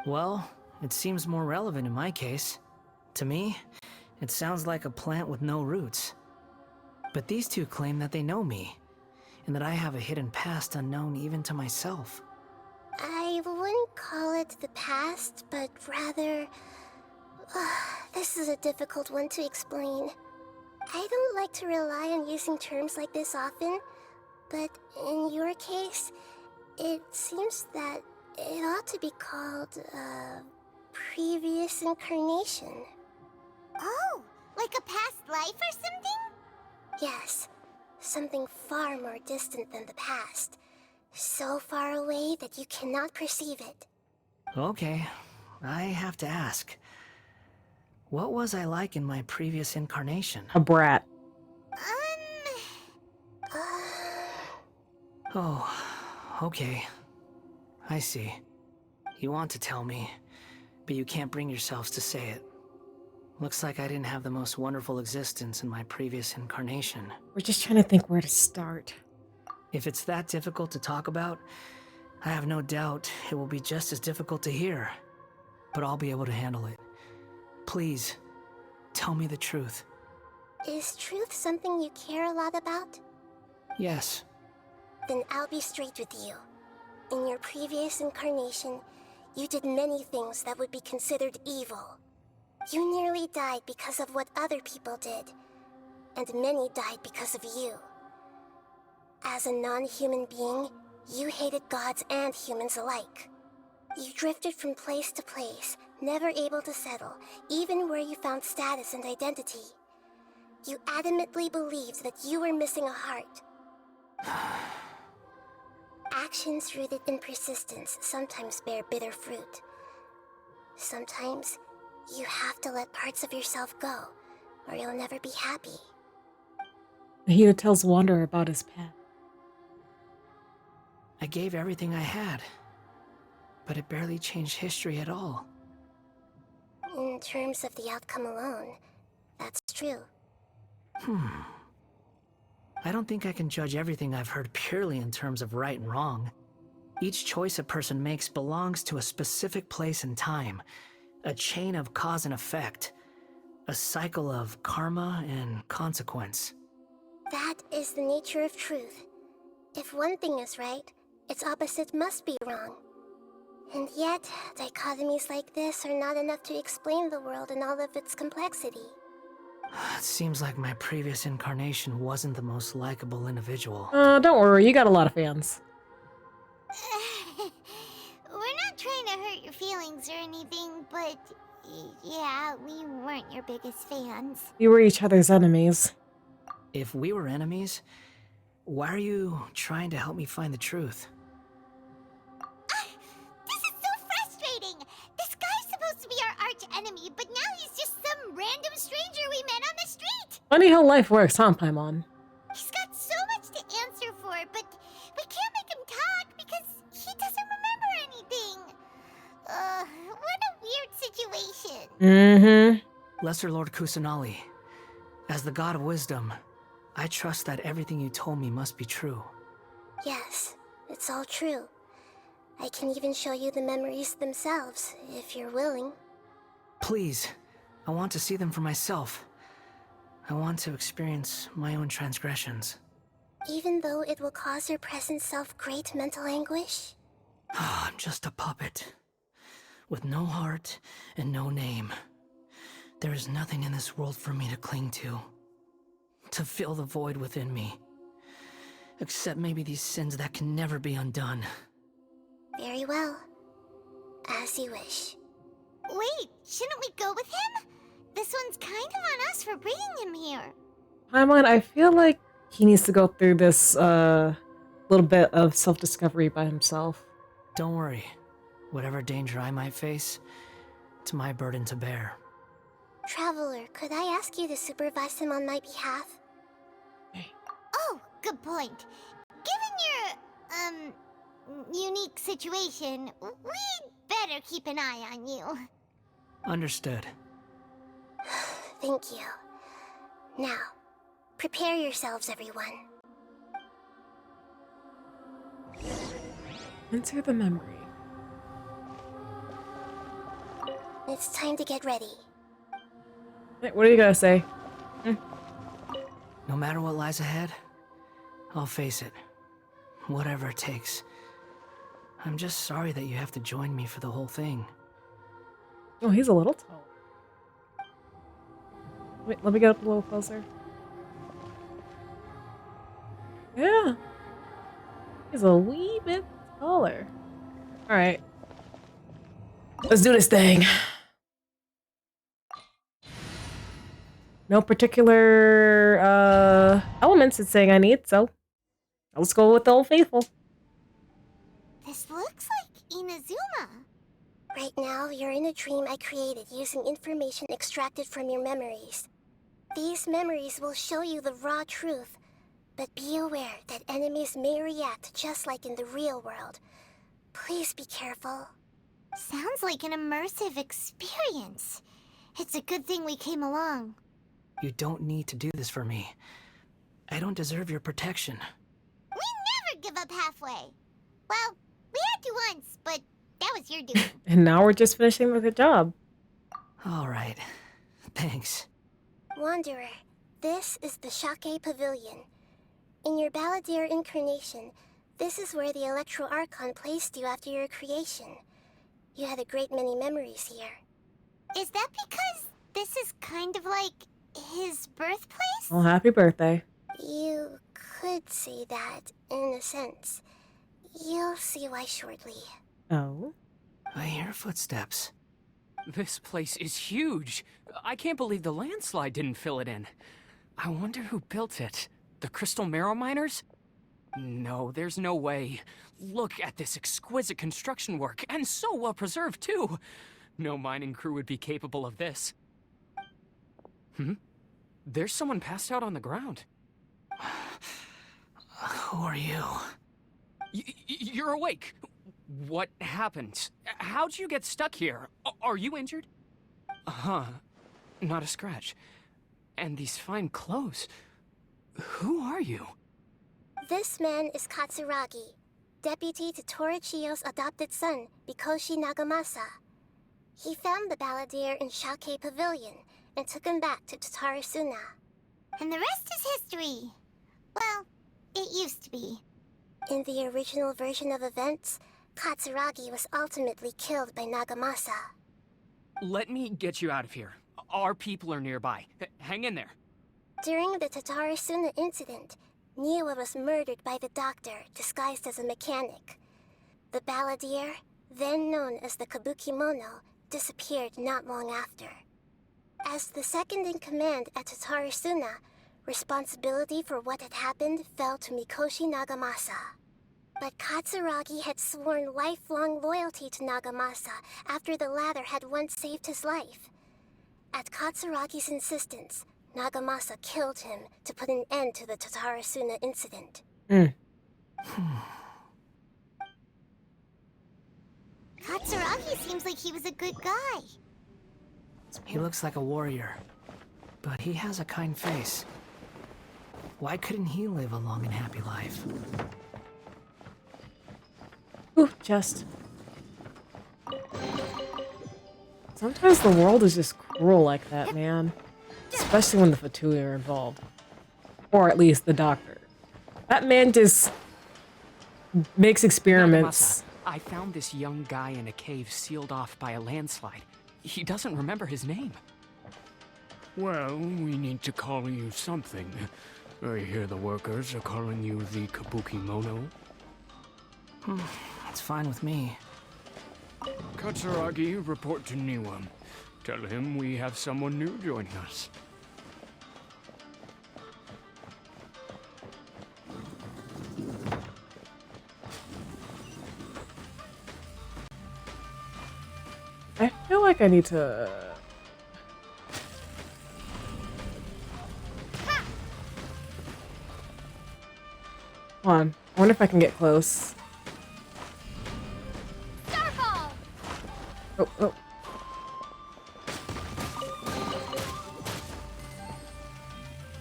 Well, it seems more relevant in my case. To me, it sounds like a plant with no roots. But these two claim that they know me, and that I have a hidden past unknown even to myself. I wouldn't call it the past, but rather... this is a difficult one to explain. I don't like to rely on using terms like this often, but in your case, it seems that it ought to be called previous incarnation. Oh, like a past life or something? Yes, something far more distant than the past. So far away that you cannot perceive it. Okay, I have to ask. What was I like in my previous incarnation? A brat. Oh, okay. I see. You want to tell me, but you can't bring yourselves to say it. Looks like I didn't have the most wonderful existence in my previous incarnation. We're just trying to think where to start. If it's that difficult to talk about, I have no doubt it will be just as difficult to hear. But I'll be able to handle it. Please, tell me the truth. Is truth something you care a lot about? Yes. Then I'll be straight with you. In your previous incarnation, you did many things that would be considered evil. You nearly died because of what other people did, and many died because of you. As a non-human being, you hated gods and humans alike. You drifted from place to place, never able to settle, even where you found status and identity. You adamantly believed that you were missing a heart. Actions rooted in persistence sometimes bear bitter fruit. Sometimes, you have to let parts of yourself go, or you'll never be happy. Nahida tells Wanderer about his path. I gave everything I had, but it barely changed history at all. In terms of the outcome alone, that's true. I don't think I can judge everything I've heard purely in terms of right and wrong. Each choice a person makes belongs to a specific place and time, a chain of cause and effect, a cycle of karma and consequence. That is the nature of truth. If one thing is right, its opposite must be wrong. And yet, dichotomies like this are not enough to explain the world in all of its complexity. It seems like my previous incarnation wasn't the most likable individual. Don't worry, you got a lot of fans. We're not trying to hurt your feelings or anything, but yeah, we weren't your biggest fans. You were each other's enemies. If we were enemies, why are you trying to help me find the truth? This is so frustrating! This guy's supposed to be our arch enemy, but now he's just some random stranger we met on the street! Funny how life works, huh, Paimon? He's got so much to answer for, but we can't make him talk because he doesn't remember anything. What a weird situation. Mm-hmm. Lesser Lord Kusanali, as the god of wisdom, I trust that everything you told me must be true. Yes, it's all true. I can even show you the memories themselves, if you're willing. Please, I want to see them for myself. I want to experience my own transgressions. Even though it will cause your present self great mental anguish? I'm just a puppet, with no heart and no name. There is nothing in this world for me to cling to fill the void within me. Except maybe these sins that can never be undone. Very well. As you wish. Wait, shouldn't we go with him? This one's kind of on us for bringing him here. Paimon, I feel like he needs to go through this little bit of self-discovery by himself. Don't worry. Whatever danger I might face, it's my burden to bear. Traveler, could I ask you to supervise him on my behalf? Oh, good point. Given your, unique situation, we'd better keep an eye on you. Understood. Thank you. Now, prepare yourselves, everyone. Enter the memory. It's time to get ready. Wait, what are you gonna say? No matter what lies ahead, I'll face it. Whatever it takes. I'm just sorry that you have to join me for the whole thing. Oh, he's a little tall. Wait, let me get up a little closer. Yeah. He's a wee bit taller. Alright. Let's do this thing. No particular elements it's saying I need, so let's go with the Old Faithful. This looks like Inazuma. Right now, you're in a dream I created using information extracted from your memories. These memories will show you the raw truth, but be aware that enemies may react just like in the real world. Please be careful. Sounds like an immersive experience. It's a good thing we came along. You don't need to do this for me. I don't deserve your protection. We never give up halfway. Well, we had to once, but that was your doing. And now we're just finishing with the job. Alright. Thanks. Wanderer, this is the Shake Pavilion. In your Balladeer incarnation, this is where the Electro Archon placed you after your creation. You had a great many memories here. Is that because this is kind of like his birthplace? Well, happy birthday. You could say that, in a sense. You'll see why shortly. Oh? I hear footsteps. This place is huge. I can't believe the landslide didn't fill it in. I wonder who built it. The Crystal Marrow Miners? No, there's no way. Look at this exquisite construction work, and so well preserved, too. No mining crew would be capable of this. There's someone passed out on the ground. Who are you? You're awake. What happened? How'd you get stuck here? Are you injured? Huh. Not a scratch. And these fine clothes. Who are you? This man is Katsuragi, deputy to Torichio's adopted son, Mikoshi Nagamasa. He found the Balladeer in Shake Pavilion and took him back to Tatarasuna. And the rest is history. Well, it used to be. In the original version of events, Katsuragi was ultimately killed by Nagamasa. Let me get you out of here. Our people are nearby. Hang in there. During the Tatarasuna incident, Niwa was murdered by the doctor disguised as a mechanic. The Balladeer, then known as the Kabuki-mono, disappeared not long after. As the second in command at Tatarasuna, responsibility for what had happened fell to Mikoshi Nagamasa. But Katsuragi had sworn lifelong loyalty to Nagamasa after the latter had once saved his life. At Katsuragi's insistence, Nagamasa killed him to put an end to the Tatarasuna incident. Katsuragi seems like he was a good guy. He looks like a warrior, but he has a kind face. Why couldn't he live a long and happy life? Ooh, chest. Sometimes the world is just cruel like that, man. Especially when the Fatui are involved. Or at least the doctor. That man just makes experiments. Nagamasa, I found this young guy in a cave sealed off by a landslide. He doesn't remember his name. Well, we need to call you something. I hear the workers are calling you the Kabuki Mono. That's fine with me. Katsuragi, report to Niwa. Tell him we have someone new joining us. I feel like I need to... Hold on. I wonder if I can get close. Starfall! Oh.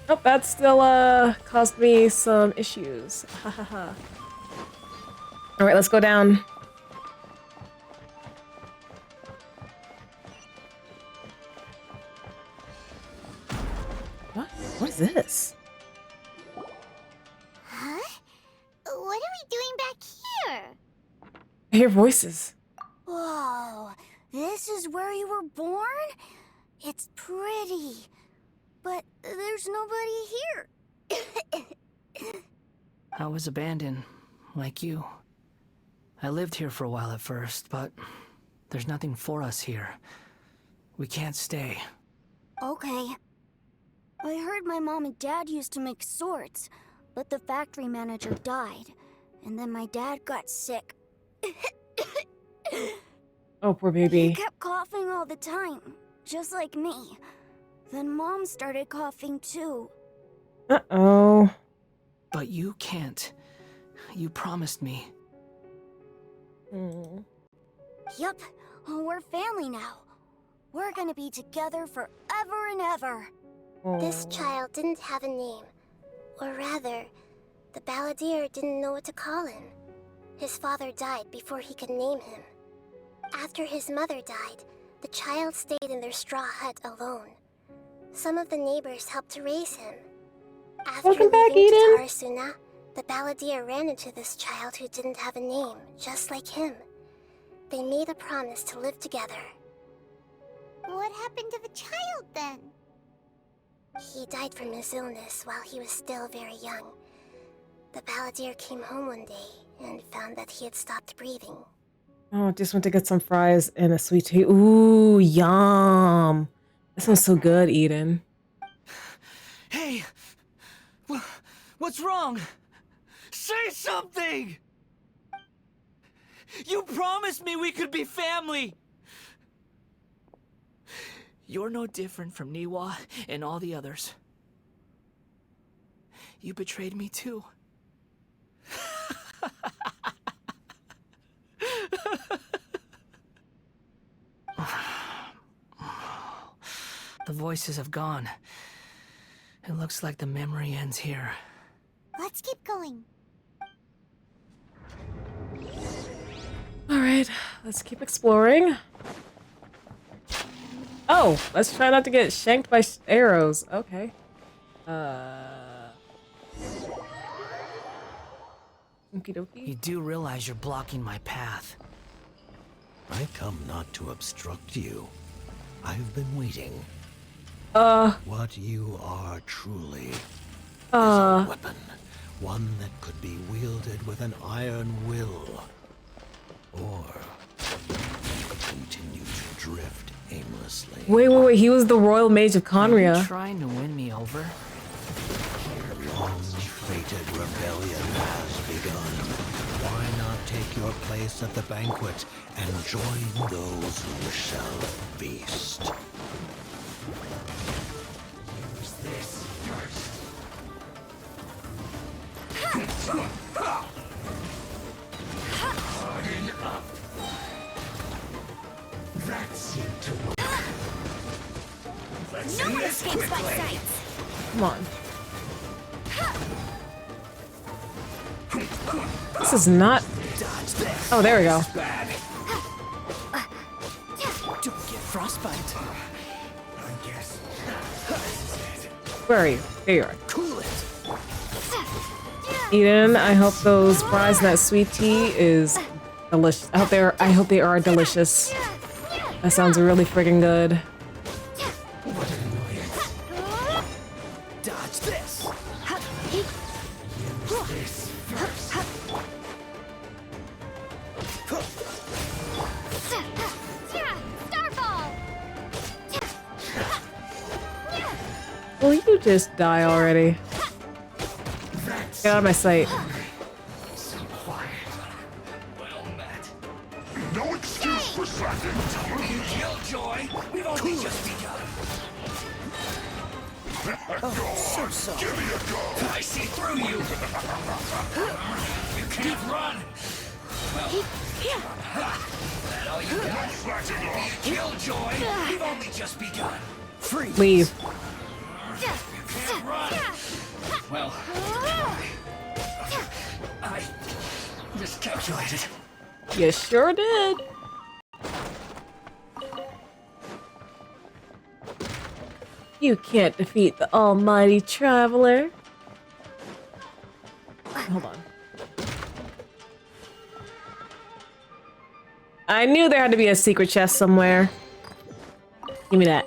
Nope, that still caused me some issues. Ha ha ha. Alright, let's go down. What is this? Huh? What are we doing back here? I hear voices. Whoa, this is where you were born? It's pretty, but there's nobody here. I was abandoned, like you. I lived here for a while at first, but there's nothing for us here. We can't stay. Okay. I heard my mom and dad used to make swords, but the factory manager died, and then my dad got sick. Oh, poor baby. He kept coughing all the time, just like me. Then Mom started coughing too. Uh-oh. But you can't. You promised me. Yup, we're family now. We're gonna be together forever and ever. This child didn't have a name. Or rather, the balladeer didn't know what to call him. His father died before he could name him. After his mother died, the child stayed in their straw hut alone. Some of the neighbors helped to raise him. After Welcome back, leaving Eden. Tatarasuna, the balladeer ran into this child who didn't have a name, just like him. They made a promise to live together. What happened to the child then? He died from his illness while he was still very young. The balladeer came home one day and found that he had stopped breathing. Oh, just went to get some fries and a sweet tea. Ooh, yum. That sounds so good, Eden. Hey! What's wrong? Say something! You promised me we could be family! You're no different from Niwa and all the others. You betrayed me too. The voices have gone. It looks like the memory ends here. Let's keep going. Alright, let's keep exploring. Oh, let's try not to get shanked by arrows. Okay. Okie dokie. You do realize you're blocking my path. I come not to obstruct you. I've been waiting. What you are truly is a weapon. One that could be wielded with an iron will. Or you could continue to drift aimlessly. Wait. He was the Royal Mage of Are you Conria. trying to win me over? Your long-fated rebellion has begun. Why not take your place at the banquet and join those who shall feast? No one escapes my sight. Come on. This is not. Oh, there we go. Don't get frostbite. Where are you? There you are. Cool it. Eden, I hope those fries and that sweet tea is delicious. I hope they are delicious. That sounds really freaking good. Dodge this. Starfall! Will you just die already? Get out of my sight. No excuse for slacking. Killjoy, we've only just begun. Go on, give me a go. I see through you. You can't run. That all you got? Slacking off. Killjoy, we've only just begun. Free. Leave. You can't run. Well, I miscalculated. You sure did. You can't defeat the almighty traveler. Hold on. I knew there had to be a secret chest somewhere. Give me that.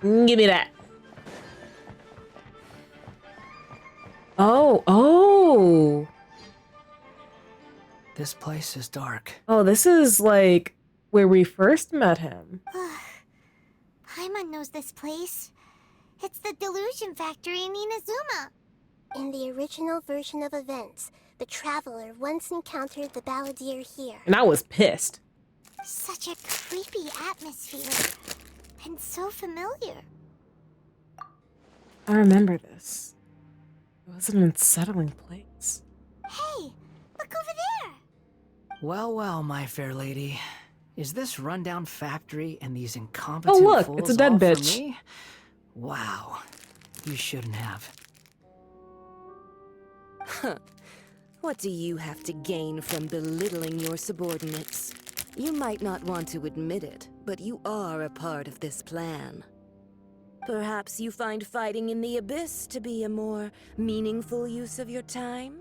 Give me that. Oh. This place is dark. Oh, this is like where we first met him. Paimon knows this place. It's the Delusion Factory in Inazuma. In the original version of events, the Traveler once encountered the Balladeer here. And I was pissed. Such a creepy atmosphere. And so familiar. I remember this. It was an unsettling place. Hey, look over there. Well, my fair lady. Is this rundown factory and these incompetent Oh, look, fools it's a dead all for bitch. me? Wow. You shouldn't have. Huh. What do you have to gain from belittling your subordinates? You might not want to admit it, but you are a part of this plan. Perhaps you find fighting in the Abyss to be a more meaningful use of your time?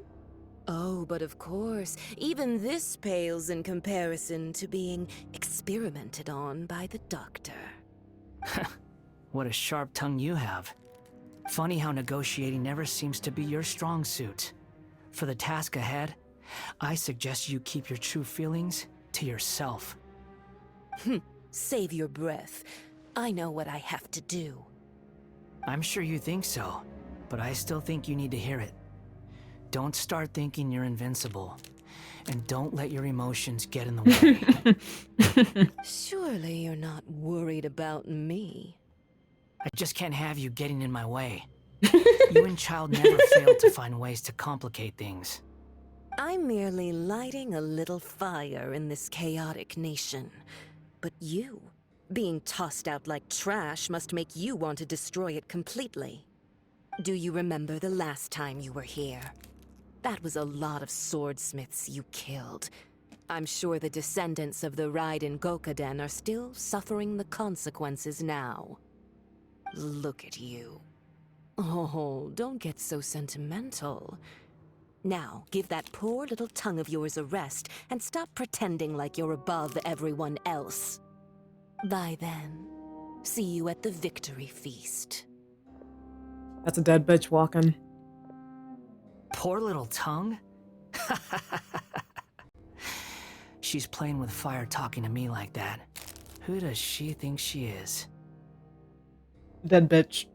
Oh, but of course, even this pales in comparison to being experimented on by the Doctor. What a sharp tongue you have. Funny how negotiating never seems to be your strong suit. For the task ahead, I suggest you keep your true feelings to yourself. Save your breath. I know what I have to do. I'm sure you think so, but I still think you need to hear it. Don't start thinking you're invincible, and don't let your emotions get in the way. Surely you're not worried about me. I just can't have you getting in my way. You and Child never failed to find ways to complicate things. I'm merely lighting a little fire in this chaotic nation. But you, being tossed out like trash, must make you want to destroy it completely. Do you remember the last time you were here? That was a lot of swordsmiths you killed. I'm sure the descendants of the Raiden Gokaden are still suffering the consequences now. Look at you. Oh, don't get so sentimental. Now, give that poor little tongue of yours a rest and stop pretending like you're above everyone else. Bye then. See you at the victory feast. That's a dead bitch walking. Poor little tongue? She's playing with fire talking to me like that. Who does she think she is? Dead bitch.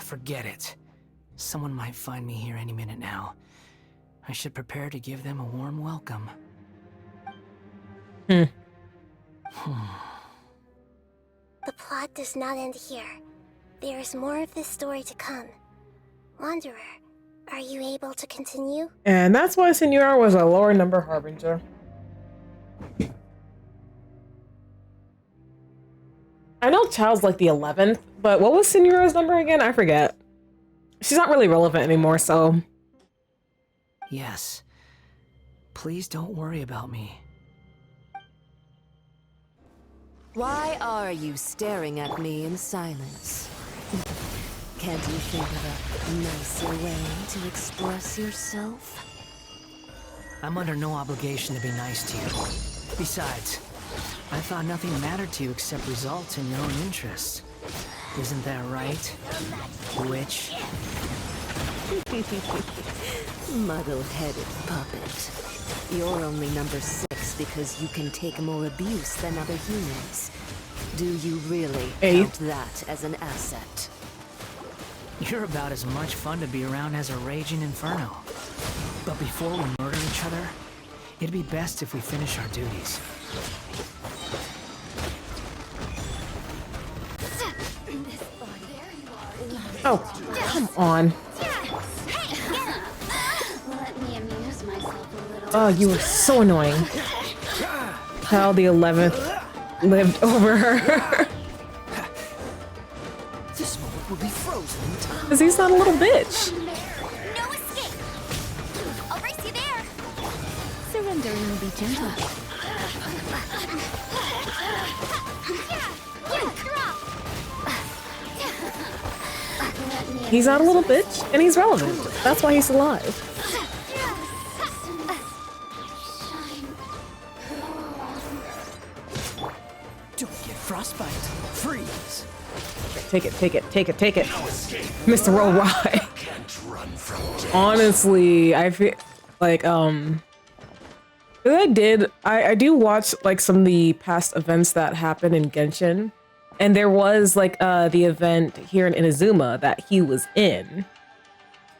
Forget it. Someone might find me here any minute now. I should prepare to give them a warm welcome. The plot does not end here. There is more of this story to come. Wanderer, Are you able to continue? And that's why Senora was a lower number harbinger. I know Child's like the 11th, but what was Senora's number again? I forget. She's not really relevant anymore, so... Yes. Please don't worry about me. Why are you staring at me in silence? Can't you think of a nicer way to express yourself? I'm under no obligation to be nice to you. Besides, I thought nothing mattered to you except results in your own interests. Isn't that right, witch? Muddle-headed puppet. You're only number 6 because you can take more abuse than other humans. Do you really count that as an asset? You're about as much fun to be around as a raging inferno. But before we murder each other, it'd be best if we finish our duties. Oh, come on. Let me amuse myself a little. Oh, you were so annoying. How the 11th lived over her. This moment will be frozen in time. Because he's not a little bitch. No escape! I'll race you there! Surrendering will be gentle. He's not a little bitch, and he's relevant. That's why he's alive. Don't get frostbite. Freeze. Take it, take it, take it, take it. Mr. Worldwide. Honestly, I feel like, I do watch like some of the past events that happened in Genshin. And there was like the event here in Inazuma that he was in.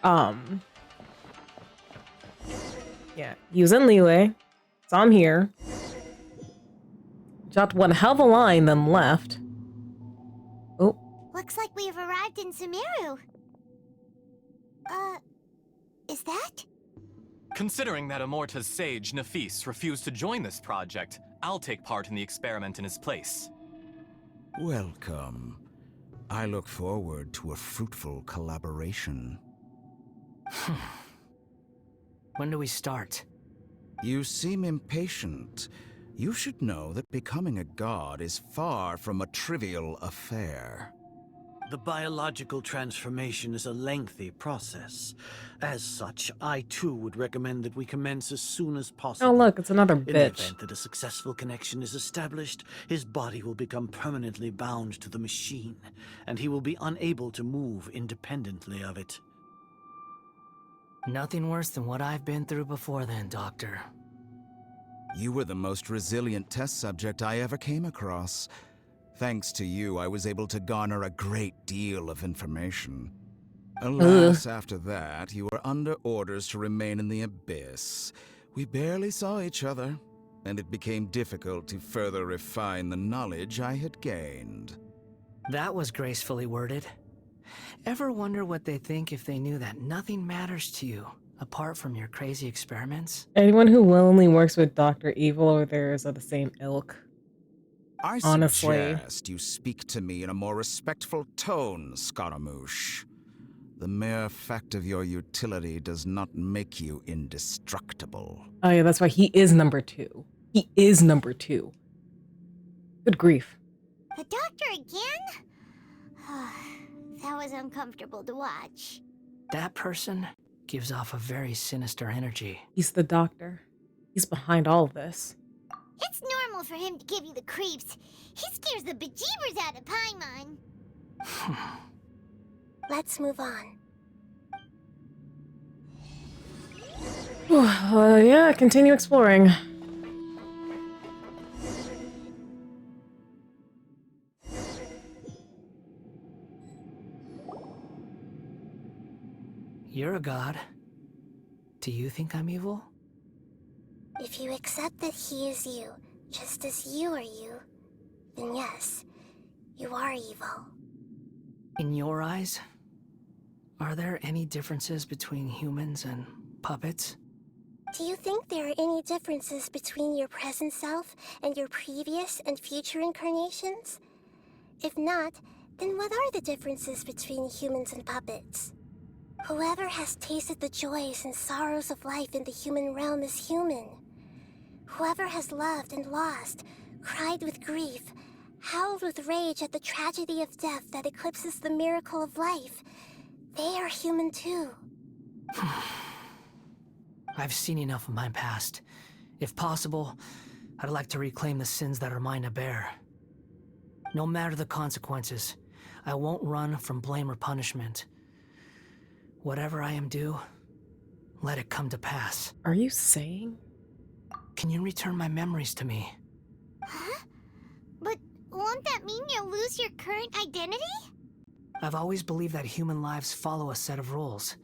Yeah, he was in Liyue. So I'm here. Dropped one hell of a line, then left. Oh. Looks like we've arrived in Sumeru. Is that? Considering that Amorta's sage, Nafis, refused to join this project, I'll take part in the experiment in his place. Welcome. I look forward to a fruitful collaboration. When do we start? You seem impatient. You should know that becoming a god is far from a trivial affair. The biological transformation is a lengthy process. As such, I too would recommend that we commence as soon as possible. Oh look, it's another In the bitch. event that a successful connection is established, his body will become permanently bound to the machine, and he will be unable to move independently of it. Nothing worse than what I've been through before then, Doctor. You were the most resilient test subject I ever came across. Thanks to you, I was able to garner a great deal of information. Alas, after that, you were under orders to remain in the Abyss. We barely saw each other, and it became difficult to further refine the knowledge I had gained. That was gracefully worded. Ever wonder what they think if they knew that nothing matters to you, apart from your crazy experiments? Anyone who willingly works with Dr. Evil or theirs are the same ilk. I Honestly. suggest you speak to me in a more respectful tone, Scaramouche. The mere fact of your utility does not make you indestructible. Oh yeah, that's why he is number 2. He is number 2. Good grief. The doctor again? That was uncomfortable to watch. That person gives off a very sinister energy. He's the doctor. He's behind all of this. It's normal for him to give you the creeps. He scares the bejeebers out of Paimon. Let's move on. Yeah, continue exploring. You're a god. Do you think I'm evil? If you accept that he is you, just as you are you, then yes, you are evil. In your eyes? Are there any differences between humans and puppets? Do you think there are any differences between your present self and your previous and future incarnations? If not, then what are the differences between humans and puppets? Whoever has tasted the joys and sorrows of life in the human realm is human. Whoever has loved and lost, cried with grief, howled with rage at the tragedy of death that eclipses the miracle of life, they are human too. I've seen enough of my past. If possible, I'd like to reclaim the sins that are mine to bear. No matter the consequences, I won't run from blame or punishment. Whatever I am due, let it come to pass. Are you saying? Can you return my memories to me? Huh? But won't that mean you'll lose your current identity? I've always believed that human lives follow a set of rules,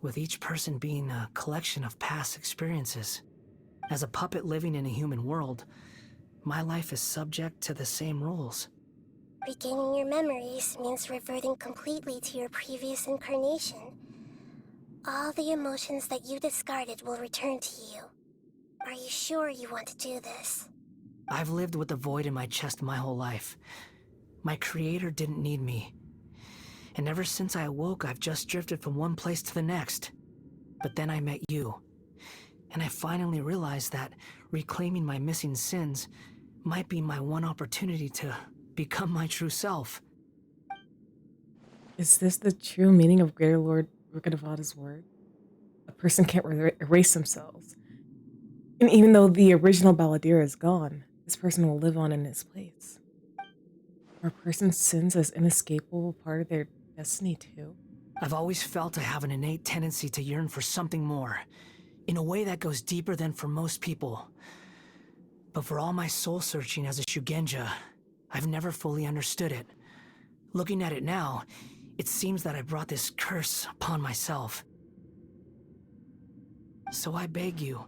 with each person being a collection of past experiences. As a puppet living in a human world, my life is subject to the same rules. Regaining your memories means reverting completely to your previous incarnation. All the emotions that you discarded will return to you. Are you sure you want to do this? I've lived with the void in my chest my whole life. My creator didn't need me. And ever since I awoke, I've just drifted from one place to the next. But then I met you. And I finally realized that reclaiming my missing sins might be my one opportunity to become my true self. Is this the true meaning of Greater Lord Rukkhadevada's word? A person can't erase themselves. And even though the original Balladeer is gone, this person will live on in its place. Are a person's sins as inescapable part of their destiny too? I've always felt I have an innate tendency to yearn for something more, in a way that goes deeper than for most people. But for all my soul-searching as a Shugenja, I've never fully understood it. Looking at it now, it seems that I brought this curse upon myself. So I beg you,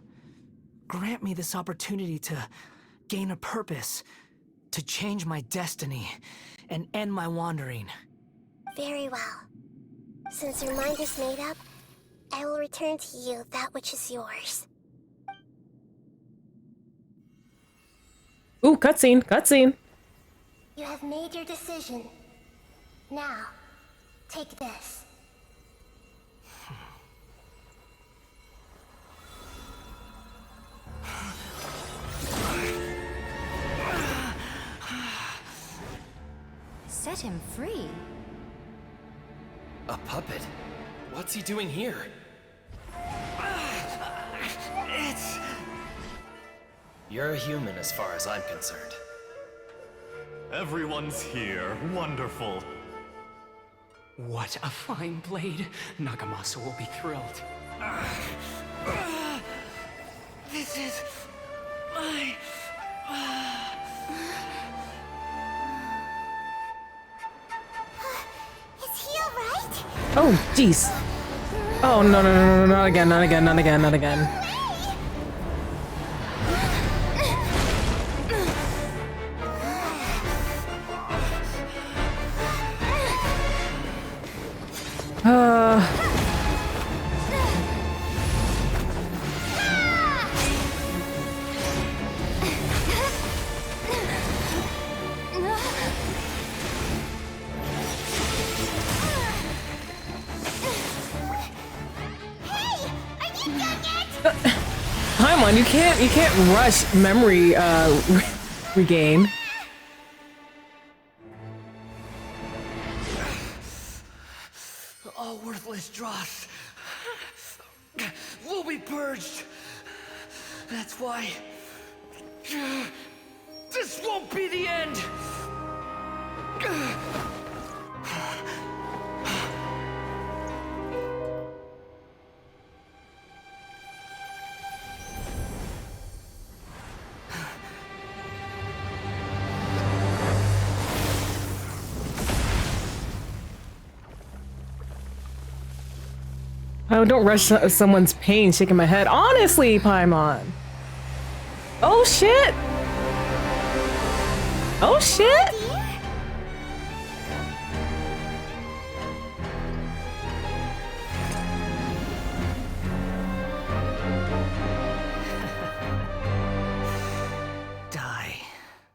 grant me this opportunity to gain a purpose, to change my destiny, and end my wandering. Very well. Since your mind is made up, I will return to you that which is yours. Ooh, cutscene, cutscene. You have made your decision. Now, take this. Set him free? A puppet? What's he doing here? You're a human as far as I'm concerned. Everyone's here. Wonderful. What a fine blade. Nagamasa will be thrilled. This is my... Is he alright? Oh, jeez. Oh, no, no, no, no, no, not again, not again, not again, not again. Paimon, you can't rush memory regain. All worthless dross will be purged. That's why this won't be the end. Oh, don't rush someone's pain, shaking my head. Honestly, Paimon. Oh, shit. Oh, shit.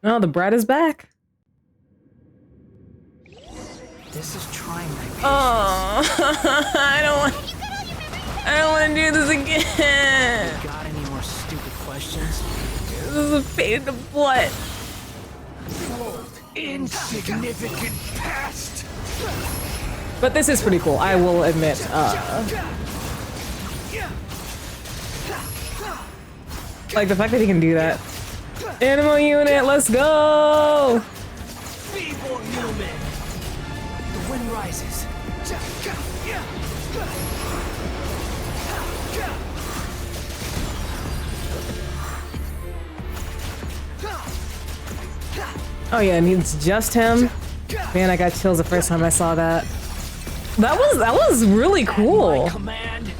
Oh, the bread is back. This is trying my patience. Oh, I don't want to do this again. You got any more stupid questions? This is a pain in the butt. Insignificant past. But this is pretty cool, I will admit. Like the fact that he can do that. Animal unit, let's go! Feeble human. The wind rises. Oh yeah, and it's just him. Man, I got chills the first time I saw that. That was really cool. Command,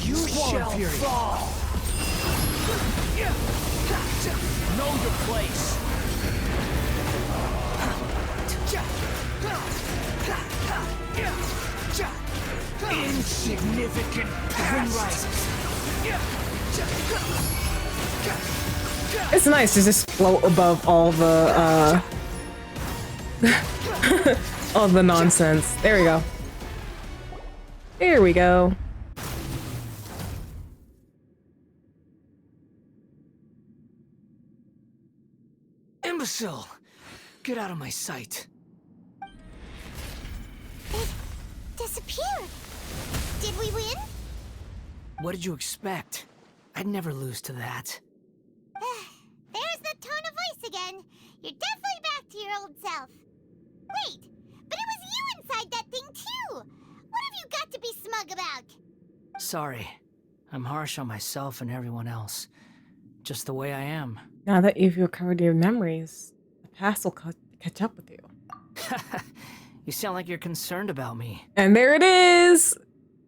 you shall fall. Know your place. Insignificant past. It's nice to just float above all the all the nonsense. There we go. Here we go. Imbecile! Get out of my sight. It disappeared. Did we win? What did you expect? I'd never lose to that. There's that tone of voice again. You're definitely back to your old self. Wait, but it was you inside that thing too! What have you got to be smug about? Sorry. I'm harsh on myself and everyone else. Just the way I am. Now that you've recovered your memories, the past will catch up with you. You sound like you're concerned about me. And there it is!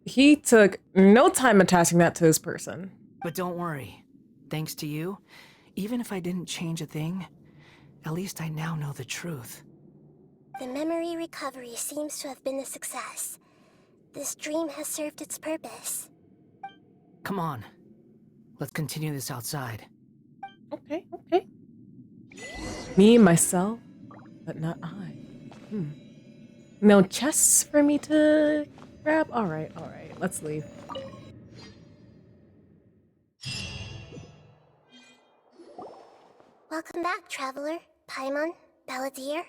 He took no time attaching that to his person. But don't worry. Thanks to you, even if I didn't change a thing, at least I now know the truth. The memory recovery seems to have been a success. This dream has served its purpose. Come on. Let's continue this outside. Okay. Me, myself, but not I. No chests for me to grab? Alright. Let's leave. Welcome back, traveler. Paimon, Balladeer.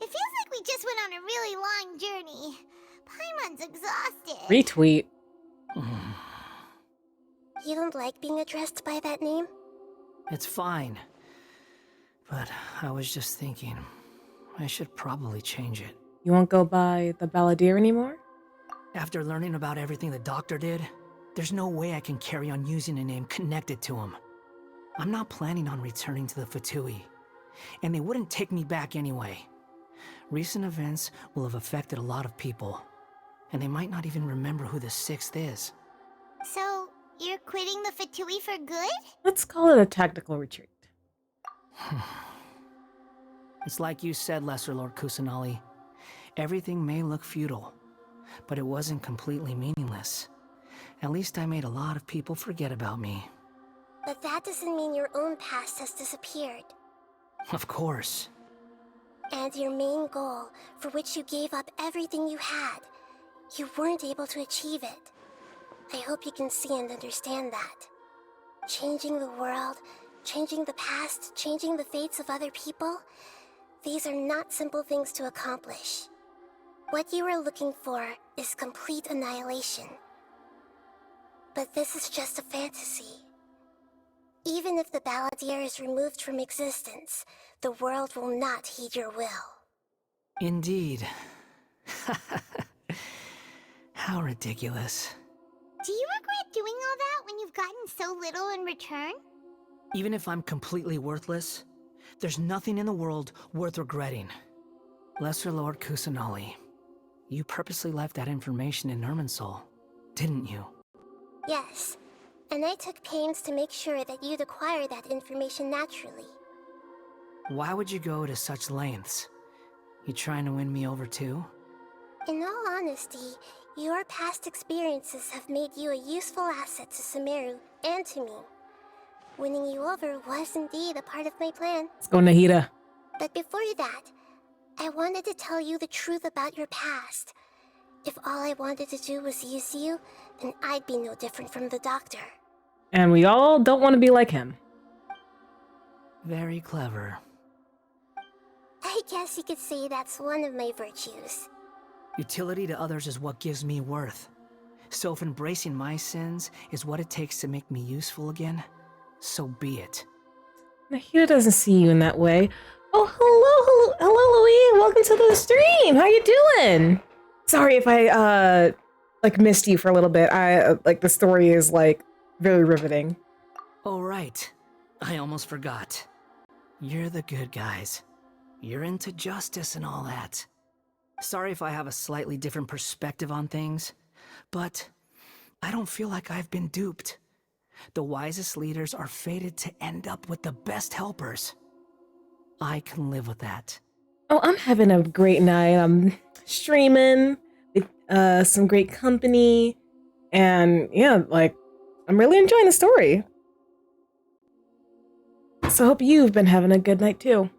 It feels like we just went on a really long journey. Paimon's exhausted. Retweet. You don't like being addressed by that name? It's fine. But I was just thinking, I should probably change it. You won't go by the Balladeer anymore? After learning about everything the doctor did, there's no way I can carry on using a name connected to him. I'm not planning on returning to the Fatui, and they wouldn't take me back anyway. Recent events will have affected a lot of people, and they might not even remember who the Sixth is. So, you're quitting the Fatui for good? Let's call it a tactical retreat. It's like you said, Lesser Lord Kusanali. Everything may look futile, but it wasn't completely meaningless. At least I made a lot of people forget about me. But that doesn't mean your own past has disappeared. Of course. And your main goal, for which you gave up everything you had, you weren't able to achieve it. I hope you can see and understand that. Changing the world, changing the past, changing the fates of other people, these are not simple things to accomplish. What you are looking for is complete annihilation. But this is just a fantasy. Even if the Balladeer is removed from existence, the world will not heed your will. Indeed. How ridiculous. Do you regret doing all that when you've gotten so little in return? Even if I'm completely worthless, there's nothing in the world worth regretting. Lesser Lord Kusanali, you purposely left that information in Irminsul, didn't you? Yes, and I took pains to make sure that you'd acquire that information naturally. Why would you go to such lengths? You trying to win me over too? In all honesty, your past experiences have made you a useful asset to Sumeru and to me. Winning you over was indeed a part of my plan. Let's go, Nahida. But before that, I wanted to tell you the truth about your past. If all I wanted to do was use you, then I'd be no different from the doctor. And we all don't want to be like him. Very clever. I guess you could say that's one of my virtues. Utility to others is what gives me worth. So if embracing my sins is what it takes to make me useful again, so be it. Nahida doesn't see you in that way. Oh, hello, Louis. Welcome to the stream. How you doing? Sorry if I like missed you for a little bit. I like the story is like very riveting. Oh right, I almost forgot. You're the good guys. You're into justice and all that. Sorry if I have a slightly different perspective on things, but I don't feel like I've been duped. The wisest leaders are fated to end up with the best helpers. I can live with that. Oh, I'm having a great night. I'm streaming with some great company, and yeah, like I'm really enjoying the story. So I hope you've been having a good night too.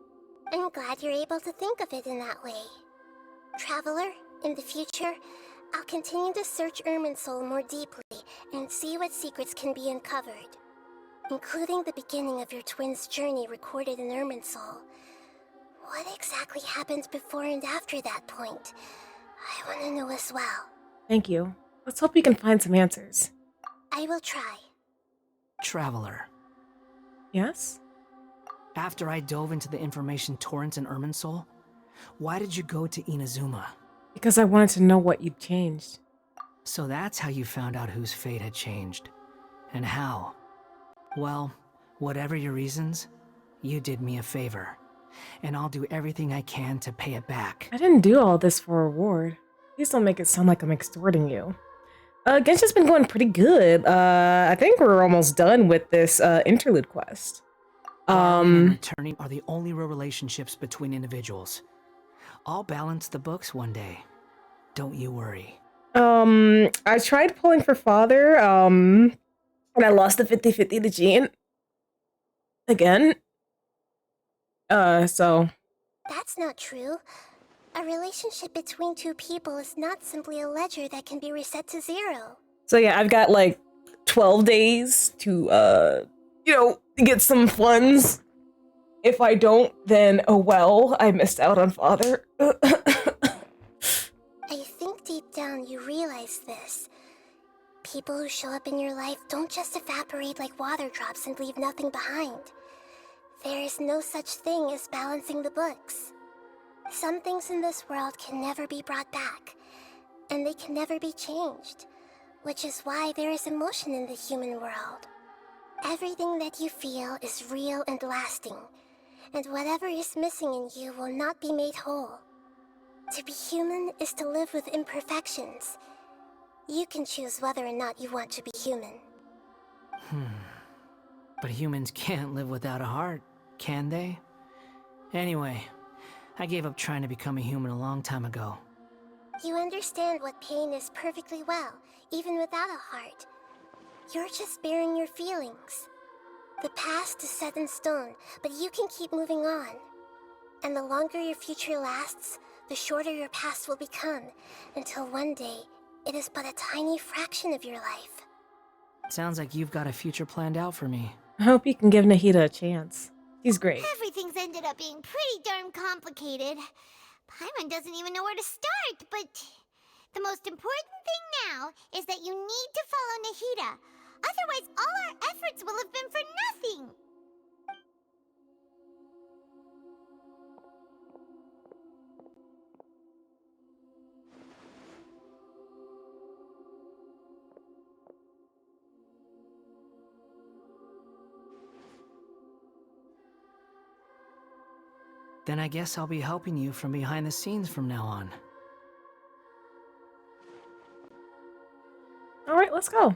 I'm glad you're able to think of it in that way. Traveler, in the future, I'll continue to search Irminsul more deeply and see what secrets can be uncovered, including the beginning of your twins' journey recorded in Irminsul. What exactly happened before and after that point? I want to know as well. Thank you. Let's hope we can find some answers. I will try. Traveler. Yes? After I dove into the information torrents in Irminsul, why did you go to Inazuma? Because I wanted to know what you'd changed. So that's how you found out whose fate had changed. And how? Well, whatever your reasons, you did me a favor. And I'll do everything I can to pay it back. I didn't do all this for a reward. Please don't make it sound like I'm extorting you. Genshin's been going pretty good. I think we're almost done with this interlude quest. And returning are the only real relationships between individuals. I'll balance the books one day. Don't you worry. I tried pulling for father, and I lost the 50-50 to Jean. Again. So. That's not true. A relationship between two people is not simply a ledger that can be reset to 0. So yeah, I've got like 12 days to, get some funds. If I don't, then oh well, I missed out on father. I think deep down you realize this. People who show up in your life don't just evaporate like water drops and leave nothing behind. There is no such thing as balancing the books. Some things in this world can never be brought back, and they can never be changed, which is why there is emotion in the human world. Everything that you feel is real and lasting, and whatever is missing in you will not be made whole. To be human is to live with imperfections. You can choose whether or not you want to be human. But humans can't live without a heart, can they? Anyway, I gave up trying to become a human a long time ago. You understand what pain is perfectly well, even without a heart. You're just bearing your feelings. The past is set in stone, but you can keep moving on. And the longer your future lasts, the shorter your past will become, until one day, it is but a tiny fraction of your life. Sounds like you've got a future planned out for me. I hope you can give Nahida a chance. She's great. Everything's ended up being pretty darn complicated. Paimon doesn't even know where to start, but the most important thing now is that you need to follow Nahida. Otherwise, all our efforts will have been for nothing. Then I guess I'll be helping you from behind the scenes from now on. All right, let's go.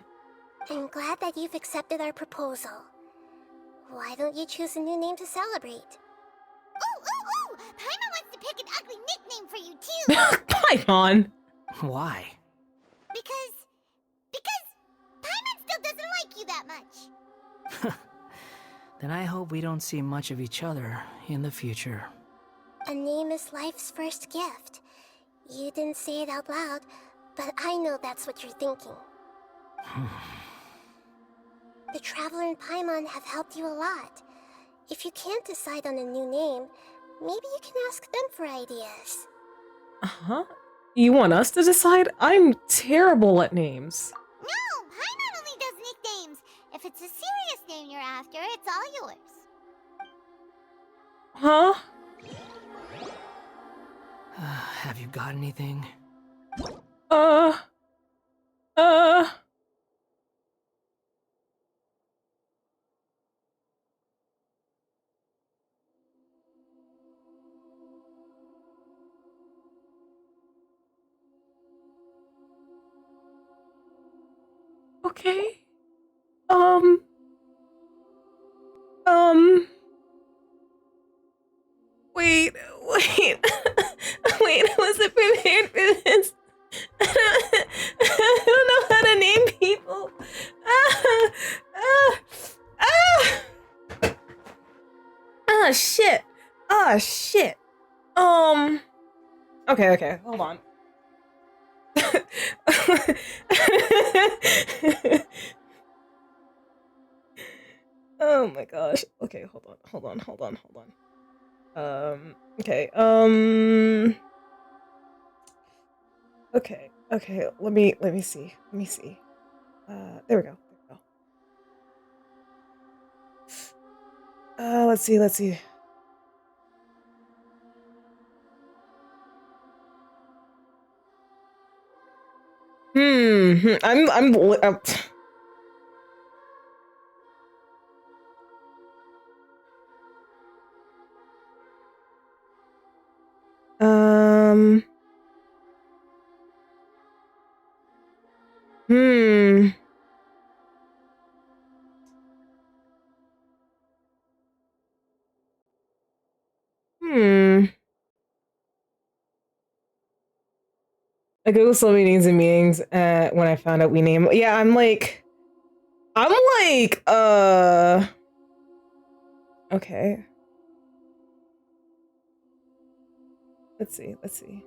I'm glad that you've accepted our proposal. Why don't you choose a new name to celebrate? Ooh! Paimon wants to pick an ugly nickname for you too! Paimon! Why? Because Paimon still doesn't like you that much. then I hope we don't see much of each other in the future. A name is life's first gift. You didn't say it out loud, but I know that's what you're thinking. The Traveler and Paimon have helped you a lot. If you can't decide on a new name, maybe you can ask them for ideas. Uh-huh. You want us to decide? I'm terrible at names. No, Paimon only does nicknames. If it's a serious name you're after, it's all yours. Huh? Have you got anything? Okay. Wait. Wait, I wasn't prepared for this. I don't know how to name people. Shit. Shit. Okay, hold on. Oh my gosh. Okay, hold on. Okay, okay, let me see. There we go. Let's see. I'm I googled so many names and meanings when I found out we name. Yeah, I'm like, okay. Let's see. Let's see.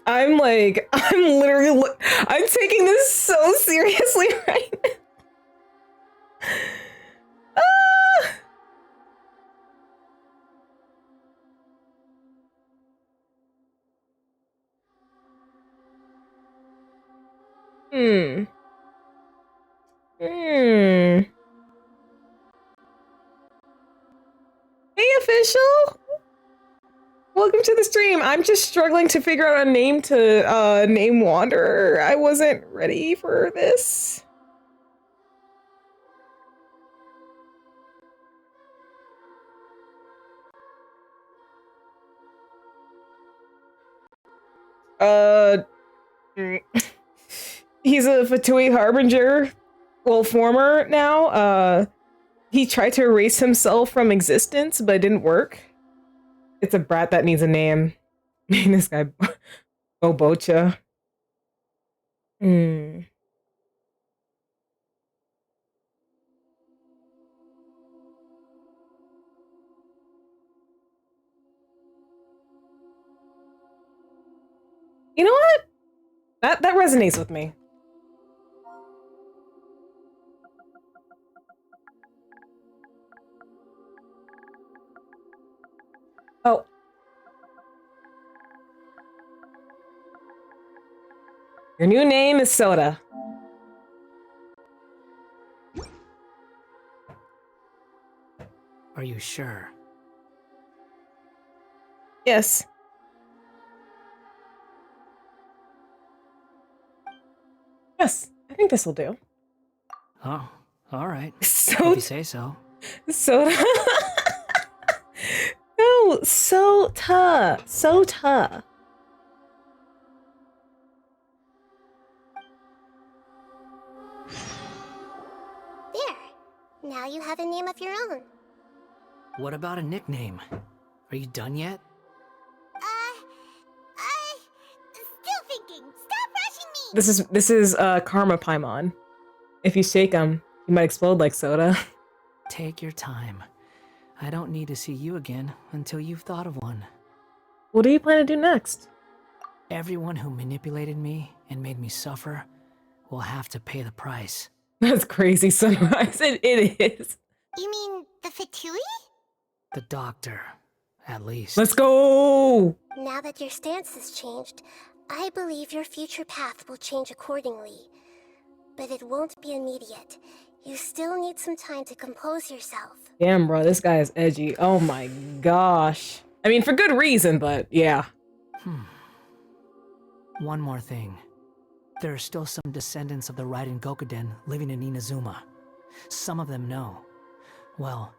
I'm like, I'm taking this so seriously right now. Hey, official! Welcome to the stream. I'm just struggling to figure out a name to name Wanderer. I wasn't ready for this. He's a Fatui Harbinger. Well, former now. He tried to erase himself from existence, but it didn't work. It's a brat that needs a name. This guy, Bobocha. You know what? That resonates with me. Oh. Your new name is Soda. Are you sure? Yes. Yes, I think this will do. Oh, all right. So if you say so. Soda. No, Sota. There. Now you have a name of your own. What about a nickname? Are you done yet? Still thinking. Stop rushing me! This is Karma Paimon. If you shake him, he might explode like soda. Take your time. I don't need to see you again until you've thought of one. What do you plan to do next? Everyone who manipulated me and made me suffer will have to pay the price. That's crazy, Sunrise. It is. You mean the Fatui? The doctor, at least. Let's go! Now that your stance has changed, I believe your future path will change accordingly. But it won't be immediate. You still need some time to compose yourself. Damn, bro, this guy is edgy. Oh my gosh. I mean, for good reason, but yeah. One more thing. There are still some descendants of the Raiden Gokuden living in Inazuma. Some of them know. Well,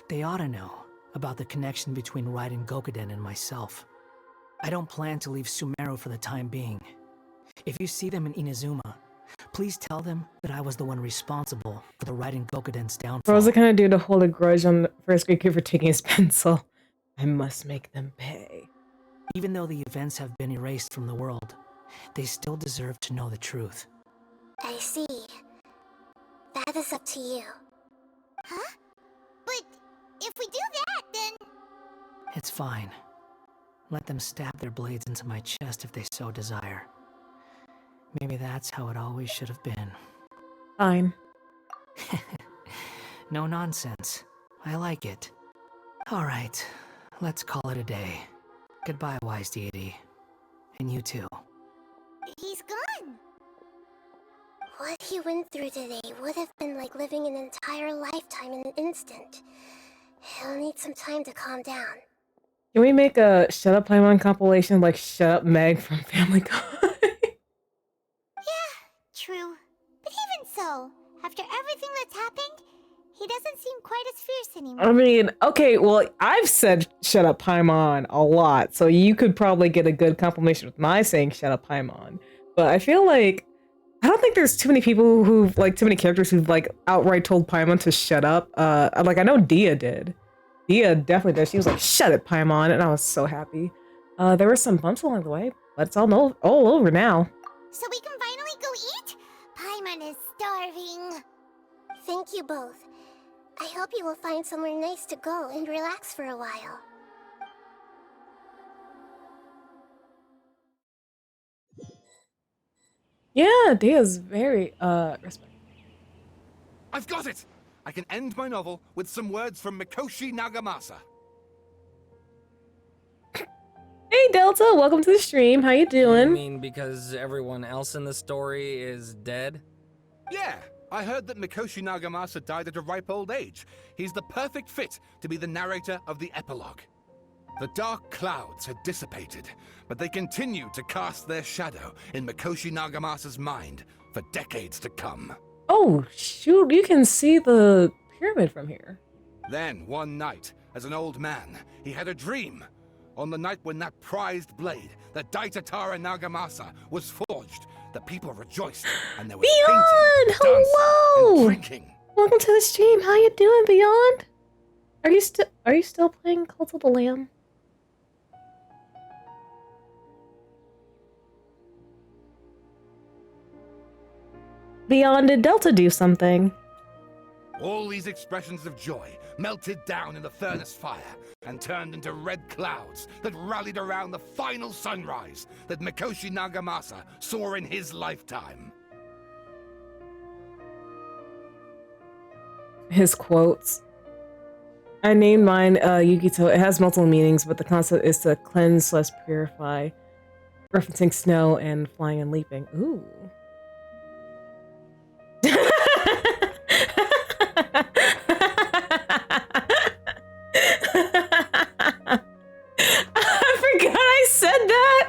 they ought to know about the connection between Raiden Gokuden and myself. I don't plan to leave Sumeru for the time being. If you see them in Inazuma, please tell them that I was the one responsible for the Raiden Gokuden's downfall. What was the kind of dude to hold a grudge on the first grade kid for taking his pencil? I must make them pay. Even though the events have been erased from the world, they still deserve to know the truth. I see. That is up to you. Huh? But if we do that, then... It's fine. Let them stab their blades into my chest if they so desire. Maybe that's how it always should have been. Fine. No nonsense. I like it. Alright, let's call it a day. Goodbye, wise deity. And you too. He's gone! What he went through today would have been like living an entire lifetime in an instant. He'll need some time to calm down. Can we make a Shut Up Paimon compilation like Shut Up Meg from Family Guy? Yeah, true. But even so, after everything that's happened, he doesn't seem quite as fierce anymore. I mean, okay, well, I've said Shut Up Paimon a lot, so you could probably get a good confirmation with my saying Shut Up Paimon. But I feel like, I don't think there's too many people who've, like, too many characters who've, like, outright told Paimon to shut up. Like, I know Dia did. Dia definitely did. She was like, shut it, Paimon, and I was so happy. There were some bumps along the way, but it's all over now. So we can finally go eat? Paimon is starving. Thank you both. I hope you will find somewhere nice to go and relax for a while. Yeah, Dia's very, respectful. I've got it! I can end my novel with some words from Mikoshi Nagamasa. Hey Delta, welcome to the stream. How you doing? You mean because everyone else in the story is dead? Yeah, I heard that Mikoshi Nagamasa died at a ripe old age. He's the perfect fit to be the narrator of the epilogue. The dark clouds had dissipated, but they continued to cast their shadow in Mikoshi Nagamasa's mind for decades to come. Oh, shoot, you can see the pyramid from here. Then, one night, as an old man, he had a dream. On the night when that prized blade, the Daitatara Nagamasa, was forged, the people rejoiced, and there was Beyond! painting, Hello! dancing, and drinking. Welcome to the stream. How you doing, Beyond? Are you still playing Cult of the Lamb? Beyond, did Delta do something? All these expressions of joy melted down in the furnace fire and turned into red clouds that rallied around the final sunrise that Mikoshi Nagamasa saw in his lifetime. His quotes. I named mine Yukito. It has multiple meanings, but the concept is to cleanse/purify, referencing snow and flying and leaping. Ooh. I forgot I said that.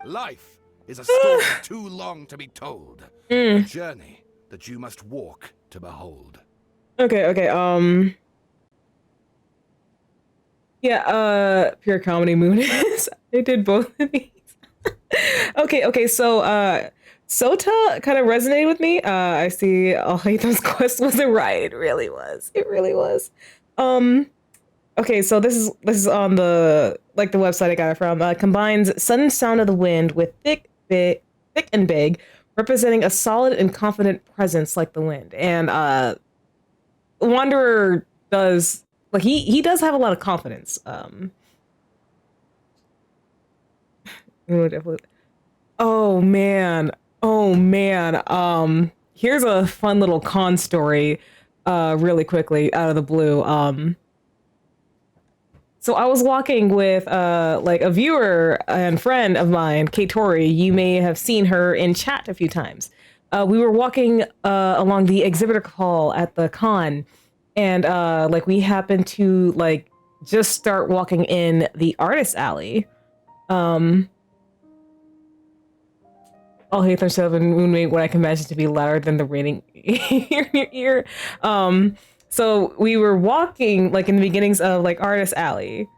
Life is a story too long to be told. A journey that you must walk to behold. Okay. Yeah, pure comedy moon is. I did both of these. Okay, so Sota kind of resonated with me. I see Alhaitham's quest was a riot. It really was. It really was. Okay, so this is on the the website I got it from. Combines sudden sound of the wind with thick and big, representing a solid and confident presence like the wind. And Wanderer does he does have a lot of confidence. Oh man. Here's a fun little con story, really quickly out of the blue. So I was walking with a viewer and friend of mine, Kate Tori. You may have seen her in chat a few times. We were walking along the exhibitor hall at the con, and we happened to just start walking in the artist alley. I'll hate themselves and Moonmate what I can imagine to be louder than the raining in your ear. So we were walking in the beginnings of artist alley,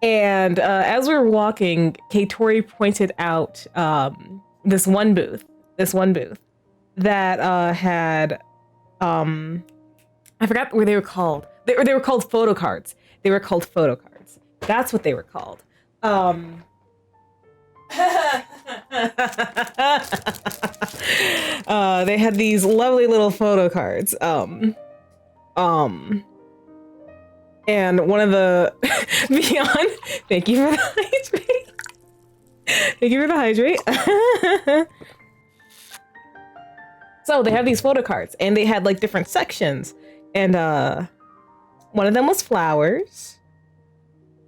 and as we were walking, Tori pointed out this one booth that had I forgot what they were called. They were called photo cards. That's what they were called. They had these lovely little photo cards. And one of the beyond. Thank you for the hydrate. Thank you for the hydrate. So they have these photo cards, and they had different sections, and one of them was flowers.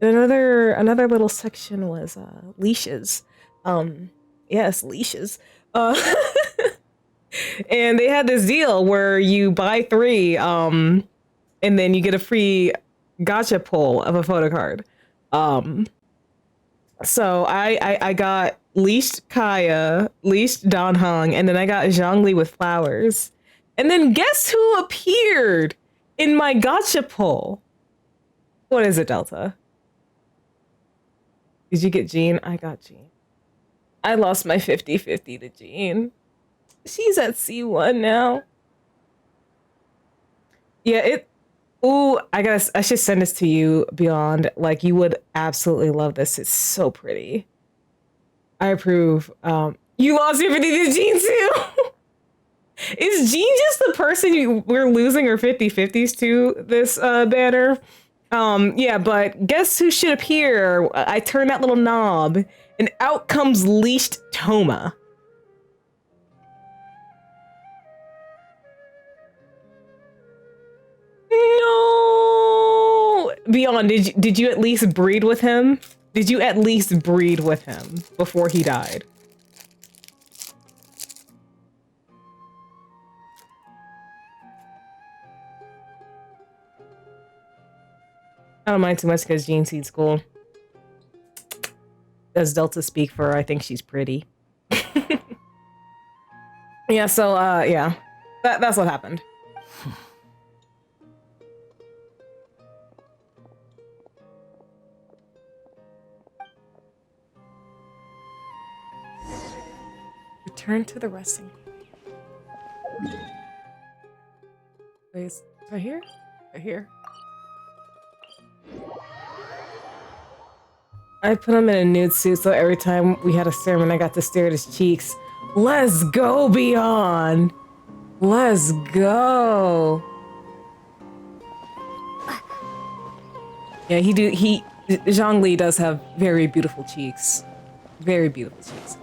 Another little section was leashes. Yes, leashes. And they had this deal where you buy 3, and then you get a free gacha pull of a photo card. So I got leashed Kaya, leashed Danhong, and then I got Zhongli with flowers. And then guess who appeared in my gacha pull? What is it, Delta? Did you get Jean? I got Jean. I lost my 50-50 to Jean. She's at C1 now. Yeah, I should send this to you, Beyond. You would absolutely love this. It's so pretty. I approve. You lost your 50 to Jean too? Is Jean just the person we're losing our 50-50s to this banner? Yeah, but guess who should appear? I turn that little knob, and out comes leashed Toma. No! Beyond, did you at least breed with him? Did you at least breed with him before he died? I don't mind too much because Jean Seed's cool. Does Delta speak for her? I think she's pretty. Yeah, so, yeah. That's what happened. Return to the resting. Please. Right here? Right here. I put him in a nude suit, so every time we had a sermon, I got to stare at his cheeks. Let's go, Beyond! Let's go! Yeah, Zhongli does have very beautiful cheeks. Very beautiful cheeks.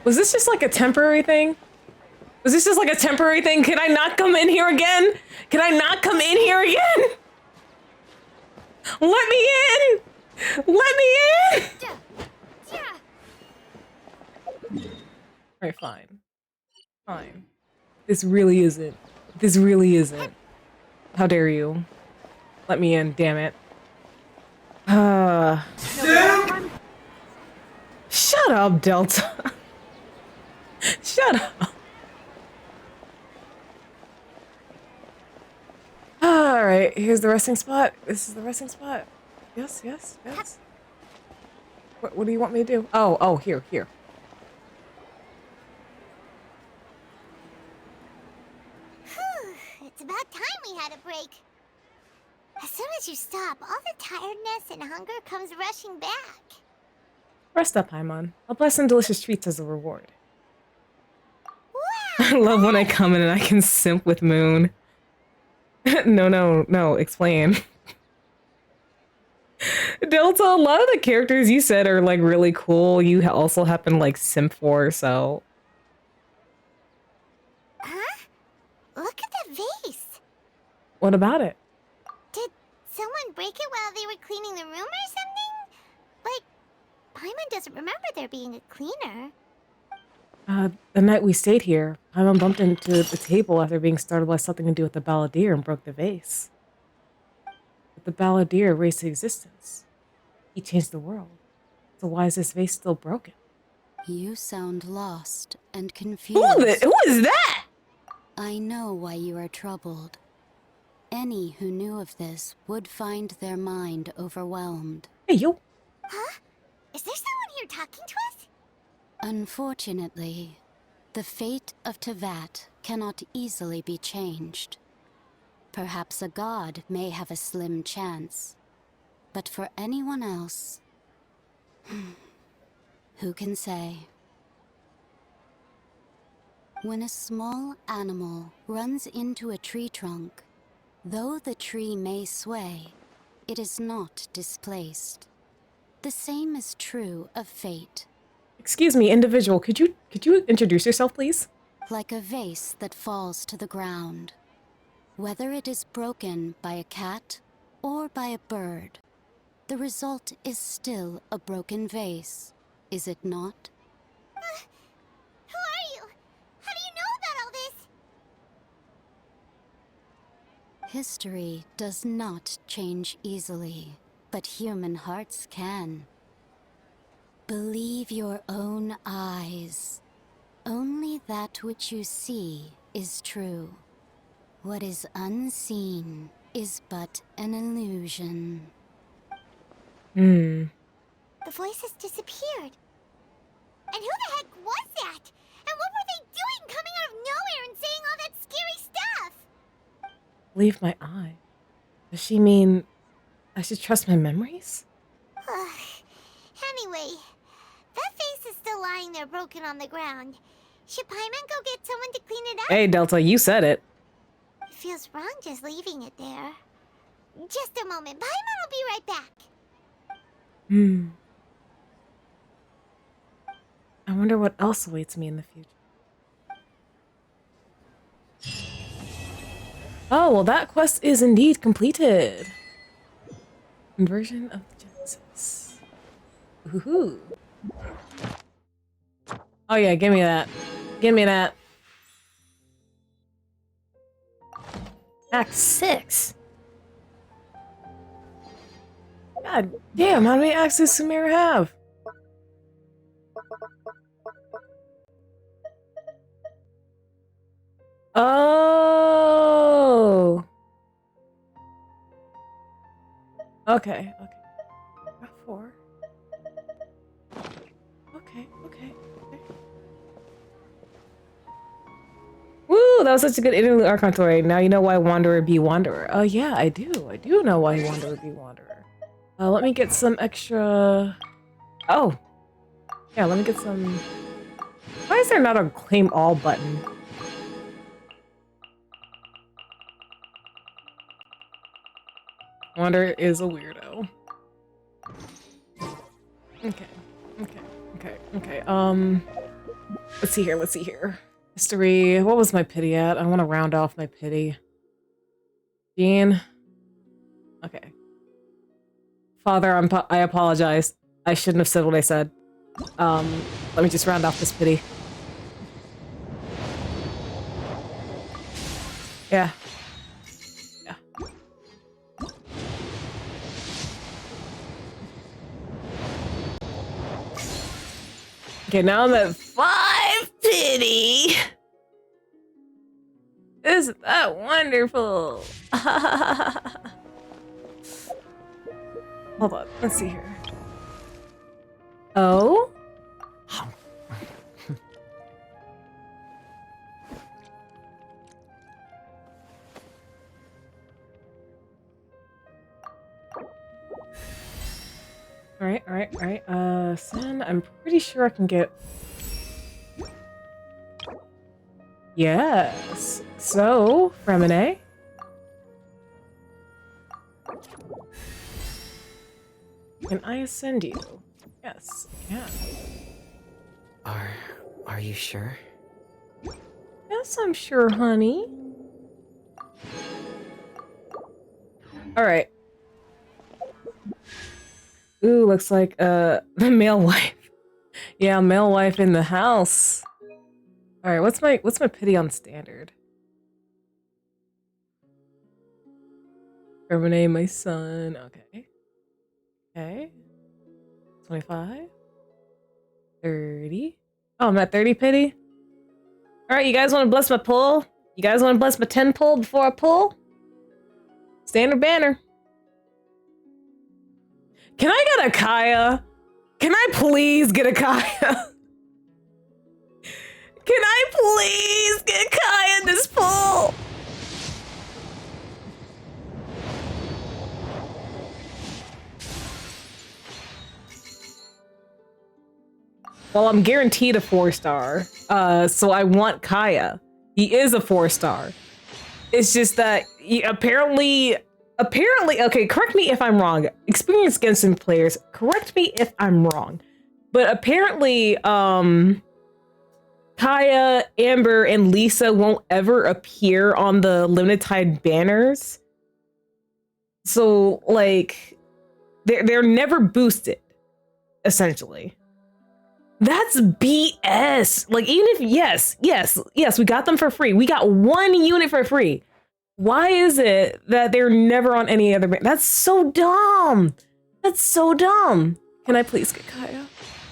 Was this just a temporary thing? Was this just a temporary thing? Can I not come in here again? Can I not come in here again? Let me in! Let me in! Alright, fine. Fine. This really isn't. How dare you? Let me in, damn it. Shut up, Delta. Shut up. Alright, here's the resting spot. This is the resting spot. Yes, yes, yes. What do you want me to do? Oh, here. It's about time we had a break. As soon as you stop, all the tiredness and hunger comes rushing back. Rest up, Paimon. I'll buy some delicious treats as a reward. I love when I come in and I can simp with Moon. No, explain. Delta, a lot of the characters you said are like really cool. You also happen to like simp for, so. Huh? Look at the vase. What about it? Did someone break it while they were cleaning the room or something? Like, Paimon doesn't remember there being a cleaner. The night we stayed here, Paimon bumped into the table after being startled by something to do with the balladeer and broke the vase. But the balladeer erased his existence. He changed the world. So why is this vase still broken? You sound lost and confused. Who is that? I know why you are troubled. Any who knew of this would find their mind overwhelmed. Hey, yo. Huh? Is there someone here talking to us? Unfortunately, the fate of Tevat cannot easily be changed. Perhaps a god may have a slim chance, but for anyone else, who can say? When a small animal runs into a tree trunk, though the tree may sway, it is not displaced. The same is true of fate. Excuse me, individual, could you introduce yourself, please? Like a vase that falls to the ground. Whether it is broken by a cat or by a bird, the result is still a broken vase, is it not? Who are you? How do you know about all this? History does not change easily, but human hearts can. Believe your own eyes. Only that which you see is true. What is unseen is but an illusion. The voice has disappeared. And who the heck was that? And what were they doing coming out of nowhere and saying all that scary stuff? Believe my eye. Does she mean I should trust my memories? Anyway, that vase is still lying there broken on the ground. Should Paimon go get someone to clean it up? Hey, Delta, you said it. It feels wrong just leaving it there. Just a moment. Paimon will be right back. I wonder what else awaits me in the future. Oh, well, that quest is indeed completed. Conversion of the Genesis. Woohoo. Oh yeah, give me that. Give me that. Act 6. God damn, how many acts does Sumeru have? Oh. Okay. Got 4. Okay. Woo, that was such a good interlude archon story. Now you know why Wanderer be Wanderer. Oh yeah, I do. I do know why Wanderer be Wanderer. Let me get some extra... Oh. Yeah, let me get some... Why is there not a claim all button? Wanderer is a weirdo. Okay. Let's see here. History. What was my pity at? I want to round off my pity. Jean. Okay. Father, I apologize. I shouldn't have said what I said. Let me just round off this pity. Yeah. Okay, now I'm at 5 pity. Isn't that wonderful? Hold on, let's see here. Oh? Alright. Son, I'm pretty sure I can get... Yes. So, Fremine. Can I ascend you? Yes, yeah. Are you sure? Yes, I'm sure, honey. Alright. Ooh, looks like, the male wife. Yeah, male wife in the house. Alright, what's my pity on standard? Renee, my son. Okay. 25. 30. Oh, I'm at 30 pity? Alright, you guys want to bless my pull? You guys want to bless my 10 pull before I pull? Standard banner. Can I get a Kaya? Can I please get a Kaya? Can I please get Kaya in this pull? Well, I'm guaranteed a 4-star. So I want Kaya. He is a 4-star. It's just that apparently, okay, correct me if I'm wrong. Experienced Genshin players, correct me if I'm wrong. But apparently, Kaya, Amber, and Lisa won't ever appear on the Limited Tide banners. So, like, they're never boosted, essentially. That's BS. Like, even if, yes, we got them for free. We got 1 unit for free. Why is it that they're never on any other banner? That's so dumb. That's so dumb. Can I please get Kaya?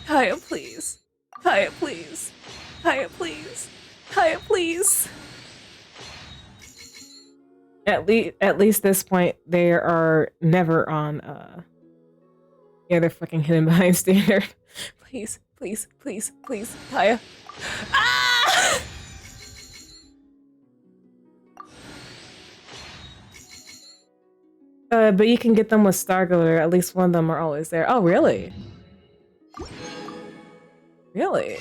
Kaya, please. Kaya, please. Kaya, please. Kaya, please. At least this point, they are never on, yeah, they're fucking hidden behind standard. Please, please, please, please, Kaya. Ah! But you can get them with Starglow, at least one of them are always there. Oh, really? Really?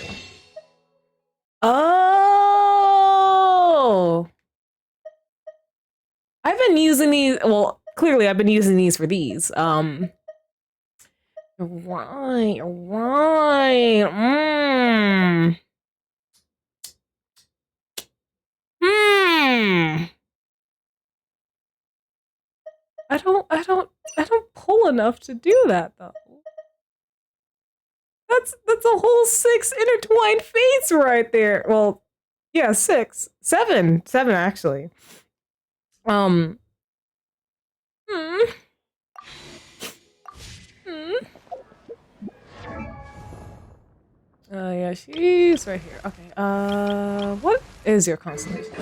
Oh! I've been using these, well, clearly I've been using these for these. Right. I don't pull enough to do that though. That's a whole 6 intertwined fates right there. Well, yeah, 6. 7 actually. Yeah, she's right here. Okay. What is your constellation?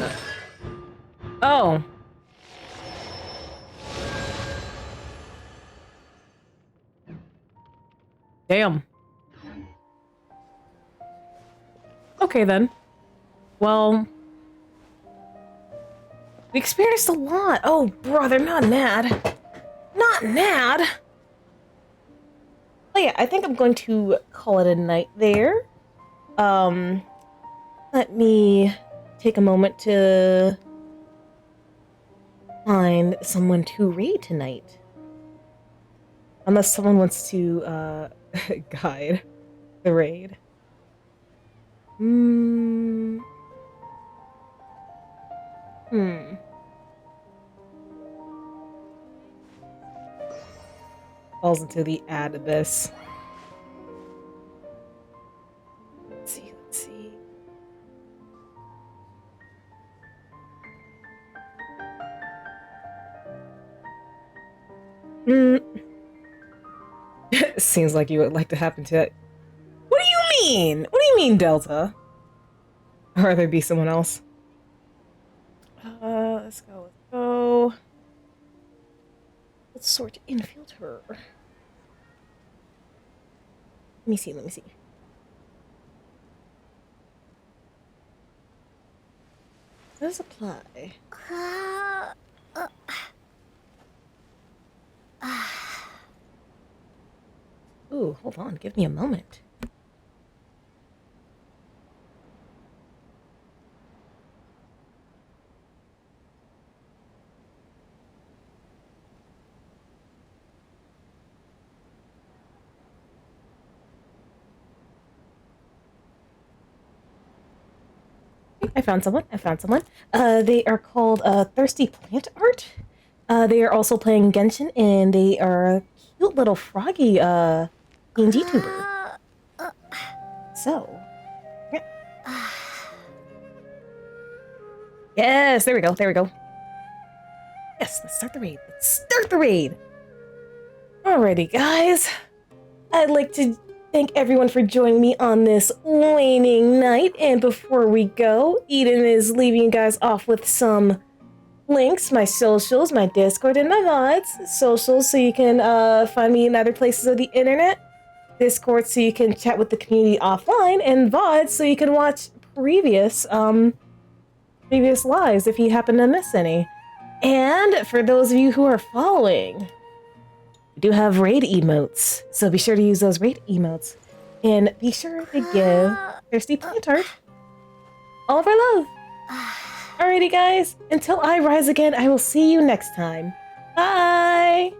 Oh. Damn. Okay then. Well, we experienced a lot. Oh, brother, not mad. Not mad. Oh yeah, I think I'm going to call it a night there. Let me take a moment to find someone to raid tonight. Unless someone wants to, guide the raid. Falls into the ad abyss. Let's see. Seems like you would like to happen to it. What do you mean? What do you mean, Delta? Or there be someone else? Let's go. Let's go. Let's sort in filter. Let me see. Let me see. Let's apply. Ooh, hold on. Give me a moment. I found someone. I found someone. They are called Thirsty Plant Art. They are also playing Genshin, and they are a cute little froggy PNG tuber. So, yeah. Yes, there we go. There we go. Yes, let's start the raid. Let's start the raid. Alrighty, guys. I'd like to thank everyone for joining me on this waning night. And before we go, Eden is leaving you guys off with some links, my socials, my Discord, and my VODs. Socials so you can find me in other places of the internet. Discord so you can chat with the community offline. And VODs so you can watch previous lives if you happen to miss any. And for those of you who are following, we do have raid emotes, so be sure to use those raid emotes. And be sure to give Thirsty Plant Art all of our love. Alrighty, guys. Until I rise again, I will see you next time. Bye!